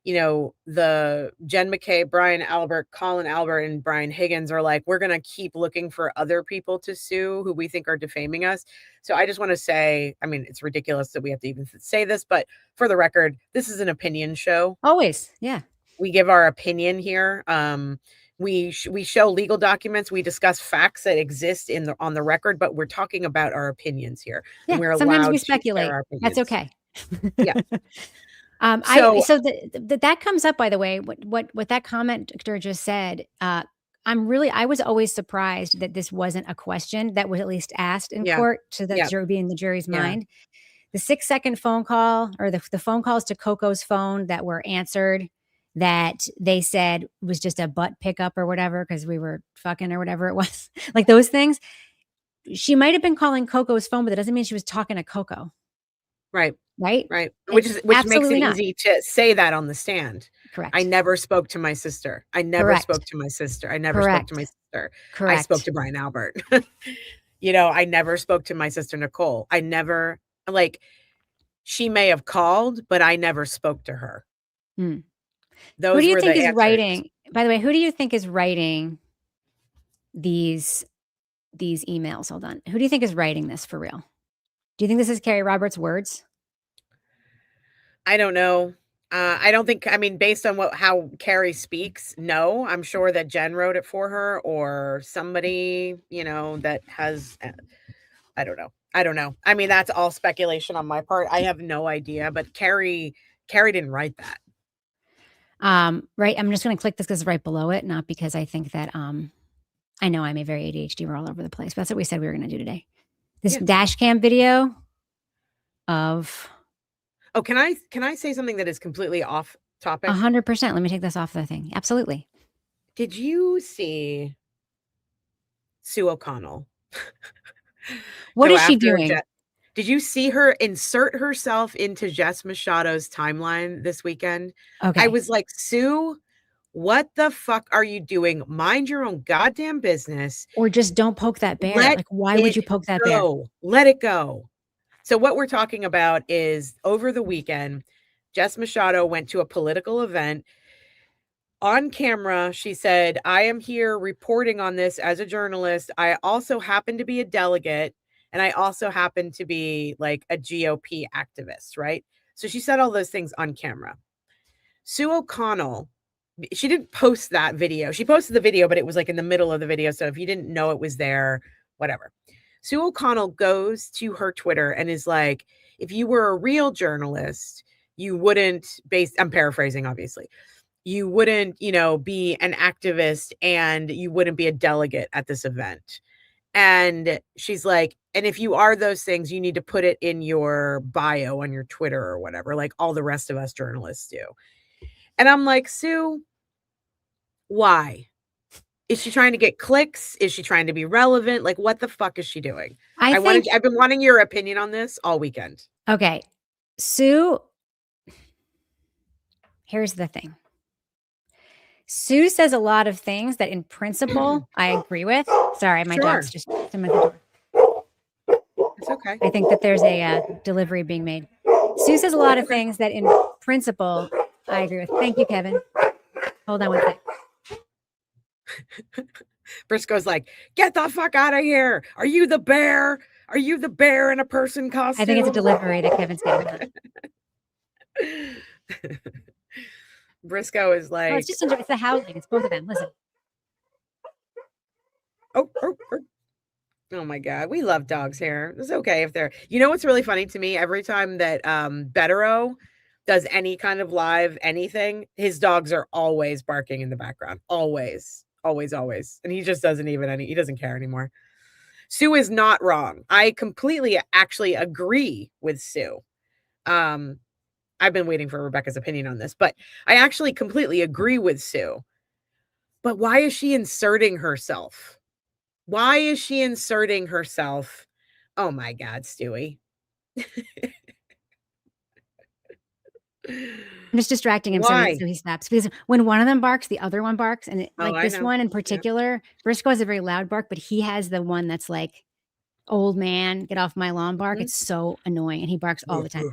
Speaker 1: the Jen McCabe, Brian Albert, Colin Albert, and Brian Higgins are like, we're going to keep looking for other people to sue who we think are defaming us. So I just want to say, I mean, it's ridiculous that we have to even say this, but for the record, this is an opinion show.
Speaker 2: Always. Yeah.
Speaker 1: We give our opinion here. We show legal documents. We discuss facts that exist on the record, but we're talking about our opinions here.
Speaker 2: Yeah.
Speaker 1: And we're
Speaker 2: sometimes
Speaker 1: allowed
Speaker 2: we
Speaker 1: to
Speaker 2: speculate.
Speaker 1: share our opinions.
Speaker 2: That's okay.
Speaker 1: Yeah.
Speaker 2: So that comes up, by the way, what that commenter just said. I was always surprised that this wasn't a question that was at least asked in court to the jury, be in the jury's mind. The 6-second phone call, or the phone calls to Coco's phone that were answered, that they said was just a butt pickup or whatever, because we were fucking or whatever it was, like those things. She might have been calling Coco's phone, but that doesn't mean she was talking to Coco.
Speaker 1: Right.
Speaker 2: Right.
Speaker 1: Which makes it easy to say that on the stand.
Speaker 2: Correct.
Speaker 1: I never spoke to my sister. I never spoke to my sister. I never spoke to my sister.
Speaker 2: Correct.
Speaker 1: I spoke to Brian Albert. I never spoke to my sister Nicole. I never, she may have called, but I never spoke to her.
Speaker 2: Hmm.
Speaker 1: Those
Speaker 2: who do you
Speaker 1: were
Speaker 2: think
Speaker 1: the
Speaker 2: is
Speaker 1: answers.
Speaker 2: writing? By the way, who do you think is writing these emails? Hold on. Who do you think is writing this for real? Do you think this is Carrie Roberts' words?
Speaker 1: I don't know. I don't think, based on how Carrie speaks, no. I'm sure that Jen wrote it for her, or somebody, that has, I don't know. I mean, that's all speculation on my part. I have no idea, but Carrie didn't write that.
Speaker 2: Right. I'm just going to click this because it's right below it, not because I think that, I know I'm a very ADHD. We're all over the place, but that's what we said we were going to do today. This dash cam video of.
Speaker 1: Oh, can I say something that is completely off topic?
Speaker 2: 100%. Let me take this off the thing. Absolutely.
Speaker 1: Did you see Sue O'Connell?
Speaker 2: What is she doing?
Speaker 1: Did you see her insert herself into Jess Machado's timeline this weekend?
Speaker 2: Okay.
Speaker 1: I was like, Sue, what the fuck are you doing? Mind your own goddamn business.
Speaker 2: Or just don't poke that bear. Why would you poke that bear?
Speaker 1: Let it go. So what we're talking about is, over the weekend, Jess Machado went to a political event. On camera, she said, I am here reporting on this as a journalist. I also happen to be a delegate, and I also happen to be a GOP activist, right? So she said all those things on camera. Sue O'Connell, she didn't post that video. She posted the video, but it was in the middle of the video. So if you didn't know it was there, whatever. Sue O'Connell goes to her Twitter and is like, if you were a real journalist, you wouldn't I'm paraphrasing, obviously. You wouldn't, be an activist, and you wouldn't be a delegate at this event. And she's like, and if you are those things, you need to put it in your bio on your Twitter or whatever, like all the rest of us journalists do. And I'm like, Sue, why? Is she trying to get clicks? Is she trying to be relevant? What the fuck is she doing? I've been wanting your opinion on this all weekend.
Speaker 2: Okay. Sue, here's the thing. Sue says a lot of things that in principle I agree with. Sorry, my dog's just in the door.
Speaker 1: It's okay.
Speaker 2: I think that there's a delivery being made. Sue says a lot of things that in principle I agree with. Thank you, Kevin. Hold on one sec.
Speaker 1: Briscoe's like, get the fuck out of here. Are you the bear? Are you the bear in a person costume?
Speaker 2: I think it's a delivery that Kevin's getting.
Speaker 1: Briscoe is like,
Speaker 2: it's just it's the howling. It's both of them. Listen.
Speaker 1: Oh my God. We love dogs here. It's okay if they're, what's really funny to me? Every time that Bettero does any kind of live anything, his dogs are always barking in the background. Always. And he just doesn't he doesn't care anymore. Sue is not wrong. I completely actually agree with Sue. I've been waiting for Rebecca's opinion on this, but I actually completely agree with Sue. But why is she inserting herself? Why is she inserting herself? Oh my God, Stewie.
Speaker 2: I'm just distracting him so he stops. Because when one of them barks, the other one barks. And this one in particular, Briscoe has a very loud bark, but he has the one that's like, old man, get off my lawn bark. It's so annoying. And he barks all the time.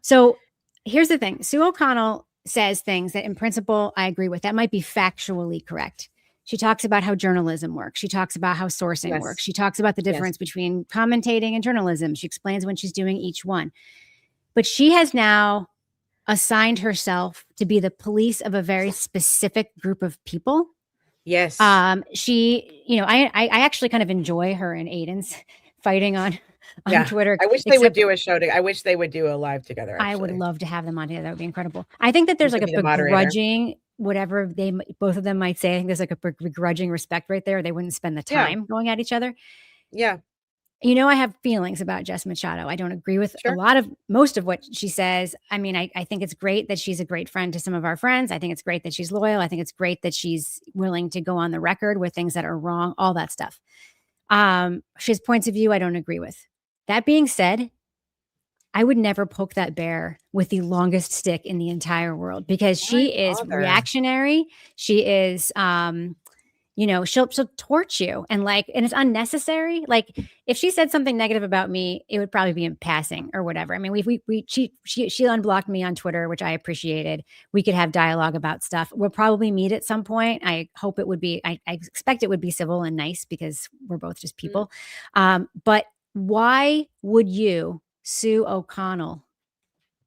Speaker 2: So here's the thing. Sue O'Connell says things that in principle, I agree with. That might be factually correct. She talks about how journalism works. She talks about how sourcing works. She talks about the difference between commentating and journalism. She explains when she's doing each one. But she has now assigned herself to be the police of a very specific group of people.
Speaker 1: Yes.
Speaker 2: She, I actually kind of enjoy her and Aiden's fighting on Twitter.
Speaker 1: I wish they would do a show. I wish they would do a live together. Actually.
Speaker 2: I would love to have them on together. That would be incredible. I think that there's like a begrudging, whatever both of them might say. I think there's like a begrudging respect right there. They wouldn't spend the time going at each other.
Speaker 1: Yeah.
Speaker 2: I have feelings about Jess Machado. I don't agree with most of what she says. I mean, I think it's great that she's a great friend to some of our friends. I think it's great that she's loyal. I think it's great that she's willing to go on the record with things that are wrong, all that stuff. She has points of view I don't agree with. That being said, I would never poke that bear with the longest stick in the entire world because she is reactionary. She is, she'll torch you and it's unnecessary. Like if she said something negative about me, it would probably be in passing or whatever. I mean, she unblocked me on Twitter, which I appreciated. We could have dialogue about stuff. We'll probably meet at some point. I hope it would be, I expect it would be civil and nice because we're both just people. But why would you, Sue O'Connell,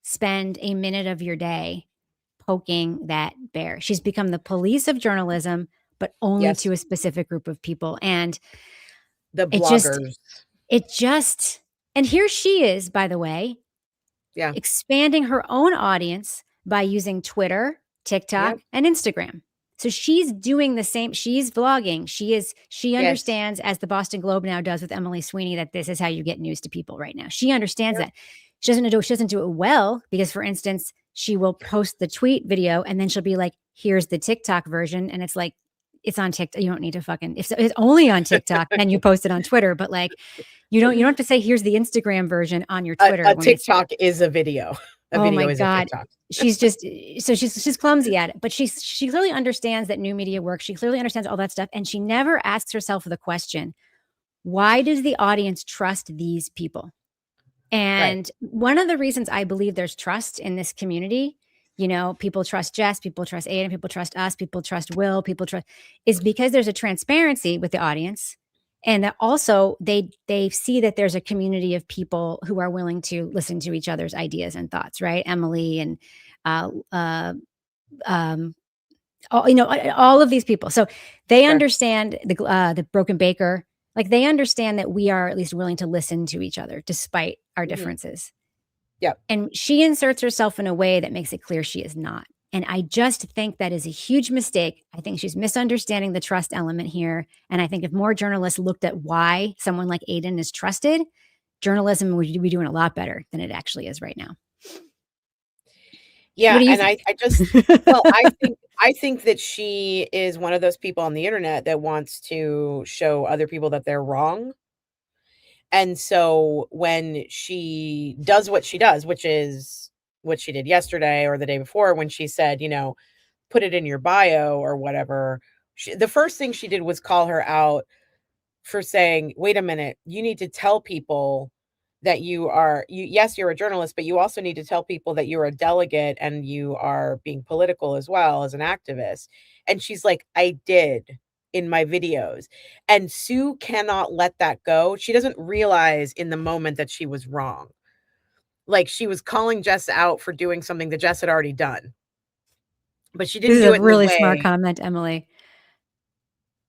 Speaker 2: spend a minute of your day poking that bear? She's become the police of journalism, but only to a specific group of people. And
Speaker 1: the bloggers.
Speaker 2: And here she is, by the way, expanding her own audience by using Twitter, TikTok, and Instagram. So she's doing the same. She's vlogging. She understands, as the Boston Globe now does with Emily Sweeney, that this is how you get news to people right now. She understands that. She doesn't do it well because, for instance, she will post the tweet video and then she'll be like, here's the TikTok version. And it's like, it's on TikTok. You don't need to if it's only on TikTok and you post it on Twitter, but like, you don't have to say, here's the Instagram version on your Twitter.
Speaker 1: A TikTok is a video.
Speaker 2: Oh my God. She's just, she's clumsy at it, but she clearly understands that new media works. She clearly understands all that stuff. And she never asks herself the question, why does the audience trust these people? And one of the reasons I believe there's trust in this community, people trust Jess, people trust Aiden, people trust us, people trust Will, is because there's a transparency with the audience. And that also they see that there's a community of people who are willing to listen to each other's ideas and thoughts, right? Emily and all of these people. So they understand the Broken Baker. Like they understand that we are at least willing to listen to each other despite our differences.
Speaker 1: Yeah.
Speaker 2: And she inserts herself in a way that makes it clear she is not. And I just think that is a huge mistake. I think she's misunderstanding the trust element here. And I think if more journalists looked at why someone like Aiden is trusted, journalism would be doing a lot better than it actually is right now.
Speaker 1: Yeah. And I think that she is one of those people on the internet that wants to show other people that they're wrong. And so when she does what she does, which is what she did yesterday or the day before, when she said, put it in your bio or whatever, the first thing she did was call her out for saying, wait a minute, you need to tell people that yes, you're a journalist, but you also need to tell people that you're a delegate and you are being political as well as an activist. And she's like, I did in my videos. And Sue cannot let that go. She doesn't realize in the moment that she was wrong. Like she was calling Jess out for doing something that Jess had already done. But she didn't do it in a
Speaker 2: really smart comment, Emily.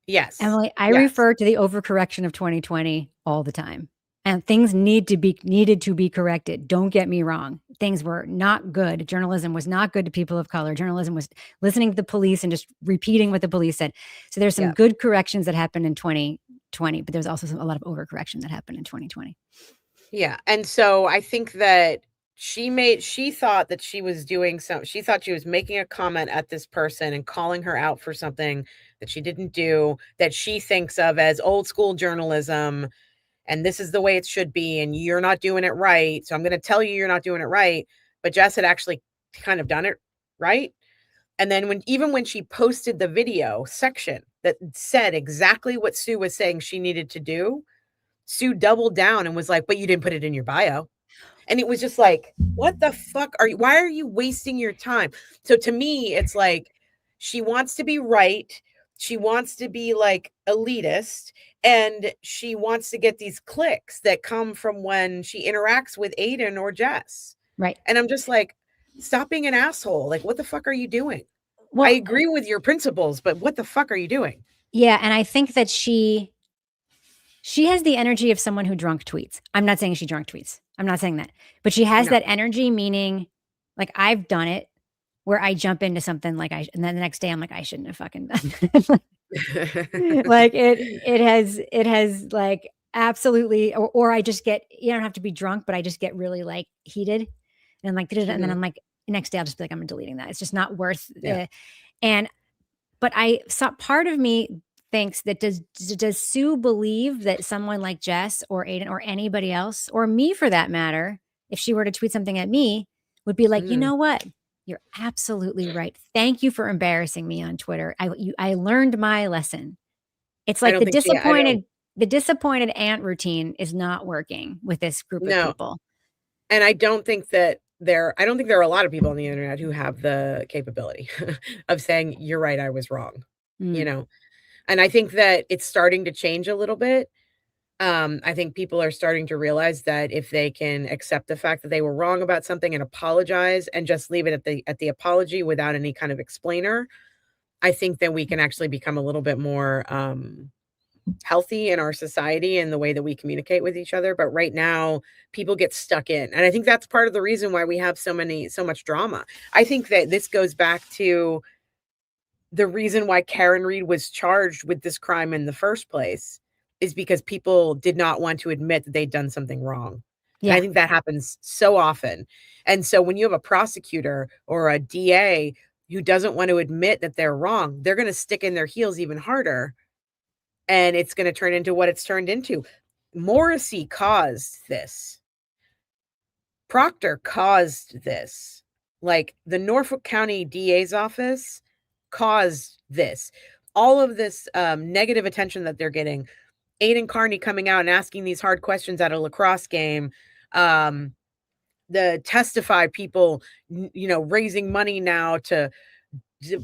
Speaker 1: Yes.
Speaker 2: Emily, I refer to the overcorrection of 2020 all the time. And things needed to be corrected. Don't get me wrong. Things were not good. Journalism was not good to people of color. Journalism was listening to the police and just repeating what the police said. So there's some good corrections that happened in 2020 2020, but there was also a lot of overcorrection that happened in 2020.
Speaker 1: Yeah. And so I think that she thought that she was doing she thought she was making a comment at this person and calling her out for something that she didn't do, that she thinks of as old school journalism. And this is the way it should be. And you're not doing it right. So I'm going to tell you you're not doing it right. But Jess had actually kind of done it right. And then even when she posted the video section that said exactly what Sue was saying she needed to do, Sue doubled down and was like, but you didn't put it in your bio. And it was just like, what the fuck why are you wasting your time? So to me, it's like, she wants to be right. She wants to be like elitist, and she wants to get these clicks that come from when she interacts with Aiden or Jess.
Speaker 2: Right.
Speaker 1: And I'm just like, stop being an asshole. Like, what the fuck are you doing?
Speaker 2: Well,
Speaker 1: I agree with your principles, but what the fuck are you doing?
Speaker 2: Yeah. And I think that she has the energy of someone who drunk tweets. I'm not saying she drunk tweets. I'm not saying that. But she has that energy, meaning like I've done it where I jump into something like and then the next day I'm like, I shouldn't have fucking done it. Like it has like absolutely, or I just get, you don't have to be drunk, but I just get really like heated and like, and then I'm like, next day I'll just be like, I'm deleting that. It's just not worth it. But part of me thinks that does Sue believe that someone like Jess or Aiden or anybody else, or me for that matter, if she were to tweet something at me, would be like, you know what? You're absolutely right. Thank you for embarrassing me on Twitter. I learned my lesson. It's like the disappointed aunt routine is not working with this group of people.
Speaker 1: And I don't think there are a lot of people on the internet who have the capability of saying, you're right, I was wrong, you know? And I think that it's starting to change a little bit. I think people are starting to realize that if they can accept the fact that they were wrong about something and apologize and just leave it at the apology without any kind of explainer, I think that we can actually become a little bit more healthy in our society and the way that we communicate with each other. But right now, people get stuck in. And I think that's part of the reason why we have so much drama. I think that this goes back to the reason why Karen Reed was charged with this crime in the first place is because people did not want to admit that they'd done something wrong. Yeah. And I think that happens so often. And so when you have a prosecutor or a DA who doesn't want to admit that they're wrong, they're going to stick in their heels even harder. And it's going to turn into what it's turned into. Morrissey caused this. Proctor caused this. Like the Norfolk County DA's office caused this. All of this negative attention that they're getting. Aiden Carney coming out and asking these hard questions at a lacrosse game. The Testify people, raising money now to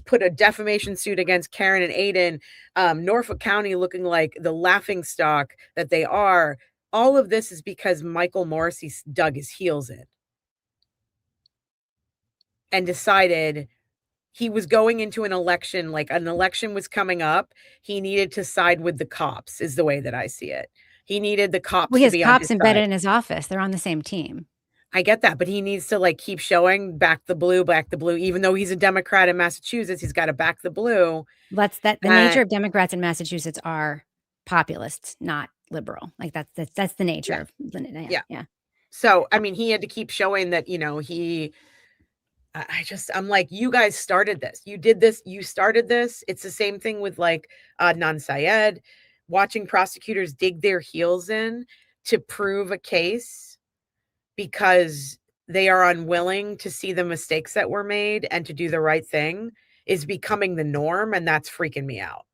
Speaker 1: put a defamation suit against Karen and Aiden. Norfolk County looking like the laughingstock that they are. All of this is because Michael Morrissey dug his heels in and decided he was going into an election, like an election was coming up. He needed to side with the cops, is the way that I see it. He needed the cops to be on his side.
Speaker 2: Embedded in his office. They're on the same team.
Speaker 1: I get that, but he needs to like keep showing back the blue, even though he's a Democrat in Massachusetts, he's got to back the blue.
Speaker 2: The nature of Democrats in Massachusetts are populists, not liberal. Like that's the nature of yeah.
Speaker 1: So, I mean, he had to keep showing that, I'm like, you guys started this. You did this. You started this. It's the same thing with like Adnan Syed, watching prosecutors dig their heels in to prove a case because they are unwilling to see the mistakes that were made and to do the right thing is becoming the norm. And that's freaking me out.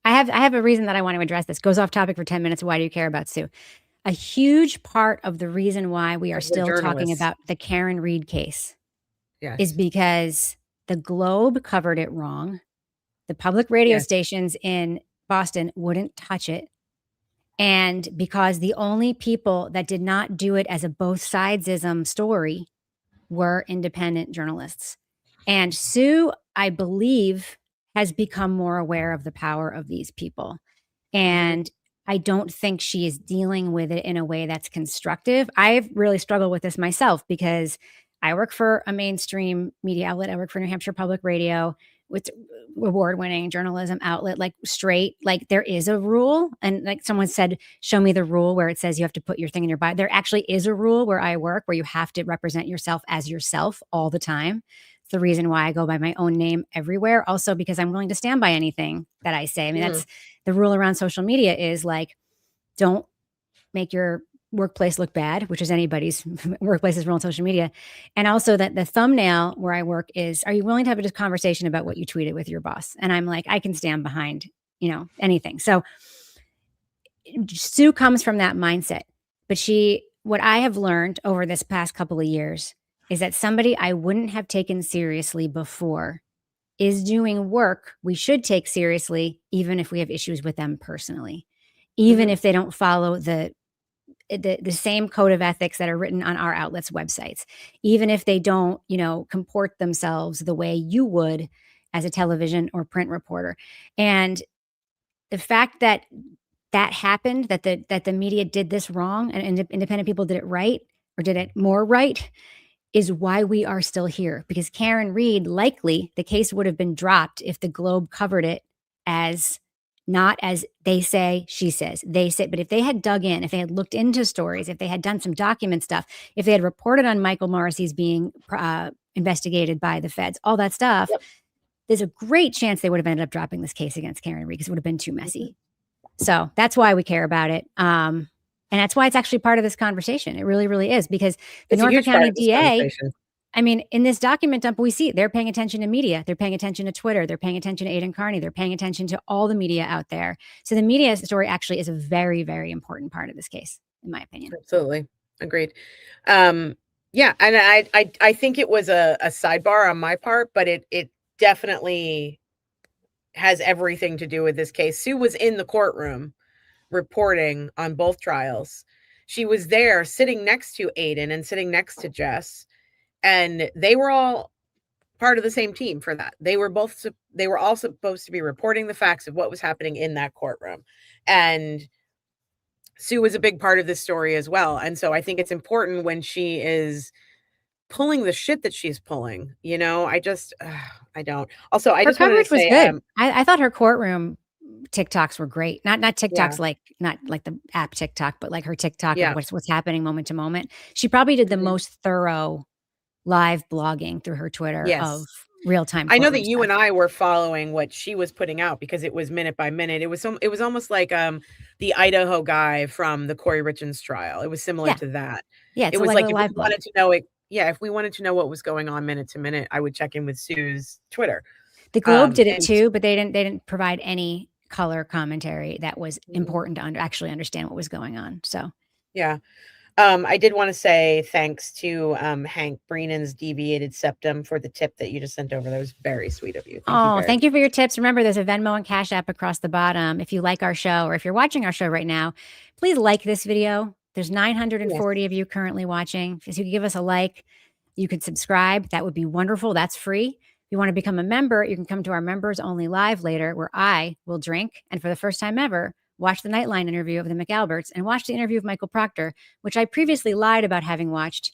Speaker 2: I have a reason that I want to address this. Goes off topic for 10 minutes. Why do you care about Sue? A huge part of the reason why we are still talking about the Karen Reed case is because the Globe covered it wrong. The public radio stations in Boston wouldn't touch it. And because the only people that did not do it as a both sidesism story were independent journalists. And Sue, I believe, has become more aware of the power of these people. And I don't think she is dealing with it in a way that's constructive. I've really struggled with this myself because I work for a mainstream media outlet. I work for New Hampshire Public Radio. with award-winning journalism outlet, like straight, like there is a rule. And like someone said, show me the rule where it says you have to put your thing in your bio. There actually is a rule where I work where you have to represent yourself as yourself all the time. It's the reason why I go by my own name everywhere. Also because I'm willing to stand by anything that I say. I mean, that's the rule around social media is like, don't make your workplace look bad, which is anybody's workplace's role on social media. And also that the thumbnail where I work is, are you willing to have a conversation about what you tweeted with your boss? And I'm like, I can stand behind, anything. So Sue comes from that mindset, but what I have learned over this past couple of years is that somebody I wouldn't have taken seriously before is doing work we should take seriously, even if we have issues with them personally, even if they don't follow the same code of ethics that are written on our outlets' websites, even if they don't, comport themselves the way you would as a television or print reporter. And the fact that happened, that the media did this wrong and independent people did it right or did it more right, is why we are still here. Because Karen Reed, likely the case would have been dropped if the Globe covered it as not as they say, she says, they say. But if they had dug in, if they had looked into stories, if they had done some document stuff, if they had reported on Michael Morrissey's being investigated by the feds, all that stuff, there's a great chance they would have ended up dropping this case against Karen Reed because it would have been too messy. So that's why we care about it. And that's why it's actually part of this conversation. It really, really is, because the Norfolk County DA, I mean, in this document dump, we see they're paying attention to media. They're paying attention to Twitter. They're paying attention to Aidan Carney. They're paying attention to all the media out there. So the media story actually is a very, very important part of this case, in my opinion.
Speaker 1: Absolutely. Agreed. Yeah. And I think it was a sidebar on my part, but it definitely has everything to do with this case. Sue was in the courtroom reporting on both trials. She was there sitting next to Aidan and sitting next to Jess. And they were all part of the same team for that. They were all supposed to be reporting the facts of what was happening in that courtroom. And Sue was a big part of this story as well. And so I think it's important when she is pulling the shit that she's pulling, I don't. Also, I just wanted to say,
Speaker 2: good. I thought her courtroom TikToks were great. Not TikToks not like the app TikTok, but like her TikTok of what's happening moment to moment. She probably did the most thorough live blogging through her Twitter of real time.
Speaker 1: I know that you and I were following what she was putting out because it was minute by minute. It was almost like the Idaho guy from the Corey Richards trial. It was similar to that.
Speaker 2: Yeah,
Speaker 1: it was like if we wanted to know it. Yeah, if we wanted to know what was going on minute to minute, I would check in with Sue's Twitter.
Speaker 2: The Globe did it too, but they didn't provide any color commentary that was important to actually understand what was going on. So
Speaker 1: yeah. I did want to say thanks to Hank Breenan's deviated septum for the tip that you just sent over. That was very sweet of you.
Speaker 2: Thank you for your tips. Remember, there's a Venmo and Cash App across the bottom. If you like our show or if you're watching our show right now, please like this video. There's 940 of you currently watching. If you could give us a like, you could subscribe. That would be wonderful. That's free. If you want to become a member, you can come to our members only live later where I will drink. And for the first time ever, watch the Nightline interview of the McAlberts and watch the interview of Michael Proctor, which I previously lied about having watched,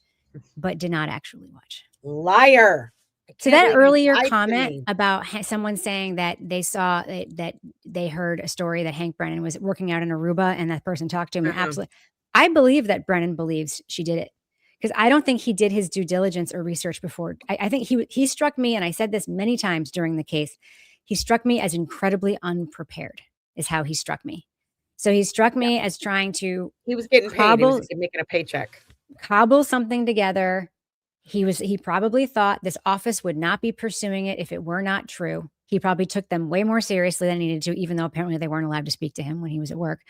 Speaker 2: but did not actually watch.
Speaker 1: Liar.
Speaker 2: So that earlier comment about someone saying that they saw that they heard a story that Hank Brennan was working out in Aruba and that person talked to him. Absolutely. I believe that Brennan believes she did it because I don't think he did his due diligence or research before. I think he struck me, and I said this many times during the case, he struck me as incredibly unprepared is how he struck me. So he struck me as trying to.
Speaker 1: He was getting paid. He was making a paycheck.
Speaker 2: Cobble something together. He probably thought this office would not be pursuing it if it were not true. He probably took them way more seriously than he needed to, even though apparently they weren't allowed to speak to him when he was at work.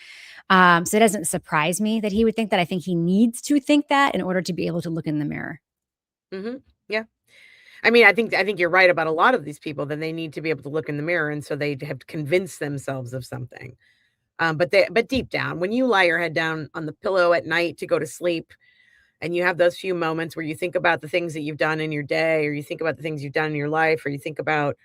Speaker 2: So it doesn't surprise me that he would think that. I think he needs to think that in order to be able to look in the mirror.
Speaker 1: Yeah. I mean, I think you're right about a lot of these people, that they need to be able to look in the mirror. And so they have convinced themselves of something. But deep down, when you lie your head down on the pillow at night to go to sleep, and you have those few moments where you think about the things that you've done in your day, or you think about the things you've done in your life, or you think about,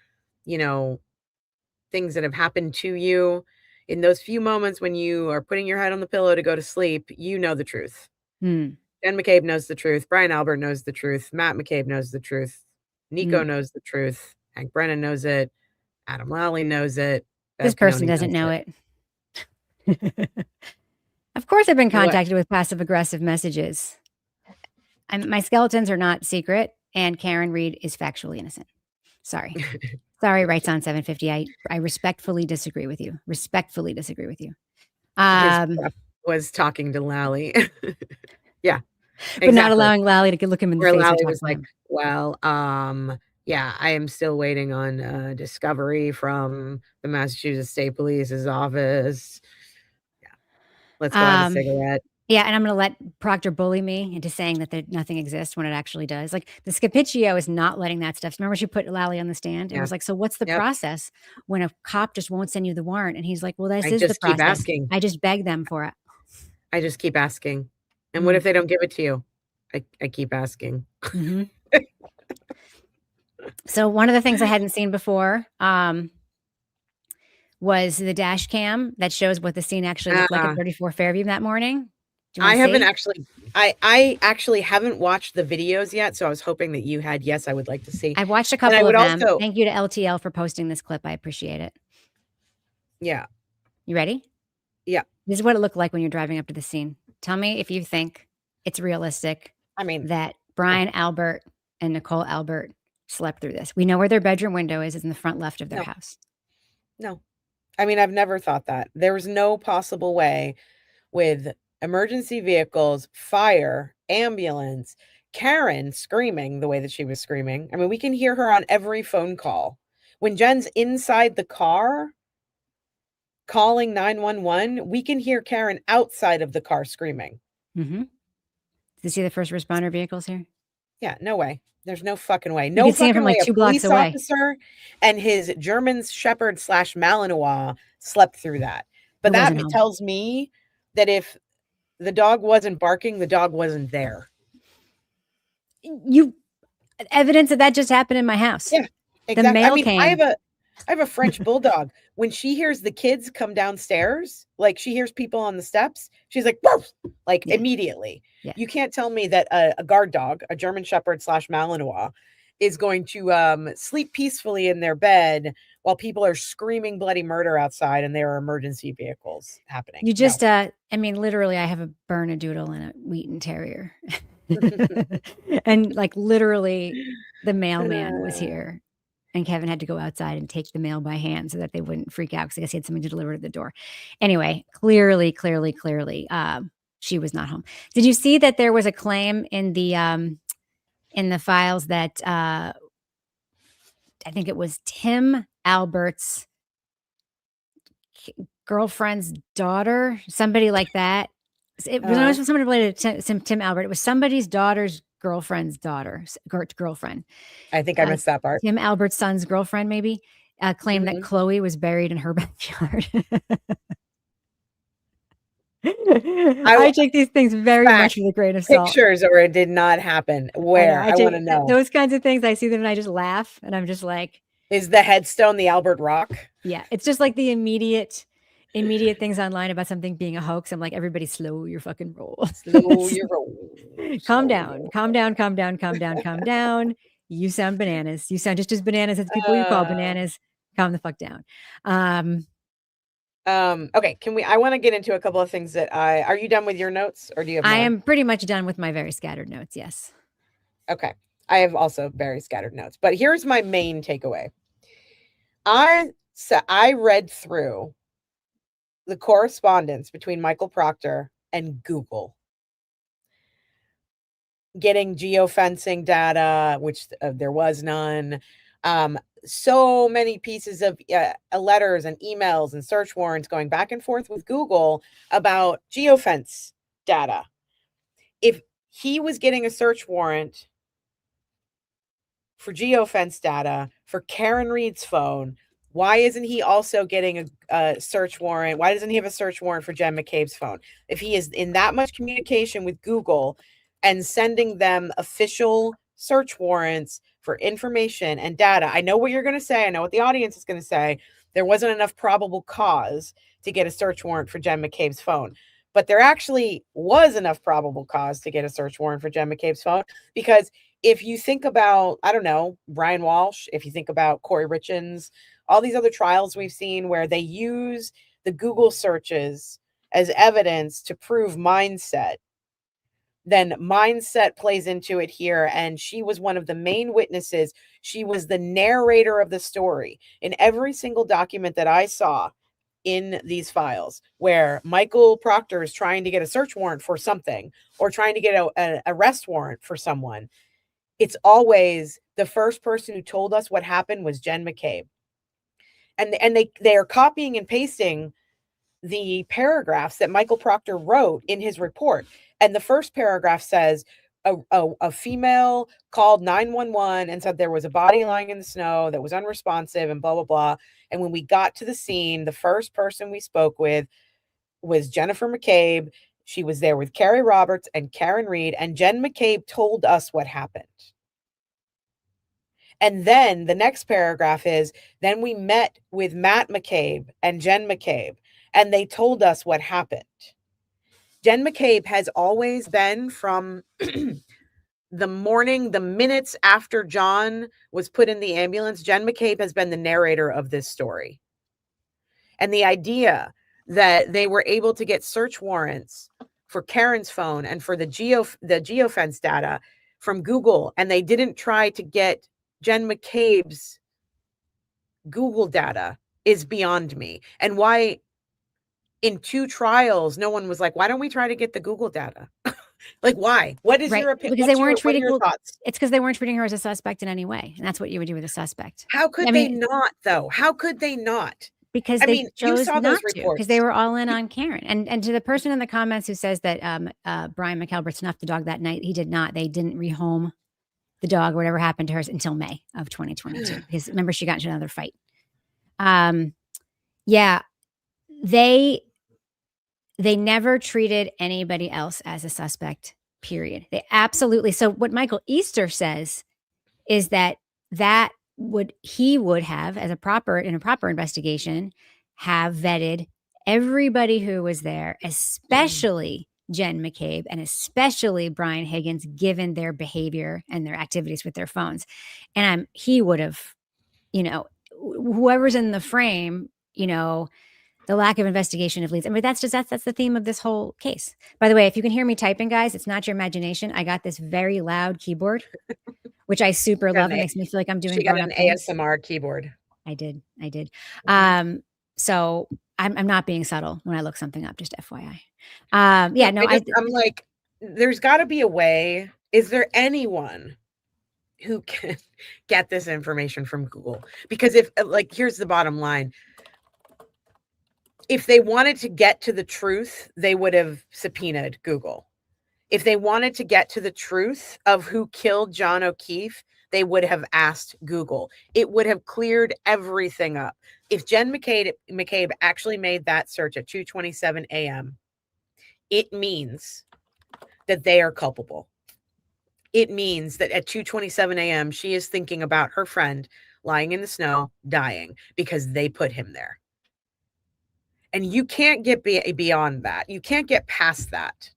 Speaker 1: things that have happened to you, in those few moments when you are putting your head on the pillow to go to sleep, you know the truth. Jen McCabe knows the truth. Brian Albert knows the truth. Matt McCabe knows the truth. Nico knows the truth. Hank Brennan knows it. Adam Lally knows it.
Speaker 2: This person doesn't know it. Of course, I've been contacted with passive-aggressive messages. My skeletons are not secret, and Karen Reed is factually innocent. Sorry. Sorry, Rights on 750. I respectfully disagree with you. Respectfully disagree with you.
Speaker 1: Was talking to Lally. Yeah.
Speaker 2: But not allowing Lally to look him in the face.
Speaker 1: Lally was like, well, yeah, I am still waiting on discovery from the Massachusetts State Police's office. Yeah. Let's go have a cigarette.
Speaker 2: Yeah, and I'm going to let Proctor bully me into saying that nothing exists when it actually does. Like the Scapiccio is not letting that stuff. Remember she put Lally on the stand and was like, so what's the process when a cop just won't send you the warrant? And he's like, well, this is the process. Keep asking. I just beg them for it.
Speaker 1: I just keep asking. And what if they don't give it to you? I keep asking.
Speaker 2: Mm-hmm. So one of the things I hadn't seen before was the dash cam that shows what the scene actually looked like at 34 Fairview that morning. I
Speaker 1: actually haven't watched the videos yet, so I was hoping that you had. Yes, I would like to see.
Speaker 2: I watched a couple of them. Thank you to LTL for posting this clip. I appreciate it.
Speaker 1: Yeah.
Speaker 2: You ready?
Speaker 1: Yeah.
Speaker 2: This is what it looked like when you're driving up to the scene. Tell me if you think it's realistic.
Speaker 1: I mean,
Speaker 2: that Brian Albert and Nicole Albert slept through this. We know where their bedroom window is. It's in the front left of their house.
Speaker 1: No. I mean, I've never thought that. There was no possible way with emergency vehicles, fire, ambulance, Karen screaming the way that she was screaming. I mean, we can hear her on every phone call. When Jen's inside the car calling 911, we can hear Karen outside of the car screaming.
Speaker 2: Mm-hmm. Did you see the first responder vehicles here?
Speaker 1: Yeah, no way. There's no fucking way. No
Speaker 2: you can see him from like 2 blocks away.
Speaker 1: Officer and his German Shepherd / Malinois slept through that. But that tells me that if the dog wasn't barking, the dog wasn't there.
Speaker 2: Evidence that just happened in my house.
Speaker 1: Yeah, exactly.
Speaker 2: The mail came.
Speaker 1: I have a French bulldog. When she hears the kids come downstairs, like she hears people on the steps, she's like, woof, like immediately. Yeah. You can't tell me that a guard dog, a German Shepherd / Malinois, is going to sleep peacefully in their bed while people are screaming bloody murder outside and there are emergency vehicles happening.
Speaker 2: You just, I mean, literally, I have a Bernedoodle and a Wheaton Terrier. And like literally the mailman was here and Kevin had to go outside and take the mail by hand so that they wouldn't freak out because I guess he had something to deliver to the door. Anyway, clearly, she was not home. Did you see that there was a claim in the files that I think it was Tim Albert's girlfriend's daughter, somebody like that. It was somebody related to Tim Albert. It was somebody's daughter's girlfriend's girlfriend.
Speaker 1: I think I missed that part.
Speaker 2: Tim Albert's son's girlfriend maybe claimed that Chloe was buried in her backyard. I take these things very much with a grain of salt.
Speaker 1: Pictures or it did not happen. Where? I want to know.
Speaker 2: Those kinds of things, I see them and I just laugh and I'm just like.
Speaker 1: Is the headstone the Albert Rock?
Speaker 2: Yeah. It's just like the immediate things online about something being a hoax. I'm like, everybody slow your fucking roll.
Speaker 1: Slow your roll.
Speaker 2: Calm down. You sound bananas. You sound just as bananas as the people you call bananas. Calm the fuck down.
Speaker 1: Okay, I want to get into a couple of things that are you done with your notes or do you have more?
Speaker 2: I am pretty much done with my very scattered notes. Yes.
Speaker 1: Okay. I have also very scattered notes, but here's my main takeaway. I read through the correspondence between Michael Proctor and Google getting geofencing data, which there was none. So many pieces of letters and emails and search warrants going back and forth with Google about geofence data. If he was getting a search warrant for geofence data for Karen Reed's phone, why isn't he also getting a search warrant? Why doesn't he have a search warrant for Jen McCabe's phone? If he is in that much communication with Google and sending them official search warrants for information and data, I know what you're going to say. I know what the audience is going to say. There wasn't enough probable cause to get a search warrant for Jen McCabe's phone. But there actually was enough probable cause to get a search warrant for Jen McCabe's phone because if you think about, I don't know, Brian Walsh, if you think about Corey Richins, all these other trials we've seen where they use the Google searches as evidence to prove mindset, then mindset plays into it here. And she was one of the main witnesses. She was the narrator of the story in every single document that I saw in these files where Michael Proctor is trying to get a search warrant for something or trying to get an arrest warrant for someone. It's always the first person who told us what happened was Jen McCabe. And they are copying and pasting the paragraphs that Michael Proctor wrote in his report. And the first paragraph says a female called 911 and said there was a body lying in the snow that was unresponsive and blah, blah, blah. And when we got to the scene, the first person we spoke with was Jennifer McCabe. She was there with Carrie Roberts and Karen Reed, and Jen McCabe told us what happened. And then the next paragraph is, then we met with Matt McCabe and Jen McCabe, and they told us what happened. Jen McCabe has always been from the minutes after John was put in the ambulance, Jen McCabe has been the narrator of this story. And the idea that they were able to get search warrants for Karen's phone and for the geofence data from Google, and they didn't try to get Jen McCabe's Google data is beyond me. And why in 2 trials, no one was like, why don't we try to get the Google data? Like, why? What is your opinion?
Speaker 2: Because they weren't treating it's because they weren't treating her as a suspect in any way. And that's what you would do with a suspect.
Speaker 1: How could they not, though? How could they not?
Speaker 2: Because they chose not to, because they were all in on Karen. And to the person in the comments who says that Brian McCalbert snuffed the dog that night, he did not. They didn't rehome the dog or whatever happened to her until May of 2022. Because remember, she got into another fight. Yeah, they never treated anybody else as a suspect, period. They absolutely. So what Michael Easter says is that he would have, in a proper investigation, have vetted everybody who was there, especially Jen McCabe and especially Brian Higgins, given their behavior and their activities with their phones. And he would have, whoever's in the frame, the lack of investigation of leads. I mean, that's the theme of this whole case. By the way, if you can hear me typing, guys, it's not your imagination. I got this very loud keyboard, which I super love. It makes me feel like I'm doing.
Speaker 1: She got an ASMR keyboard.
Speaker 2: I did. So I'm not being subtle when I look something up. Just FYI. I'm
Speaker 1: like, there's got to be a way. Is there anyone who can get this information from Google? Because here's the bottom line. If they wanted to get to the truth, they would have subpoenaed Google. If they wanted to get to the truth of who killed John O'Keefe, they would have asked Google. It would have cleared everything up. If Jen McCabe actually made that search at 2:27 a.m., it means that they are culpable. It means that at 2:27 a.m., she is thinking about her friend lying in the snow, dying, because they put him there. And you can't get beyond that. You can't get past that.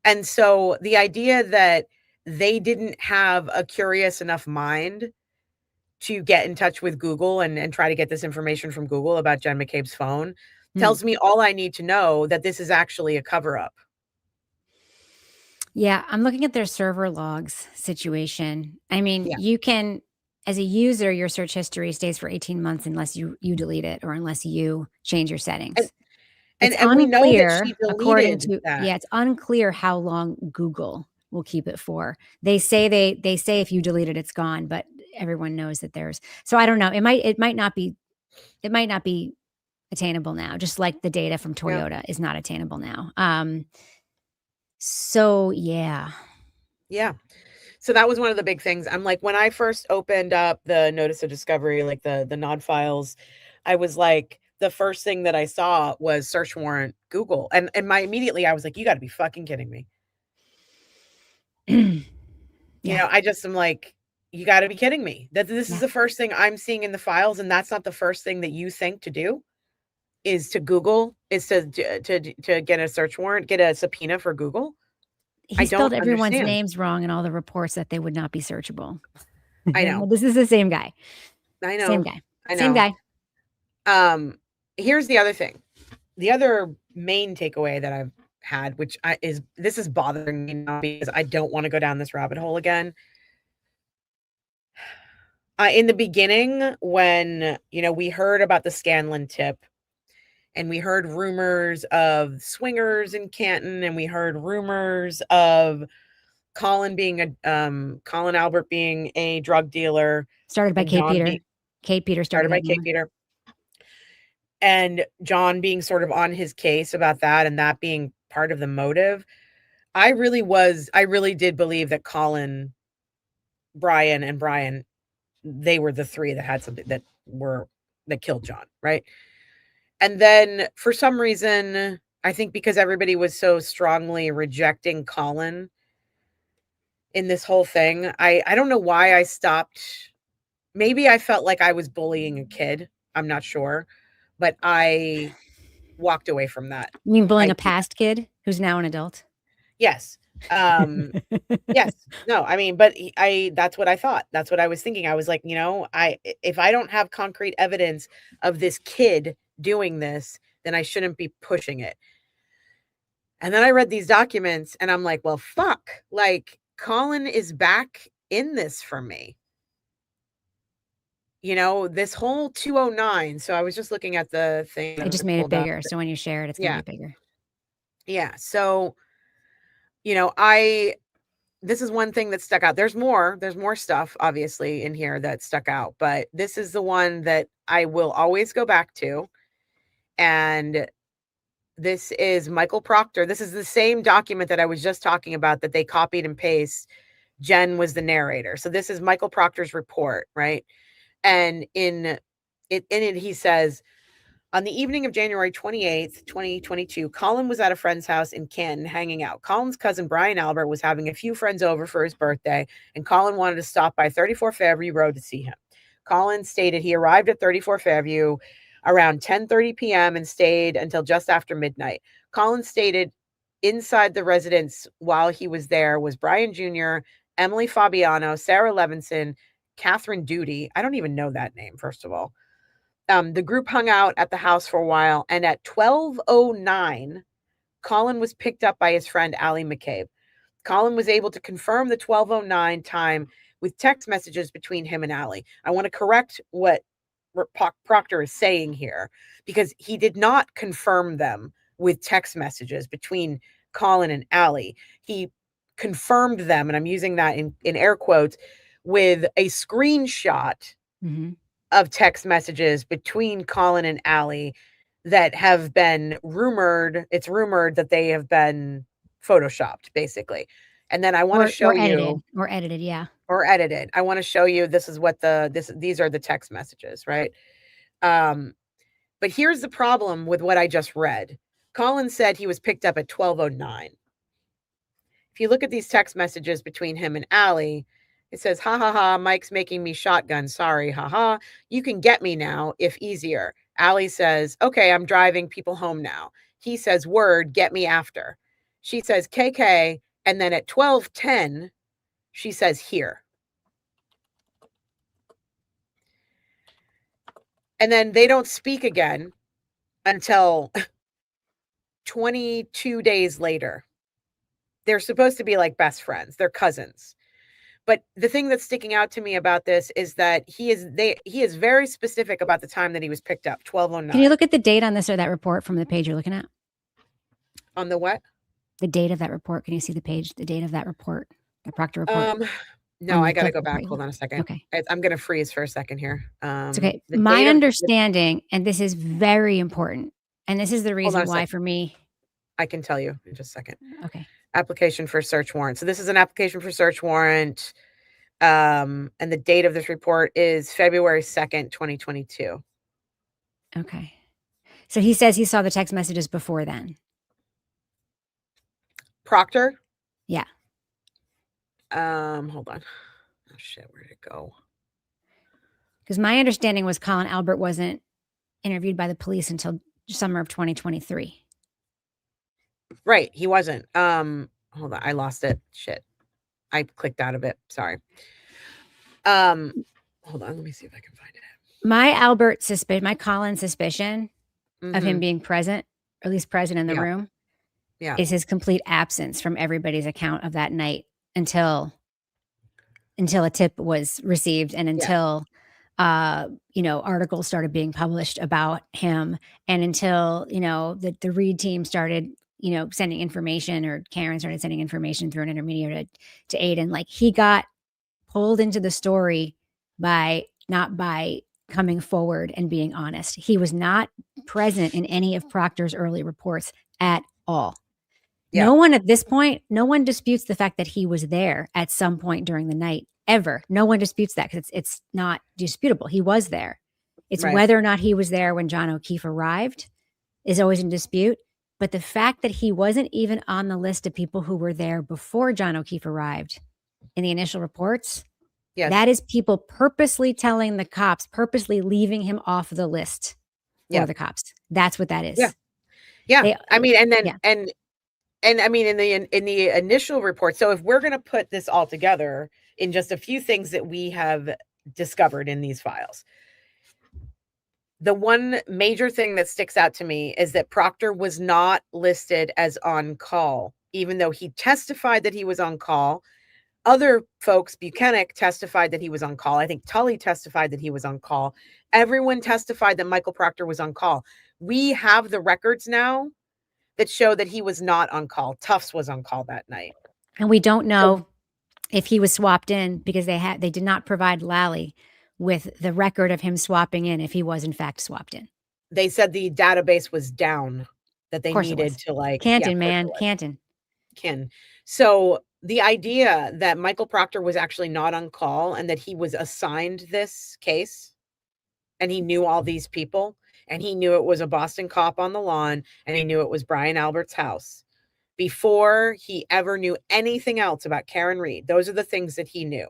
Speaker 1: And so the idea that they didn't have a curious enough mind to get in touch with Google and try to get this information from Google about Jen McCabe's phone tells me all I need to know, that this is actually a cover-up.
Speaker 2: Yeah, I'm looking at their server logs situation. I mean, you can... As a user, your search history stays for 18 months unless you delete it or unless you change your settings. And we know that she deleted that. Yeah, it's unclear how long Google will keep it for. They say if you delete it, it's gone, but everyone knows that there's. So I don't know. It might not be attainable now, just like the data from Toyota is not attainable now. So yeah.
Speaker 1: Yeah. So that was one of the big things. I'm like, when I first opened up the notice of discovery, like the NOD files, I was like, the first thing that I saw was search warrant Google. And immediately I was like, you got to be fucking kidding me. I just am like, you got to be kidding me. That this is the first thing I'm seeing in the files. And that's not the first thing that you think to do, is to Google, is to get a search warrant, get a subpoena for Google.
Speaker 2: he spelled everyone's names wrong in all the reports that they would not be searchable.
Speaker 1: I know.
Speaker 2: This is the same guy.
Speaker 1: I know.
Speaker 2: Same guy.
Speaker 1: I know.
Speaker 2: Same guy.
Speaker 1: Here's the other thing. The other main takeaway that I've had, which this is bothering me now because I don't want to go down this rabbit hole again. In the beginning, when, we heard about the Scanlon tip and we heard rumors of swingers in Canton and we heard rumors of Colin Albert being a drug dealer.
Speaker 2: Started by Kate Peter. Kate Peter started
Speaker 1: by Kate Peter. And John being sort of on his case about that and that being part of the motive. I really did believe that Colin, Brian, and Brian, they were the three that had something that killed John, right? And then for some reason, I think because everybody was so strongly rejecting Colin in this whole thing, I don't know why I stopped. Maybe I felt like I was bullying a kid. I'm not sure, but I walked away from that.
Speaker 2: You mean bullying a past kid who's now an adult?
Speaker 1: Yes. Yes. No, I mean, but that's what I thought. That's what I was thinking. I was like, if I don't have concrete evidence of this kid doing this, then I shouldn't be pushing it. And then I read these documents and I'm like, well, fuck, like Colin is back in this for me. This whole 209. So I was just looking at the thing.
Speaker 2: I just made it bigger. So when you share it, it's going to be bigger.
Speaker 1: Yeah. So, this is one thing that stuck out. There's more stuff obviously in here that stuck out, but this is the one that I will always go back to. And this is Michael Proctor. This is the same document that I was just talking about that they copied and pasted. Jen was the narrator. So this is Michael Proctor's report, right? And in it, he says, on the evening of January 28th, 2022, Colin was at a friend's house in Canton hanging out. Colin's cousin, Brian Albert, was having a few friends over for his birthday, and Colin wanted to stop by 34 Fairview Road to see him. Colin stated he arrived at 34 Fairview around 10:30 p.m. and stayed until just after midnight. Colin stated inside the residence while he was there was Brian Jr., Emily Fabiano, Sarah Levinson, Catherine Duty. I don't even know that name, first of all. The group hung out at the house for a while, and at 12:09, Colin was picked up by his friend Allie McCabe. Colin was able to confirm the 12:09 time with text messages between him and Allie. I want to correct what Proctor is saying here, because he did not confirm them with text messages between Colin and Allie. He confirmed them, and I'm using that in air quotes, with a screenshot of text messages between Colin and Allie that have been rumored. It's rumored that they have been photoshopped, basically. And then I want to show you
Speaker 2: or edited. Yeah.
Speaker 1: Or edited. I want to show you, this is what these are the text messages, right? But here's the problem with what I just read. Colin said he was picked up at 12:09. If you look at these text messages between him and Allie, it says, ha ha ha, Mike's making me shotgun. Sorry, ha ha. You can get me now if easier. Allie says, okay, I'm driving people home now. He says, word, get me after. She says, KK. And then at 12:10, she says, here. And then they don't speak again until 22 days later. They're supposed to be like best friends. They're cousins. But the thing that's sticking out to me about this is that he is very specific about the time that he was picked up, 12:09.
Speaker 2: Can you look at the date on this or that report from the page you're looking at?
Speaker 1: On the what?
Speaker 2: The date of that report. Can you see the date of that report, the Proctor report?
Speaker 1: No, I got to go back. Hold on a second.
Speaker 2: Okay.
Speaker 1: I'm going to freeze for a second here.
Speaker 2: It's okay. My understanding, and this is very important, and this is the reason why for me.
Speaker 1: I can tell you in just a second.
Speaker 2: Okay.
Speaker 1: Application for search warrant. So this is an application for search warrant. And the date of this report is February 2nd, 2022.
Speaker 2: Okay. So he says he saw the text messages before then.
Speaker 1: Proctor?
Speaker 2: Yeah.
Speaker 1: Hold on. Oh shit, where did it go?
Speaker 2: Because my understanding was Colin Albert wasn't interviewed by the police until summer of 2023.
Speaker 1: Right, he wasn't. hold on. I lost it. Shit. I clicked out of it. Sorry. Hold on. Let me see if I can find it.
Speaker 2: My Colin suspicion of him being present, or at least present in the room, is his complete absence from everybody's account of that night until a tip was received and until articles started being published about him, and until the Reed team started sending information, or Karen started sending information through an intermediary to Aiden. Like, he got pulled into the story not by coming forward and being honest. He was not present in any of Proctor's early reports at all. Yeah. No one at this point, no one disputes the fact that he was there at some point during the night, ever. No one disputes that, because it's not disputable. He was there. It's whether or not he was there when John O'Keefe arrived is always in dispute. But the fact that he wasn't even on the list of people who were there before John O'Keefe arrived in the initial reports, that is people purposely telling the cops, purposely leaving him off the list for the cops. That's what that is.
Speaker 1: Yeah. I mean, and then, and I mean, in the initial report. So if we're going to put this all together in just a few things that we have discovered in these files, the one major thing that sticks out to me is that Proctor was not listed as on call, even though he testified that he was on call. Other folks, Buchanan testified that he was on call. I think Tully testified that he was on call. Everyone testified that Michael Proctor was on call. We have the records now that show that he was not on call. Tufts was on call that night.
Speaker 2: And we don't know if he was swapped in, because they did not provide Lally with the record of him swapping in, if he was in fact swapped in.
Speaker 1: They said the database was down, that they needed to
Speaker 2: Canton.
Speaker 1: So the idea that Michael Proctor was actually not on call and that he was assigned this case and he knew all these people, and he knew it was a Boston cop on the lawn, and he knew it was Brian Albert's house before he ever knew anything else about Karen Reed. Those are the things that he knew.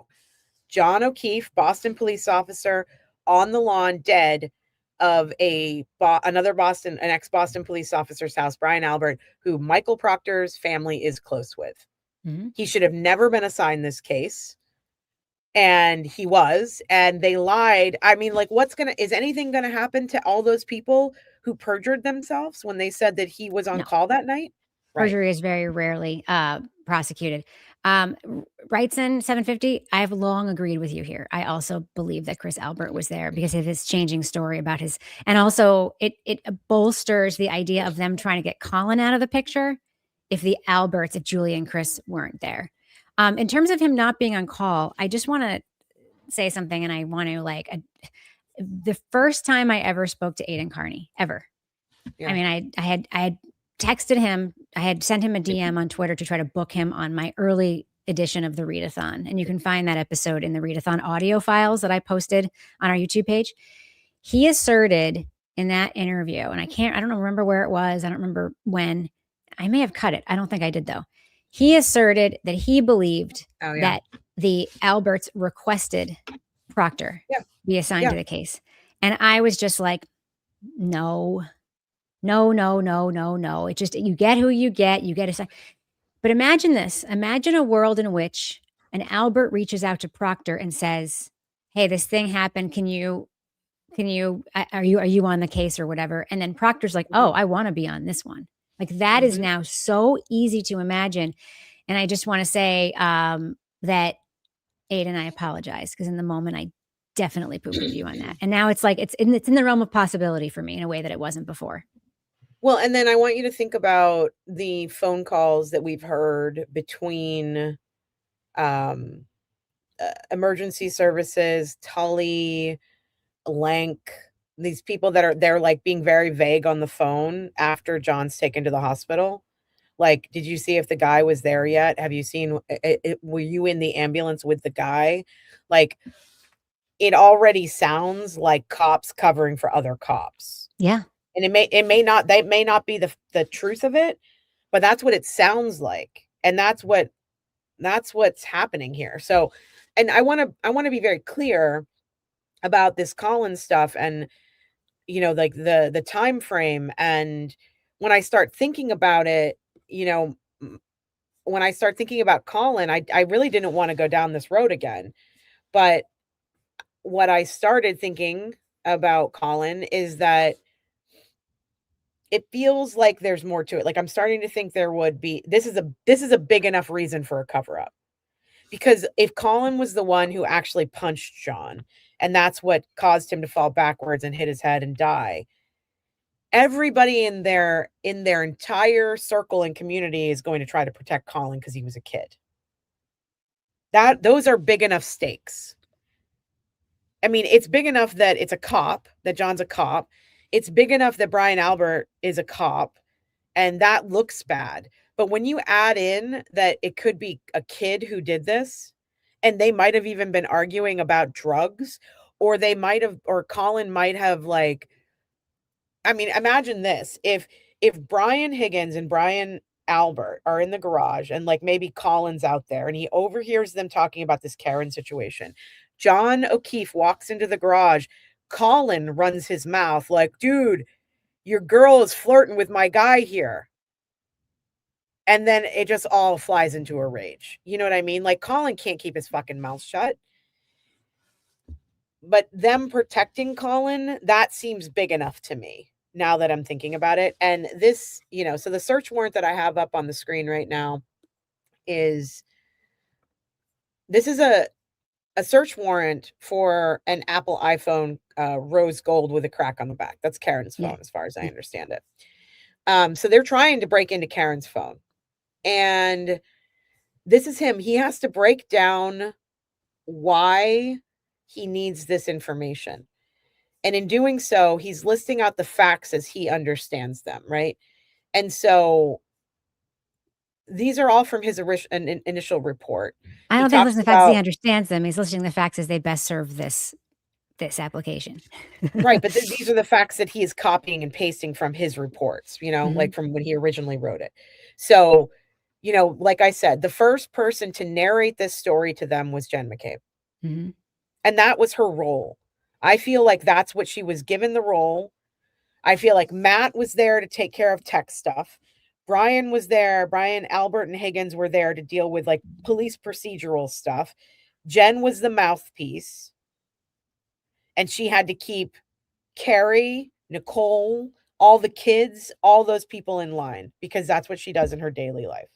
Speaker 1: John O'Keefe, Boston police officer, on the lawn, dead, of an ex-Boston police officer's house, Brian Albert, who Michael Proctor's family is close with. Mm-hmm. He should have never been assigned this case. And he was, and they lied. I mean, like, is anything going to happen to all those people who perjured themselves when they said that he was on call that night?
Speaker 2: Perjury is very rarely prosecuted. Wrightson 750, I have long agreed with you here. I also believe that Chris Albert was there because of his changing story about his, and also it bolsters the idea of them trying to get Colin out of the picture if Julie and Chris weren't there. In terms of him not being on call, I just want to say something, and I want to the first time I ever spoke to Aiden Carney, ever. Yeah. I mean, I had texted him. I had sent him a DM on Twitter to try to book him on my early edition of the Readathon. And you can find that episode in the Readathon audio files that I posted on our YouTube page. He asserted in that interview, and I don't remember where it was. I don't remember when. I may have cut it. I don't think I did, though. He asserted that he believed that the Alberts requested Proctor be assigned to the case. And I was just like, no. It's just, you get who you get assigned. But imagine this. Imagine a world in which an Albert reaches out to Proctor and says, hey, this thing happened. Are you on the case or whatever? And then Proctor's like, oh, I want to be on this one. Like, that is now so easy to imagine. And I just want to say that Aiden, I apologize, because in the moment I definitely poo-pooed you on that. And now it's like, it's in the realm of possibility for me in a way that it wasn't before.
Speaker 1: Well, and then I want you to think about the phone calls that we've heard between emergency services, Tully, Lank, these people they're like being very vague on the phone after John's taken to the hospital. Like, did you see if the guy was there yet? Have you seen were you in the ambulance with the guy? Like, it already sounds like cops covering for other cops.
Speaker 2: Yeah.
Speaker 1: And that may not be the truth of it, but that's what it sounds like. And that's what's happening here. So, and I want to be very clear about this Colin stuff, and like the time frame. And when I start thinking about it, when I start thinking about Colin, I really didn't want to go down this road again. But what I started thinking about Colin is that it feels like there's more to it. Like I'm starting to think there would be, this is a big enough reason for a cover up. Because if Colin was the one who actually punched John, and that's what caused him to fall backwards and hit his head and die, everybody in their entire circle and community is going to try to protect Colin because he was a kid. Those are big enough stakes. I mean, it's big enough that it's a cop, that John's a cop. It's big enough that Brian Albert is a cop, and that looks bad. But when you add in that it could be a kid who did this, and they might have even been arguing about drugs, or Colin might have, like, I mean, imagine this. If Brian Higgins and Brian Albert are in the garage and like maybe Colin's out there and he overhears them talking about this Karen situation, John O'Keefe walks into the garage, Colin runs his mouth like, dude, your girl is flirting with my guy here. And then it just all flies into a rage. You know what I mean? Like Colin can't keep his fucking mouth shut. But them protecting Colin, that seems big enough to me now that I'm thinking about it. And this, so the search warrant that I have up on the screen right now is a search warrant for an Apple iPhone rose gold with a crack on the back. That's Karen's phone, as far as I understand it. So they're trying to break into Karen's phone. And this is him. He has to break down why he needs this information. And in doing so, he's listing out the facts as he understands them, right? And so these are all from his initial report.
Speaker 2: I don't think he's listing the facts as he understands them. He's listing the facts as they best serve this application.
Speaker 1: Right, but these are the facts that he is copying and pasting from his reports, like from when he originally wrote it. So, like I said, the first person to narrate this story to them was Jen McCabe.
Speaker 2: Mm-hmm.
Speaker 1: And that was her role. I feel like that's what she was given the role. I feel like Matt was there to take care of tech stuff. Brian was there. Brian, Albert, and Higgins were there to deal with like police procedural stuff. Jen was the mouthpiece. And she had to keep Carrie, Nicole, all the kids, all those people in line because that's what she does in her daily life.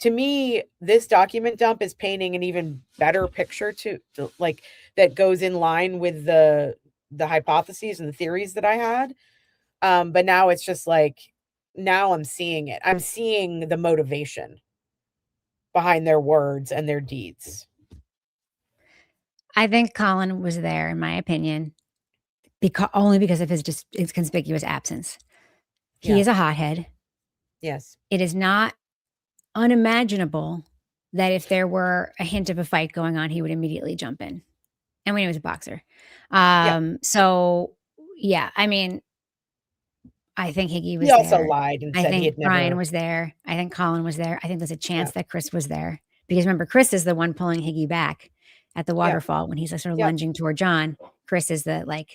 Speaker 1: To me, this document dump is painting an even better picture to like that goes in line with the hypotheses and the theories that I had. But now it's just like, now I'm seeing it. I'm seeing the motivation behind their words and their deeds.
Speaker 2: I think Colin was there, in my opinion, only because of his conspicuous absence. He is a hothead.
Speaker 1: Yes.
Speaker 2: It is not unimaginable that if there were a hint of a fight going on, he would immediately jump in. And we know he's a boxer. So, yeah, I mean, I think Higgy was there.
Speaker 1: He also lied and said he had never.
Speaker 2: Brian was there. I think Colin was there. I think there's a chance that Chris was there. Because remember, Chris is the one pulling Higgy back at the waterfall when he's like sort of lunging toward John. Chris is the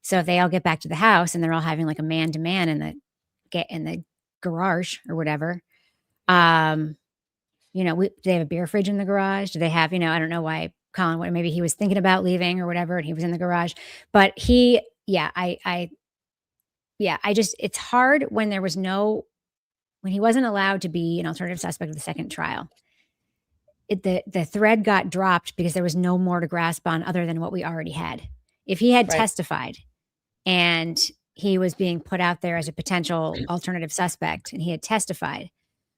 Speaker 2: so if they all get back to the house and they're all having like a man-to-man in the garage or whatever, do they have a beer fridge in the garage? Do they have, I don't know why Colin, maybe he was thinking about leaving or whatever, and he was in the garage, but it's hard when he wasn't allowed to be an alternative suspect of the second trial. The thread got dropped because there was no more to grasp on other than what we already had. If he had testified and he was being put out there as a potential alternative suspect and he had testified,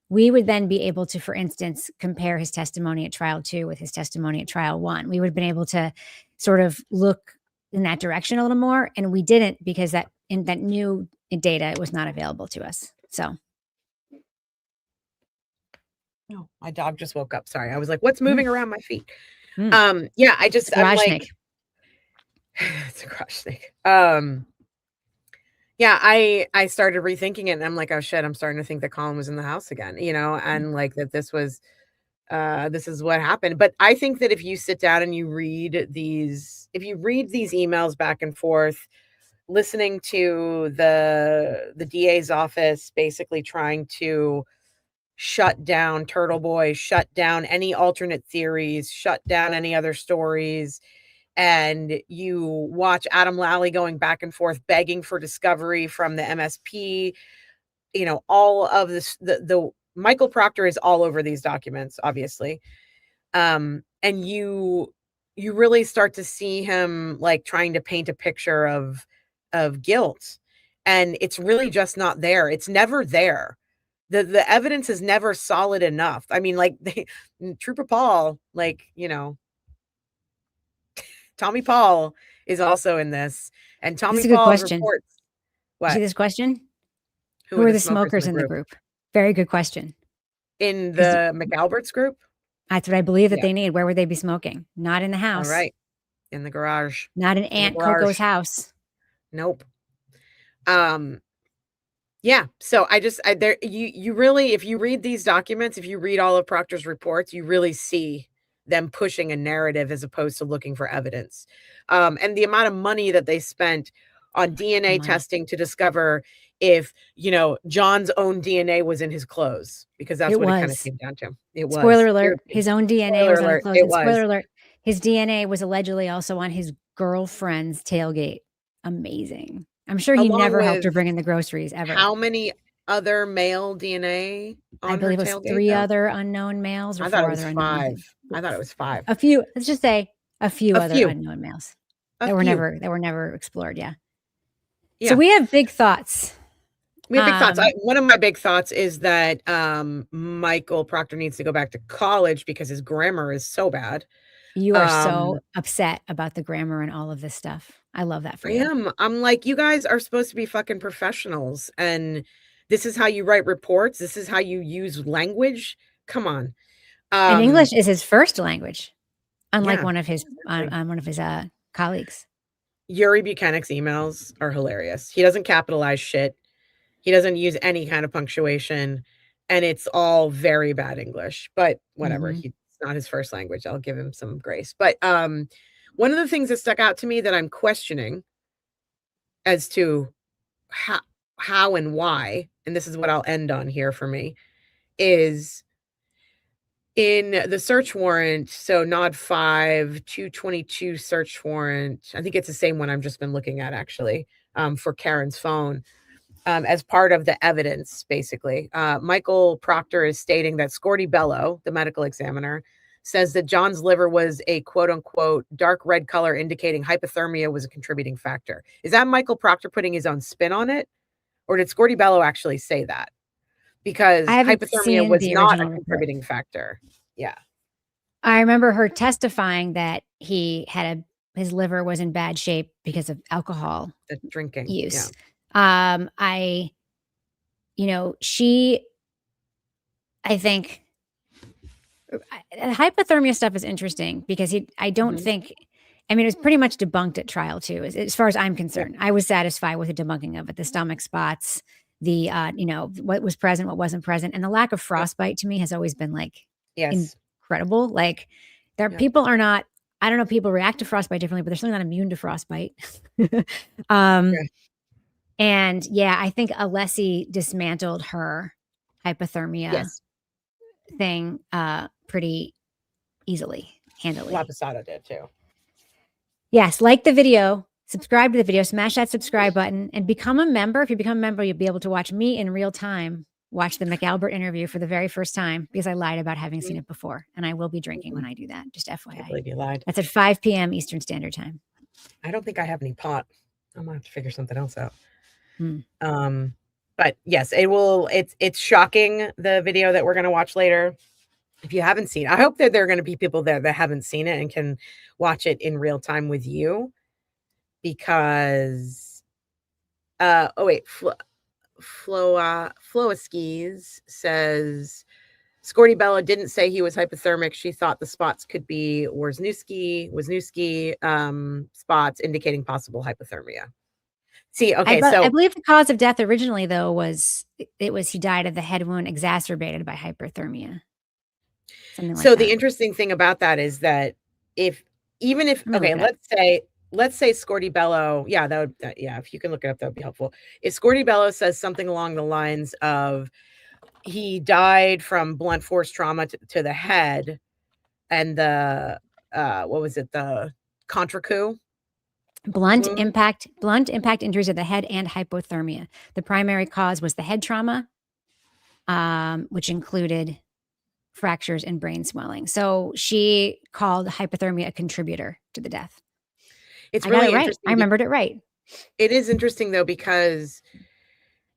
Speaker 2: we would then be able to, for instance, compare his testimony at trial 2 with his testimony at trial 1. We would have been able to sort of look in that direction a little more. And we didn't because that new data was not available to us. So.
Speaker 1: No, my dog just woke up. Sorry. I was like, what's moving around my feet? I'm like, it's a garage snake. I started rethinking it and I'm like, oh shit, I'm starting to think that Colin was in the house again, and like that this is what happened. But I think that if you sit down and you read these emails back and forth, listening to the DA's office basically trying to shut down Turtle Boy, shut down any alternate theories, shut down any other stories. And you watch Adam Lally going back and forth, begging for discovery from the MSP. You know, all of this, the Michael Proctor is all over these documents, obviously. And you really start to see him like trying to paint a picture of guilt. And it's really just not there. It's never there. The evidence is never solid enough. I mean, like Trooper Paul, like, you know, Tommy Paul is also in this. And Tommy Paul reports.
Speaker 2: What? See this question? Who are the smokers in the group? Very good question.
Speaker 1: In the McAlbert's group?
Speaker 2: That's what I believe that they need. Where would they be smoking? Not in the house.
Speaker 1: All right. In the garage.
Speaker 2: Not in Aunt Coco's house.
Speaker 1: Nope. Yeah. So you really, if you read these documents, if you read all of Proctor's reports, you really see them pushing a narrative as opposed to looking for evidence. And the amount of money that they spent on DNA testing to discover if, you know, John's own DNA was in his clothes, because that's what it kind of came down to. It was.
Speaker 2: Spoiler alert. His own DNA was on his clothes. Spoiler alert. His DNA was allegedly also on his girlfriend's tailgate. Amazing. I'm sure he never helped her bring in the groceries ever.
Speaker 1: How many other male DNA on
Speaker 2: I believe it was 3 other unknown males, or
Speaker 1: I
Speaker 2: 4
Speaker 1: thought it was
Speaker 2: other
Speaker 1: 5.
Speaker 2: unknown.
Speaker 1: I thought it was 5.
Speaker 2: A few. Let's just say a few other unknown males that were never explored. Yeah. So we have big thoughts.
Speaker 1: We have big thoughts. One of my big thoughts is that Michael Proctor needs to go back to college because his grammar is so bad.
Speaker 2: You are so upset about the grammar and all of this stuff. I love that for you.
Speaker 1: I'm like, you guys are supposed to be fucking professionals, and this is how you write reports. This is how you use language. Come on.
Speaker 2: And English is his first language, unlike one of his colleagues.
Speaker 1: Yuri Buchanan's emails are hilarious. He doesn't capitalize shit. He doesn't use any kind of punctuation, and it's all very bad English, but whatever. It's not his first language. I'll give him some grace. But one of the things that stuck out to me that I'm questioning as to how and why, and this is what I'll end on here for me, is in the search warrant. So NOD 5 222 search warrant. I think it's the same one I've just been looking at, actually, for Karen's phone. As part of the evidence, basically, Michael Proctor is stating that Scorty Bello, the medical examiner, says that John's liver was a quote unquote dark red color, indicating hypothermia was a contributing factor. Is that Michael Proctor putting his own spin on it? Or did Scorty Bello actually say that? Because hypothermia was not a contributing factor. Yeah.
Speaker 2: I remember her testifying that he had his liver was in bad shape because of alcohol
Speaker 1: drinking
Speaker 2: use.
Speaker 1: Yeah.
Speaker 2: I think hypothermia stuff is interesting because I don't think, I mean, it was pretty much debunked at trial too, as far as I'm concerned. I was satisfied with the debunking of it, the stomach spots, the, what was present, what wasn't present. And the lack of frostbite to me has always been like incredible. Like people are not, I don't know, people react to frostbite differently, but they're certainly not immune to frostbite. And I think Alessi dismantled her hypothermia thing pretty easily, handily.
Speaker 1: Lapisado did too.
Speaker 2: Yes, like the video, subscribe to the video, smash that subscribe button, and become a member. If you become a member, you'll be able to watch me in real time, watch the McAlbert interview for the very first time, because I lied about having seen it before, and I will be drinking when I do that, just FYI.
Speaker 1: I believe you lied.
Speaker 2: That's at 5 p.m. Eastern Standard Time.
Speaker 1: I don't think I have any pot. I'm gonna have to figure something else out. But yes, it's shocking, the video that we're going to watch later. If you haven't seen it, I hope that there are going to be people there that haven't seen it and can watch it in real time with you, because Floaskis says Scorty Bella didn't say he was hypothermic. She thought the spots could be Wisniewski spots, indicating possible hypothermia. See, okay, so
Speaker 2: I believe the cause of death originally, though, was he died of the head wound exacerbated by hyperthermia. Something like that.
Speaker 1: The interesting thing about that is that let's say Scorty Bello, if you can look it up, that would be helpful. If Scorty Bello says something along the lines of he died from blunt force trauma to the head, and the what was it, the contra coup?
Speaker 2: Blunt impact injuries of the head and hypothermia. The primary cause was the head trauma, which included fractures and brain swelling. So she called hypothermia a contributor to the death.
Speaker 1: It's really interesting.
Speaker 2: I remembered it right.
Speaker 1: It is interesting though, because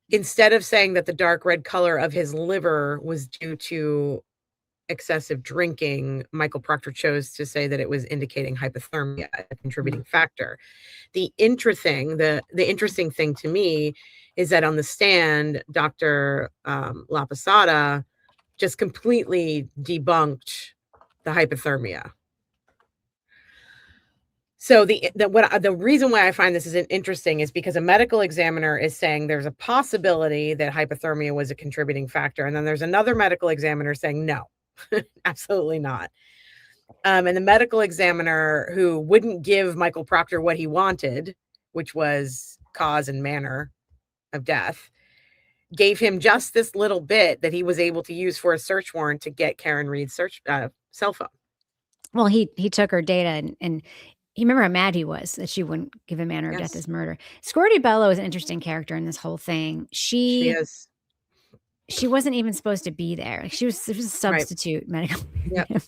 Speaker 1: instead of saying that the dark red color of his liver was due to excessive drinking, Michael Proctor chose to say that it was indicating hypothermia, a contributing factor. The interesting thing to me is that on the stand, Dr. LaPosada just completely debunked the hypothermia. So the reason why I find this is interesting is because a medical examiner is saying there's a possibility that hypothermia was a contributing factor, and then there's another medical examiner saying no, absolutely not. And the medical examiner who wouldn't give Michael Proctor what he wanted, which was cause and manner of death, gave him just this little bit that he was able to use for a search warrant to get Karen Reed's cell phone.
Speaker 2: Well, he took her data and you remember how mad he was that she wouldn't give him manner of death as murder. Squirty Bello is an interesting character in this whole thing. She wasn't even supposed to be there. Like she was a substitute medical examiner.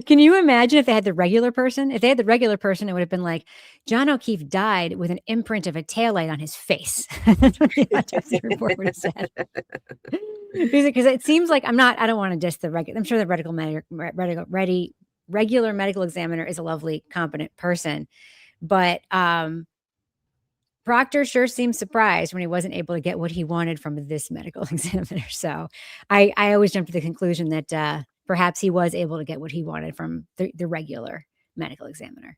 Speaker 2: Can you imagine if they had the regular person? If they had the regular person, it would have been like, John O'Keefe died with an imprint of a taillight on his face. That's what the autopsy report would have said. Because it seems like I don't want to diss the regular. I'm sure the regular medical examiner is a lovely, competent person. But Proctor sure seemed surprised when he wasn't able to get what he wanted from this medical examiner. So I always jump to the conclusion that perhaps he was able to get what he wanted from the regular medical examiner.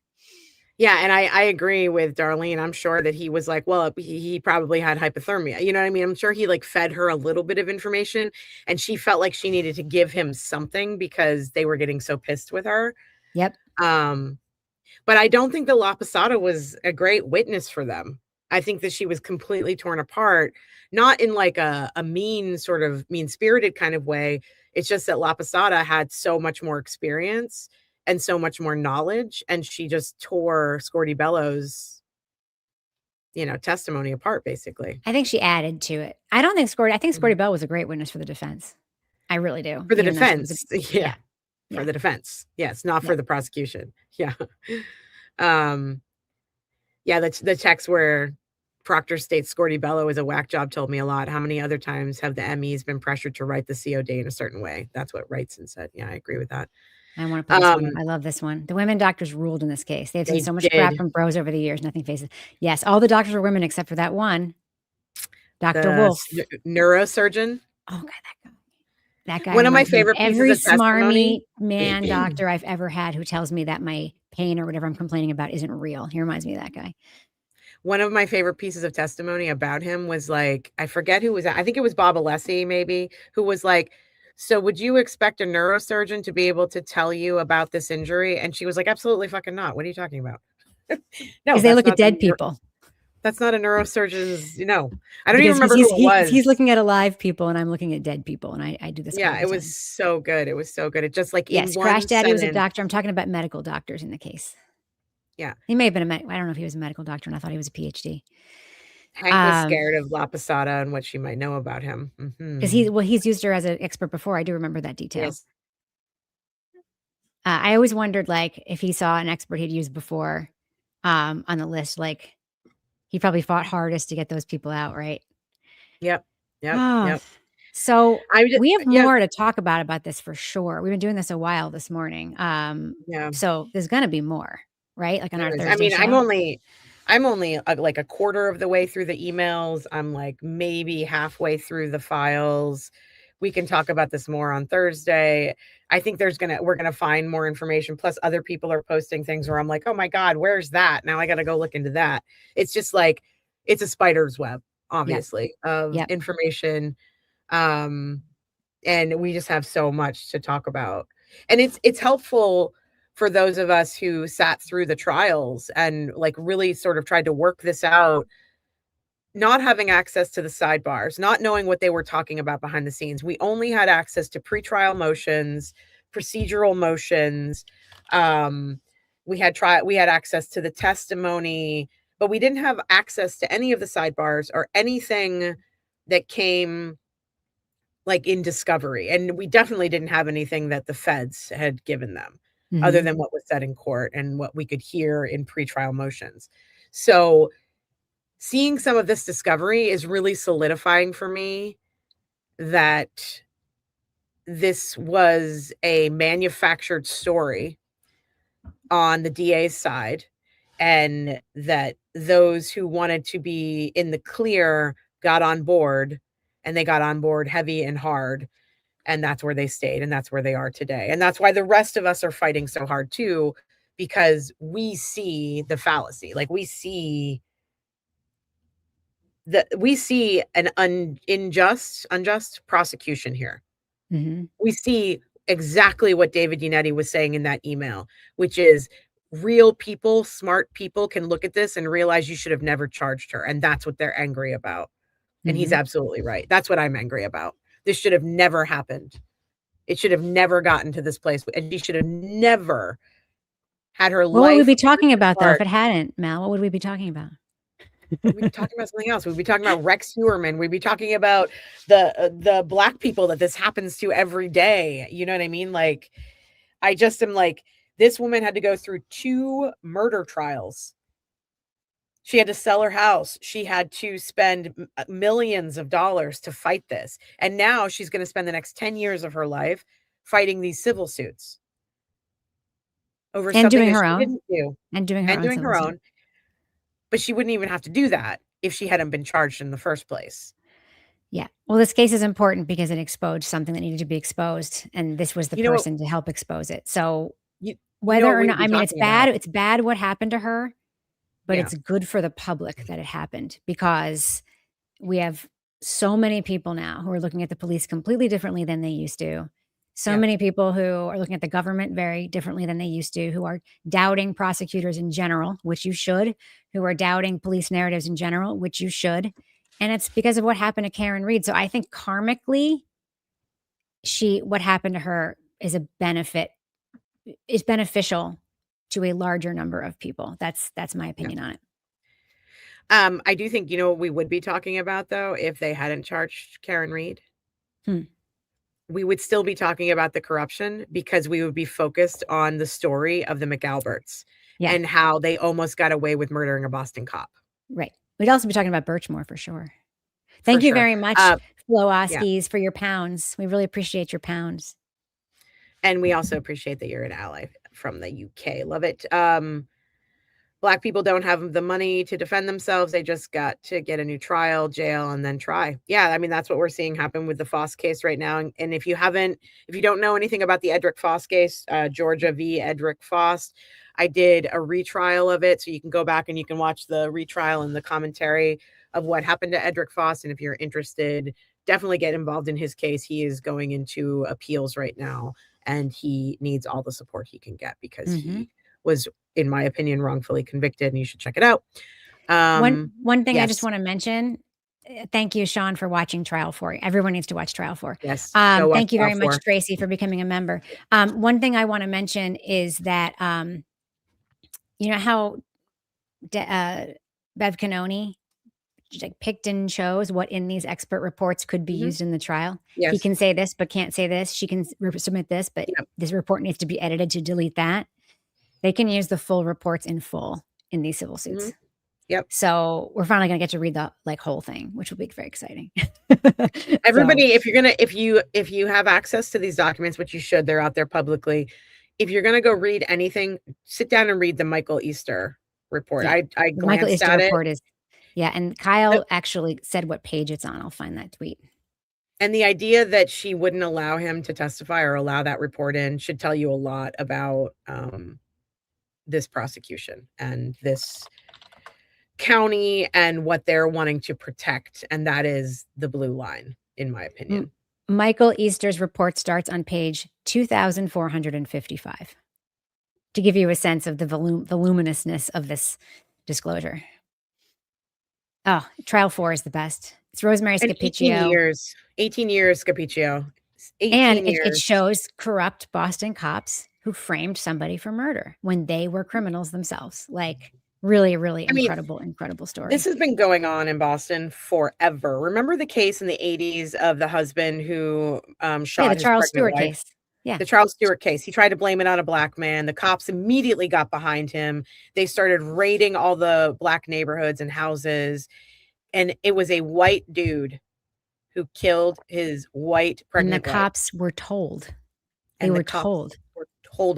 Speaker 1: Yeah, and I agree with Darlene. I'm sure that he was like, well, he probably had hypothermia. You know what I mean? I'm sure he like fed her a little bit of information, and she felt like she needed to give him something because they were getting so pissed with her.
Speaker 2: Yep.
Speaker 1: But I don't think that LaPosada was a great witness for them. I think that she was completely torn apart, not in like a mean-spirited kind of way. It's just that LaPosada had so much more experience and so much more knowledge, and she just tore Squirty Bello's, testimony apart, basically.
Speaker 2: I think she added to it. I think Squirty Bello was a great witness for the defense. I really do.
Speaker 1: For the defense. Yeah. For the defense. Yes, not for the prosecution. Yeah. The text where Proctor states Squirty Bello is a whack job told me a lot. How many other times have the MEs been pressured to write the COD in a certain way? That's what Wrightson said. Yeah, I agree with that.
Speaker 2: I want to put this one. I love this one. The women doctors ruled in this case. They've seen so much crap from bros over the years. Nothing faces. Yes, all the doctors were women except for that one, Dr. Wolf,
Speaker 1: neurosurgeon.
Speaker 2: Oh God, that guy.
Speaker 1: One of my favorite pieces
Speaker 2: every
Speaker 1: of testimony.
Speaker 2: Smarmy man doctor I've ever had who tells me that my pain or whatever I'm complaining about isn't real. He reminds me of that guy.
Speaker 1: One of my favorite pieces of testimony about him was like, I forget who was that. I think it was Bob Alessi, maybe, who was like, so would you expect a neurosurgeon to be able to tell you about this injury? And she was like, absolutely fucking not. What are you talking about?
Speaker 2: No, because they look at dead people.
Speaker 1: That's not a neurosurgeon's, I don't even remember who it was.
Speaker 2: He's looking at alive people and I'm looking at dead people. And I do this.
Speaker 1: Yeah, it was so good. It was so good. It just like,
Speaker 2: yes, Crash Daddy was a doctor. I'm talking about medical doctors in the case.
Speaker 1: Yeah.
Speaker 2: He may have been I don't know if he was a medical doctor and I thought he was a PhD.
Speaker 1: Hank was scared of LaPosada and what she might know about him.
Speaker 2: Because he's used her as an expert before. I do remember that detail.
Speaker 1: Yes.
Speaker 2: I always wondered, like, if he saw an expert he'd used before on the list, like, he probably fought hardest to get those people out, right?
Speaker 1: Yep. Yep.
Speaker 2: So we have more to talk about this for sure. We've been doing this a while this morning. So there's going to be more, right? Like on our Thursday show.
Speaker 1: I'm only like a quarter of the way through the emails. I'm like maybe halfway through the files. We can talk about this more on Thursday. I think we're gonna find more information. Plus, other people are posting things where I'm like, oh my God, where's that? Now I got to go look into that. It's just like it's a spider's web, obviously, of information, and we just have so much to talk about. And it's helpful for those of us who sat through the trials and like really sort of tried to work this out, not having access to the sidebars, not knowing what they were talking about behind the scenes. We only had access to pretrial motions, procedural motions. We had access to the testimony, but we didn't have access to any of the sidebars or anything that came like in discovery. And we definitely didn't have anything that the feds had given them other than what was said in court and what we could hear in pretrial motions. So seeing some of this discovery is really solidifying for me that this was a manufactured story on the DA's side, and that those who wanted to be in the clear got on board, and they got on board heavy and hard, and that's where they stayed, and that's where they are today. And that's why the rest of us are fighting so hard too, because we see the fallacy. Like we see an unjust prosecution here. We see exactly what David Yannetti was saying in that email, which is real people, smart people can look at this and realize you should have never charged her. And that's what they're angry about. And he's absolutely right. That's what I'm angry about. This should have never happened. It should have never gotten to this place. And she should have never had her life.
Speaker 2: What would we be talking about though if it hadn't, Mel? What would we be talking about?
Speaker 1: We'd be talking about something else. We'd be talking about Rex Heuermann. We'd be talking about the Black people that this happens to every day. You know what I mean? Like, I just am like, this woman had to go through 2 murder trials. She had to sell her house. She had to spend millions of dollars to fight this. And now she's going to spend the next 10 years of her life fighting these civil suits over something
Speaker 2: doing
Speaker 1: that
Speaker 2: her
Speaker 1: she
Speaker 2: own.
Speaker 1: didn't do.
Speaker 2: And doing her own.
Speaker 1: But she wouldn't even have to do that if she hadn't been charged in the first place.
Speaker 2: Yeah. Well, this case is important because it exposed something that needed to be exposed. And this was the person to help expose it. So whether or not, I mean, it's bad. It's bad what happened to her, but it's good for the public that it happened, because we have so many people now who are looking at the police completely differently than they used to. So many people who are looking at the government very differently than they used to, who are doubting prosecutors in general, which you should, who are doubting police narratives in general, which you should. And it's because of what happened to Karen Read. So I think karmically, what happened to her is beneficial to a larger number of people. That's my opinion on it.
Speaker 1: I do think, what we would be talking about though, if they hadn't charged Karen Read, we would still be talking about the corruption, because we would be focused on the story of the McAlberts and how they almost got away with murdering a Boston cop.
Speaker 2: Right. We'd also be talking about Birchmore for sure. Thank you very much, Flo Oskies, for your pounds. We really appreciate your pounds.
Speaker 1: And we also appreciate that you're an ally from the UK. Love it. Black people don't have the money to defend themselves. They just got to get a new trial, jail, and then try. Yeah, I mean, that's what we're seeing happen with the Foss case right now. And if you don't know anything about the Edric Foss case, Georgia v. Edric Foss, I did a retrial of it. So you can go back and you can watch the retrial and the commentary of what happened to Edric Foss. And if you're interested, definitely get involved in his case. He is going into appeals right now, and he needs all the support he can get, because he was, in my opinion, wrongfully convicted, and you should check it out.
Speaker 2: One thing I just want to mention. Thank you, Sean, for watching Trial 4. Everyone needs to watch Trial 4.
Speaker 1: Yes.
Speaker 2: Thank you very much, Tracy, for becoming a member. One thing I want to mention is that, you know how Bev Canoni picked and chose what in these expert reports could be used in the trial.
Speaker 1: Yes.
Speaker 2: He can say this, but can't say this. She can submit this, but this report needs to be edited to delete that. They can use the full reports in full in these civil suits.
Speaker 1: Yep.
Speaker 2: So we're finally going to get to read the whole thing, which will be very exciting.
Speaker 1: Everybody, if you have access to these documents, which you should, they're out there publicly. If you're going to go read anything, sit down and read the Michael Easter report.
Speaker 2: Yeah.
Speaker 1: I
Speaker 2: the Michael
Speaker 1: glanced
Speaker 2: Easter
Speaker 1: at
Speaker 2: report
Speaker 1: it.
Speaker 2: is, and Kyle actually said what page it's on. I'll find that tweet.
Speaker 1: And the idea that she wouldn't allow him to testify or allow that report in should tell you a lot about this prosecution and this county and what they're wanting to protect. And that is the blue line, in my opinion.
Speaker 2: Michael Easter's report starts on page 2455 to give you a sense of the voluminousness of this disclosure. Oh, trial 4 is the best. It's Rosemary Scapiccio.
Speaker 1: 18 years, Scapiccio. 18
Speaker 2: and
Speaker 1: years.
Speaker 2: It shows corrupt Boston cops who framed somebody for murder when they were criminals themselves. Like, really, really incredible story.
Speaker 1: This has been going on in Boston forever. Remember the case in the 80s of the husband who shot
Speaker 2: the Charles Stewart
Speaker 1: wife?
Speaker 2: Case. Yeah.
Speaker 1: The Charles Stewart case. He tried to blame it on a black man. The cops immediately got behind him. They started raiding all the black neighborhoods and houses. And it was a white dude who killed his white pregnant wife.
Speaker 2: And the cops were told. They were told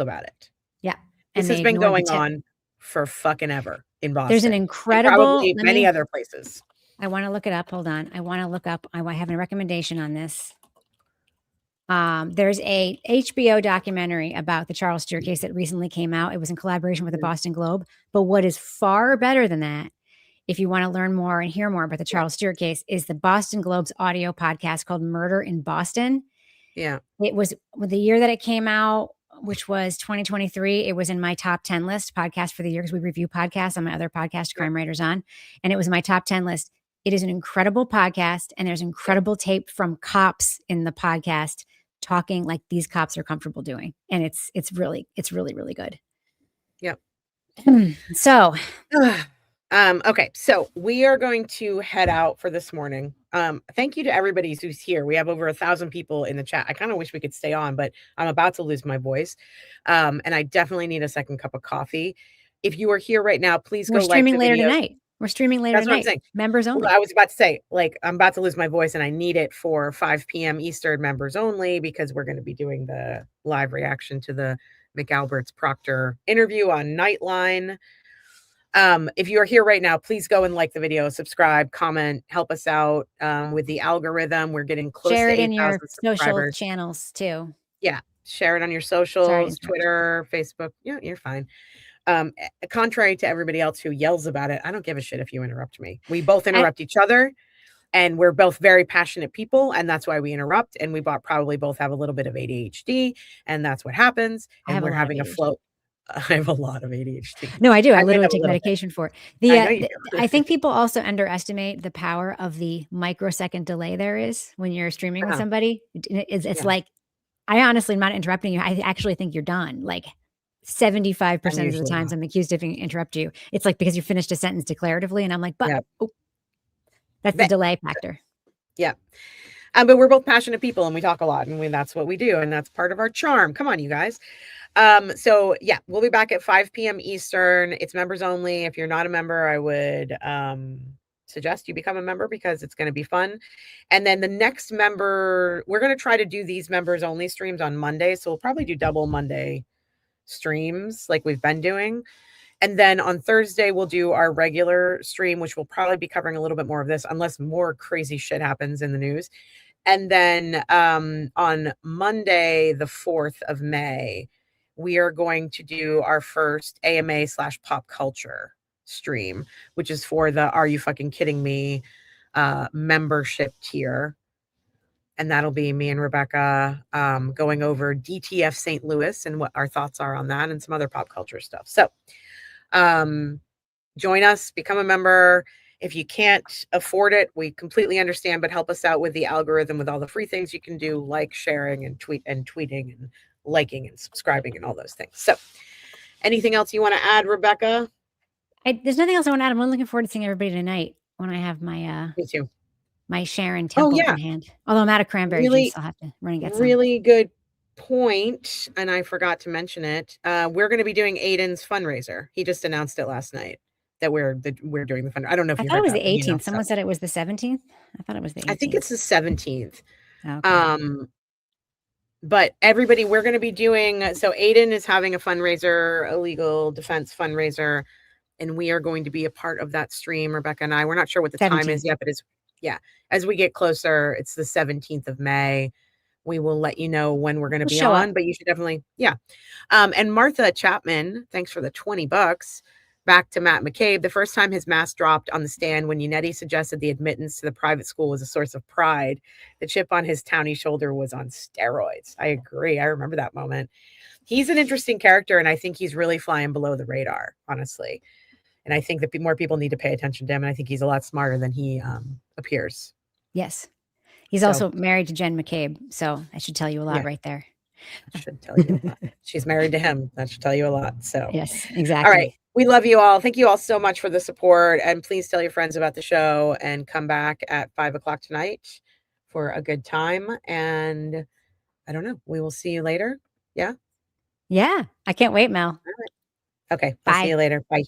Speaker 1: about it.
Speaker 2: Yeah.
Speaker 1: This has been going on for fucking ever in Boston.
Speaker 2: There's an incredible,
Speaker 1: and probably many other places.
Speaker 2: I want to look it up. Hold on. I want to look up. I have a recommendation on this. There's a HBO documentary about the Charles Stewart case that recently came out. It was in collaboration with the Boston Globe. But what is far better than that, if you want to learn more and hear more about the Charles Stewart case, is the Boston Globe's audio podcast called Murder in Boston.
Speaker 1: Yeah.
Speaker 2: It was the year that it came out, which was 2023. It was in my top 10 list podcast for the year because we review podcasts on my other podcast, Crime Writers On. And it was my top 10 list. It is an incredible podcast. And there's incredible tape from cops in the podcast talking like these cops are comfortable doing. And it's really, really good.
Speaker 1: Yep.
Speaker 2: So,
Speaker 1: okay. So we are going to head out for this morning. Thank you to everybody who's here. We have over 1,000 people in the chat. I kind of wish we could stay on, but I'm about to lose my voice. And I definitely need a second cup of coffee. If you are here right now, please go like the
Speaker 2: streaming later
Speaker 1: videos.
Speaker 2: tonight. We're streaming later tonight.
Speaker 1: That's what I'm saying.
Speaker 2: Members only.
Speaker 1: Well, I was about to say, like, I'm about to lose my voice and I need it for 5 p.m. Eastern members only because we're going to be doing the live reaction to the McAlbert's Proctor interview on Nightline. If you are here right now, please go and like the video, subscribe, comment, help us out with the algorithm. We're getting close
Speaker 2: to 8,000
Speaker 1: subscribers. Share it in your
Speaker 2: social channels too.
Speaker 1: Yeah. Share it on your socials, Twitter, Facebook. Yeah, you're fine. Contrary to everybody else who yells about it, I don't give a shit if you interrupt me. We both interrupt each other, and we're both very passionate people, and that's why we interrupt. And we probably both have a little bit of ADHD, and that's what happens. And we're having a float. I have a lot of ADHD.
Speaker 2: No, I do. I literally take medication for it. I think people also underestimate the power of the microsecond delay there is when you're streaming with somebody. It's like, I honestly am not interrupting you. I actually think you're done. Like 75% of the times I'm accused of interrupt you. It's like because you finished a sentence declaratively, and I'm like, but that's the delay factor.
Speaker 1: Yeah. But we're both passionate people and we talk a lot, and that's what we do. And that's part of our charm. Come on, you guys. So yeah, we'll be back at 5 p.m. Eastern. It's members only. If you're not a member, I would suggest you become a member because it's going to be fun. And then the next member, we're going to try to do these members only streams on Monday. So we'll probably do double Monday streams like we've been doing. And then on Thursday, we'll do our regular stream, which will probably be covering a little bit more of this, unless more crazy shit happens in the news. And then on Monday, the 4th of May, we are going to do our first AMA/pop culture stream, which is for the Are You Fucking Kidding Me membership tier. And that'll be me and Rebecca going over DTF St. Louis and what our thoughts are on that and some other pop culture stuff. So join us, become a member. If you can't afford it, we completely understand, but help us out with the algorithm with all the free things you can do, like sharing and tweeting and liking and subscribing and all those things. So anything else you want to add, Rebecca?
Speaker 2: There's nothing else I want to add. I'm really looking forward to seeing everybody tonight when I have my
Speaker 1: me too.
Speaker 2: My Sharon Temple in hand. Although I'm out of cranberry juice, I'll have to run and get some.
Speaker 1: Really good point, and I forgot to mention it. We're going to be doing Aiden's fundraiser. He just announced it last night that we're doing the fundraiser. I don't know if
Speaker 2: I
Speaker 1: you
Speaker 2: thought
Speaker 1: heard
Speaker 2: it was
Speaker 1: that,
Speaker 2: the 18th. Someone said it was the 17th. I thought it was the 18th.
Speaker 1: I think it's the 17th.
Speaker 2: Okay.
Speaker 1: But everybody, we're going to be doing, so Aiden is having a fundraiser, a legal defense fundraiser, and we are going to be a part of that stream, Rebecca and I. We're not sure what the
Speaker 2: 17th.
Speaker 1: time is yet, but as we get closer, it's the 17th of May. We will let you know when we're going to be on, but you should definitely, and Martha Chapman, thanks for the $20. Back to Matt McCabe. The first time his mask dropped on the stand when Unetti suggested the admittance to the private school was a source of pride. The chip on his towny shoulder was on steroids. I agree. I remember that moment. He's an interesting character, and I think he's really flying below the radar, honestly. And I think that more people need to pay attention to him. And I think he's a lot smarter than he appears.
Speaker 2: Yes. He's also married to Jen McCabe. So I should tell you a lot right there.
Speaker 1: I should tell you a lot. She's married to him. That should tell you a lot. So
Speaker 2: yes, exactly.
Speaker 1: All right. We love you all. Thank you all so much for the support. And please tell your friends about the show and come back at 5:00 tonight for a good time. And I don't know. We will see you later. Yeah.
Speaker 2: Yeah. I can't wait, Mel.
Speaker 1: All right. Okay.
Speaker 2: Bye.
Speaker 1: I'll see you later. Bye.